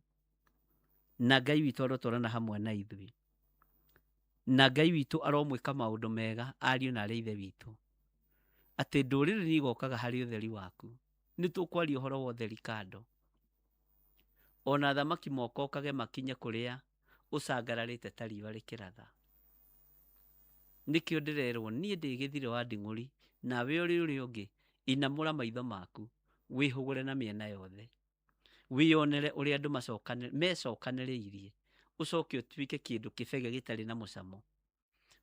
Na Ngai witũ arotwarana hamwe na ithuĩ, na Ngai witũ aromwĩka maũndũ mega ariũ na arĩa ithe witũ, atĩ ndũrĩrĩ nĩ igokaga harĩ ũtheri waku. Nĩ tũkwaria ũhoro wa ũtheri kando, ona thamaki mokokage makinye kũrĩa ũcangararĩte ta riũa rĩkĩratha. Nĩkĩo ndĩrerwo niĩ ndĩ gĩthirĩ wa nding'ũri, nawe ũrĩ ũrĩa ũngĩ inamũra maitho maku, wĩhũgũre na mĩena yothe, wĩonere ũrĩa andũ mecokanĩrĩirie, ũcoke ũtuĩke kĩndũ kĩbege gĩtarĩ na mũcamo.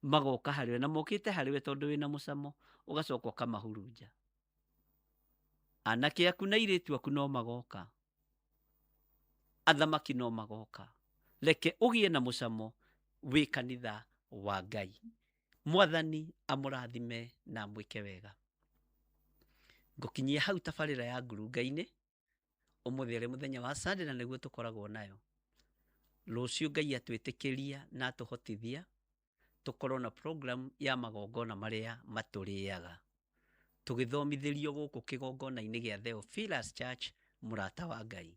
Magoka harĩwe na mokĩte harĩwe tondũ wĩna mũcamo, ũgacoka ũkamahurunja. Anake aku na airĩtu aku no magoka, athamaki no magoka. Reke ũgĩe na mũcamo wĩ kanitha wa Ngai. Mwathani amũrathime na mwĩke wega. Ngũkinyia hau tabarĩra ya ngurunga-inĩ ũmũthĩ arĩ mũthenya wa Sunday, na nĩguo tũkoragwo nayo. Rũciũ Ngai atwĩtĩkĩria na atũhotithia tũkorwo na program ya magongona marĩa matũrĩaga, tũgĩthomithĩrio gũkũ kĩgongona-inĩ gĩa Theophilus Church mũrata wa Ngai.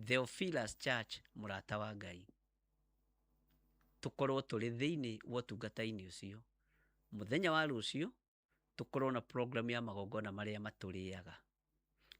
Theophilus Church mũrata wa Ngai. Tũkorwo tũrĩ thĩinĩ wa ũtungata-inĩ ũcio. Mũthenya wa rũciũ tũkorwo na program ya magongona marĩa matũrĩaga,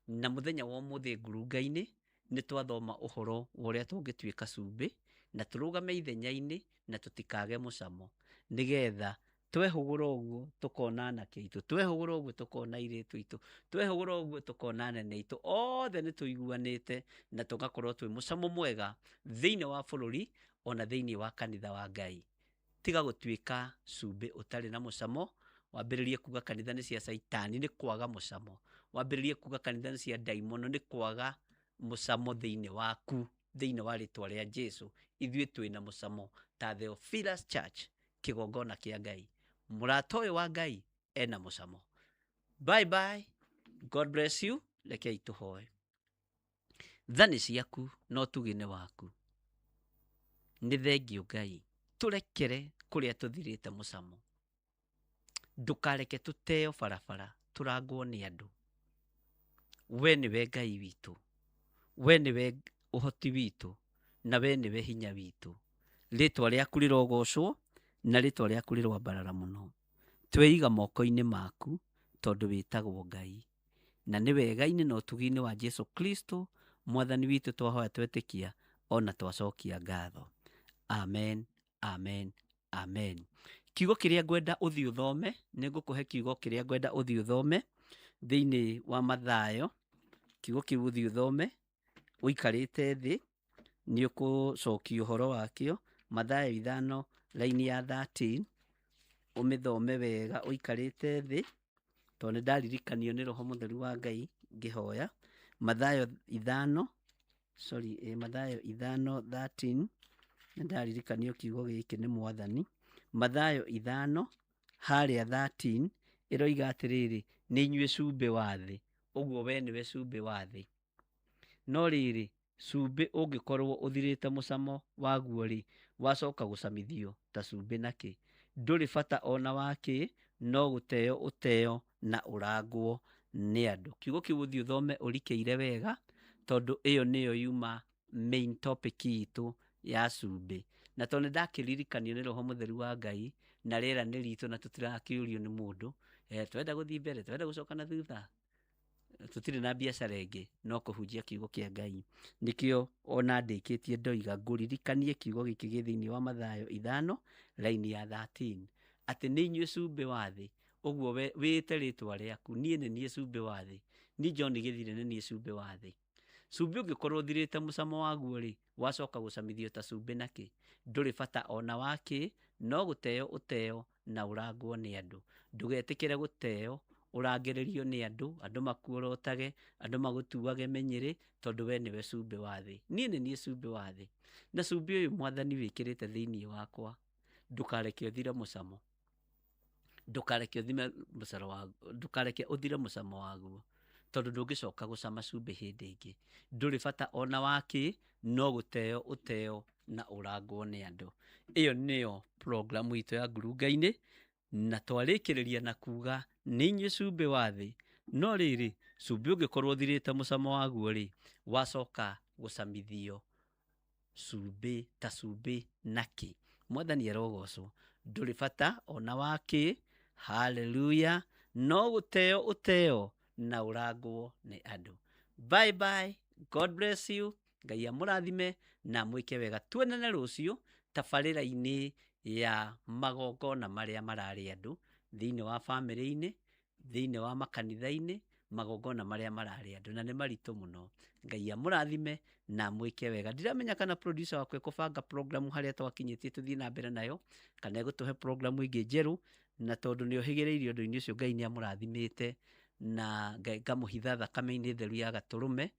na mũthenya wa ũmũthĩ ngurunga-inĩ nĩ twathoma ũhoro wa ũrĩa tũngĩtuĩka cumbĩ na tũrũgame ithenya-inĩ na tũtikage mũcamo, nĩgetha twehũgũra ũguo tũkona anake aitũ, twehũgũra ũguo tũkona airĩtu aitũ, twehũgũra ũguo tũkona anene aitũ, othe nĩ tũiguanĩte na tũgakorwo twĩ mũcamo mwega thĩinĩ wa bũrũri ona thĩinĩ wa kanitha wa Ngai. tiga gũtuĩka cumbĩ ũtarĩ na mũcamo. Wambĩrĩrie kuga kanitha nĩ cia Saitani, nĩ kwaga mũcamo. Wambĩrĩrie kuga kanitha nĩ cia ndaimono, nĩ kwaga mũcamo thĩinĩ waku, thĩinĩ wa rĩtwa rĩa Jesu. Ithuĩ twĩna mũcamo ta Theophilus Church, kĩgongona kĩa Ngai. Mũrata ũyũ wa Ngai ena mũcamo. Bye bye. God bless you. Rekei tũhoe. Tha nĩ ciaku no tuge nĩ waku. Nĩ thengio Ngai. Tũrekere kũrĩa tũthirĩte mũcamo. Ndũkareke tũteo barabara, tũrangwo nĩ andũ. We nĩwe Ngai witũ. We nĩwe ũhoti witũ, na we nĩwe hinya witũ. Rĩtwa rĩaku rĩrogocwo, na rĩtwa rĩaku rĩrwambarara mũno. Tweiga moko-inĩ maku, tondũ wĩtagwo Ngai. Na nĩ wega-inĩ na ũtugi-inĩ wa Jesu Kristo, Mwathani witũ twahoya twetĩkia, ona twacokia ngatho. Amen, amen, amen. Kiugo kĩrĩa ngwenda ũthiĩ ũthome, nĩ ngũkũhe kiugo kĩrĩa ngwenda ũthiĩ ũthome thĩinĩ wa Mathayo. Kiugo kĩu ũthiĩ ũthome ũikarĩte thĩ, nĩ ũkũcokia ũhoro wakĩo. Mathayo 5 raini ya 13, ũmĩthome wega ũikarĩte thĩ, tondũ nĩ ndaririkanio nĩ Roho Mũtheru wa Ngai ngĩhoya. Mathayo 5:13, nĩ ndaririkanio kiugo gĩkĩ nĩ Mwathani. Mathayo 5 harĩa 13 ĩroiga atĩrĩrĩ, nĩ inyuĩ cumbĩ wa thĩ. Ũguo we nĩwe cumbĩ wa thĩ. No rĩrĩ, cumbĩ ũngĩkorwo ũthirĩte mũcamo waguo-rĩ, wacoka gũcamithio ta cumbĩ nakĩ? Ndũrĩ bata ona wakĩ, no gũteo ũteo na ũrangwo nĩ andũ. Kiugo kĩu ũthiĩ ũthome ũrikĩire wega, tondũ ĩyo nĩyo yuma main topic itũ ya cumbĩ. Na tondũ ndakĩririkanio nĩ Roho Mũtheru wa Ngai, na rĩera nĩ ritũ na tũtirakĩũrio nĩ mũndũ, twenda gũthiĩ mbere, twenda gũcoka na thutha, tũtirĩ na biacara ĩngĩ no kũhunjia kiugo kĩa Ngai. Nĩkĩo ona ndĩkĩtie ndoiga ngũririkanie kiugo gĩkĩ gĩ thĩinĩ wa Mathayo 5 raini ya 13, atĩ nĩ inyuĩ cumbĩ wa thĩ. Ũguo wĩte rĩtwa rĩaku, niĩ nĩ niĩ cumbĩ wa thĩ. Ni John Gĩthire nĩ niĩ cumbĩ wa thĩ. Cumbĩ ũngĩkorwo ũthirĩte mũcamo waguo-rĩ, wacoka gũcamithio ta cumbĩ nakĩ? Ndũrĩ bata ona wakĩ, no gũteo ũteo na ũrangwo nĩ andũ. Ndũgetĩkĩre gũteo, ũrangĩrĩrio nĩ andũ, andũ makuorotage, andũ magũtuage menyerĩ, tondũ we nĩwe cumbĩ wa thĩ. Niĩ nĩ niĩ cumbĩ wa thĩ. Na cumbĩ ũyũ Mwathani wĩkĩrĩte thĩinĩ wakwa, ndũkareke ũthire mũcamo. Ndũkareke ũthire mũcamo waguo, tondũ ndũngĩcoka gũcama cumbĩ hĩndĩ ĩngĩ. Ndũrĩ bata ona wakĩ, no gũteo ũteo na ũrangwo nĩ andũ. Ĩyo nĩyo programu itũ ya ngurunga-inĩ, na twarĩkĩrĩria na kuga nĩ inyuĩ cumbĩ wa thĩ. No rĩrĩ, cumbĩ ũngĩkorwo ũthirĩte mũcamo waguo-rĩ, wacoka gũcamithio cumbĩ ta cumbĩ nakĩ? Mwathani arogocwo. Ndũrĩ bata ona wakĩ, haleluya, no gũteo ũteo na ũrangwo nĩ andũ. Bye bye. God bless you. Ngai amũrathime na mwĩke wega. Tuonane rũciũ tabarĩra-inĩ ya magongona marĩa mararĩ andũ thĩinĩ wa bamĩrĩ-inĩ, thĩinĩ wa makanitha-inĩ, magongona marĩa mararĩ andũ, na nĩ maritũ mũno. Ngai amũrathime na mwĩke wega. Ndiramenya kana producer wakwa ekũbanga program harĩa twakinyĩtie tũthiĩ na mbere nayo, kana egũtũhe program ingĩ njerũ, na tondũ nĩ ohĩgĩrĩirio ũndũ-inĩ ũcio, Ngai nĩ amũrathimĩte na ngamũhitha thakame-inĩ theru ya Gatũrũme,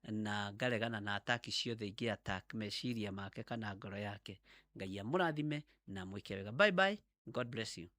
na ngaregana na ataki ciothe ingĩ attack meciria make kana ngoro yake. Ngai amũrathime na mwĩke wega. Bye bye. God bless you.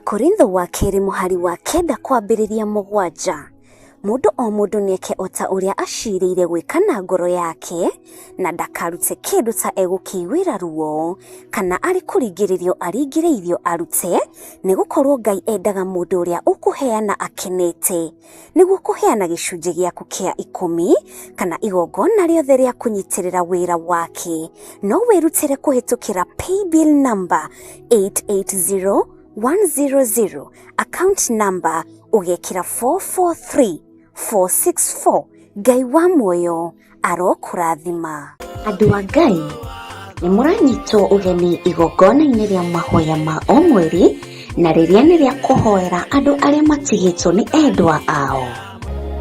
Korintho wa kerĩ mũhari wa 9 kwambĩrĩria 7. Mundu o mundu nieke ota uria aciriire gwika na ngoro yake na ndakarute kindu ta egukiwira ruo kana ari kuringiririo aringiriirio arute nigukorwo Ngai endaga mundu uria ukuheana akenete niguo kuheana gicunji giaku kia 10 kana igongona riothe ria kunyitirira wira wake no wirutire kuhitukira paybill number 880100 account number ugekira 443464 Ngai wa muoyo arokurathima. Andu a Ngai ni muranyitwo ugeni igongona-inĩ rĩa mahoya ma o mweri na rĩrĩa nĩ rĩa kũhoera andũ arĩa matigĩtwo nĩ endwa ao.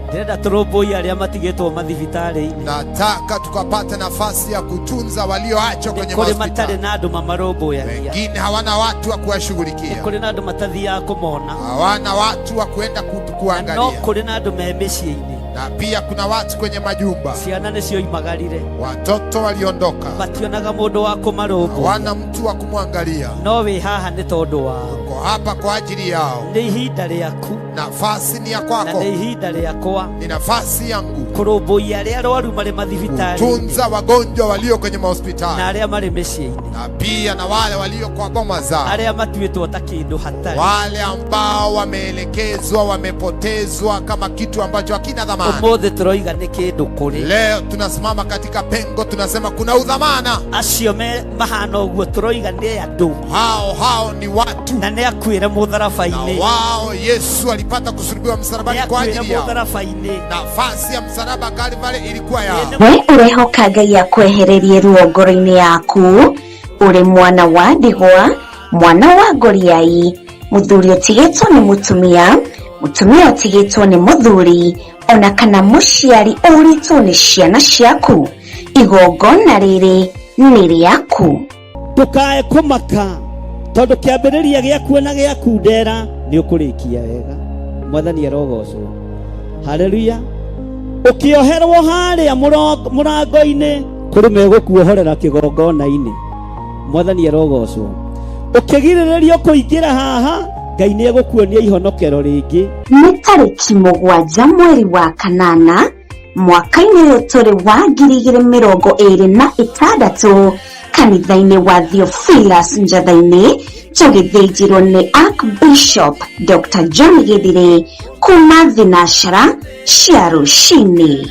Ndĩrenda tũrũmbũiye arĩa matigĩtwo mathibitarĩ-inĩ. Nataka tukapata nafasi ya kutunza walioachwa kwenye hospitali. Matarĩ na andũ mamarũmbũyagia. Wengine hawana watu wa kuwashughulikia. Kũrĩ na andũ matathiaga kũmona. Hawana watu wa kwenda kuangalia. No kũrĩ na andũ me mĩciĩ-inĩ. Na pia kuna watu kwenye majumba. Ciana nĩcio imagarire. Watoto waliondoka. Mationaga mũndũ wa kũmarũmbũya. Hawana mtu wa kumwangalia. No wĩ haha nĩ tondũ wao. Uko hapa kwa ajili yao. Nĩ ihinda rĩaku. Nafasi ni ya kwako. Na nĩ ihinda rĩakwa. Ni nafasi yangu. Kũrũmbũiya arĩa arwaru marĩ mathibitarĩ. Kutunza wagonjwa walio kwenye mahospitali. Na arĩa marĩ mĩciĩ-inĩ. Na pia na wale walio kwa boma zao. Arĩa matuĩtwo ta kĩndũ hatarĩ. Wale ambao wameelekezwa, wamepotezwa kama kitu ambacho hakina dhamana. Ũmũthĩ tũroiga nĩ kĩndũ kũrĩ. Leo tunasimama katika pengo, tunasema kuna udhamana. Acio mahana ũguo tũroiga nĩ andũ. Hao ni watu. Na nĩ akuĩre mũtharaba-inĩ. Na wao Yesu alipata kusulubiwa msalabani kwa ajili yao. Nafasi ya msalaba Kalvari ilikuwa yao. We urehoka Ngai akwehererie ruo ngoro-inĩ yaku uri mwana wa ndigwa, mwana wa ngoriai, muthuri utigĩtwo nĩ mutumia, mutumia utigĩtwo nĩ muthuri, ona kana muciari ũritwo nĩ ciana ciaku, igongona rĩrĩ nĩ rĩaku. Ndũkae kũmaka tondũ kĩambĩrĩria gĩaku na gĩaku ndera nĩ ũkũrĩkia wega. Mwathani arogocwo. Haleluya. Ukioherwo harĩa mũrango-inĩ kũrĩ megũkuohorera kĩgongona-inĩ. Mwathani arogocwo. Ukĩgirĩrĩrio kũingĩra haha Ngai nĩ egũkuonia ihonokero rĩngĩ. Nĩ tarĩki 7 mweri wa kanana mwaka-inĩ ũyũ tũrĩ wa 2026 kanitha-inĩ wa Theophilus Njatha-inĩ tũgĩthĩnjĩrwo nĩ Archbishop Dr. John Githire kuma thinacara cia rũcinĩ.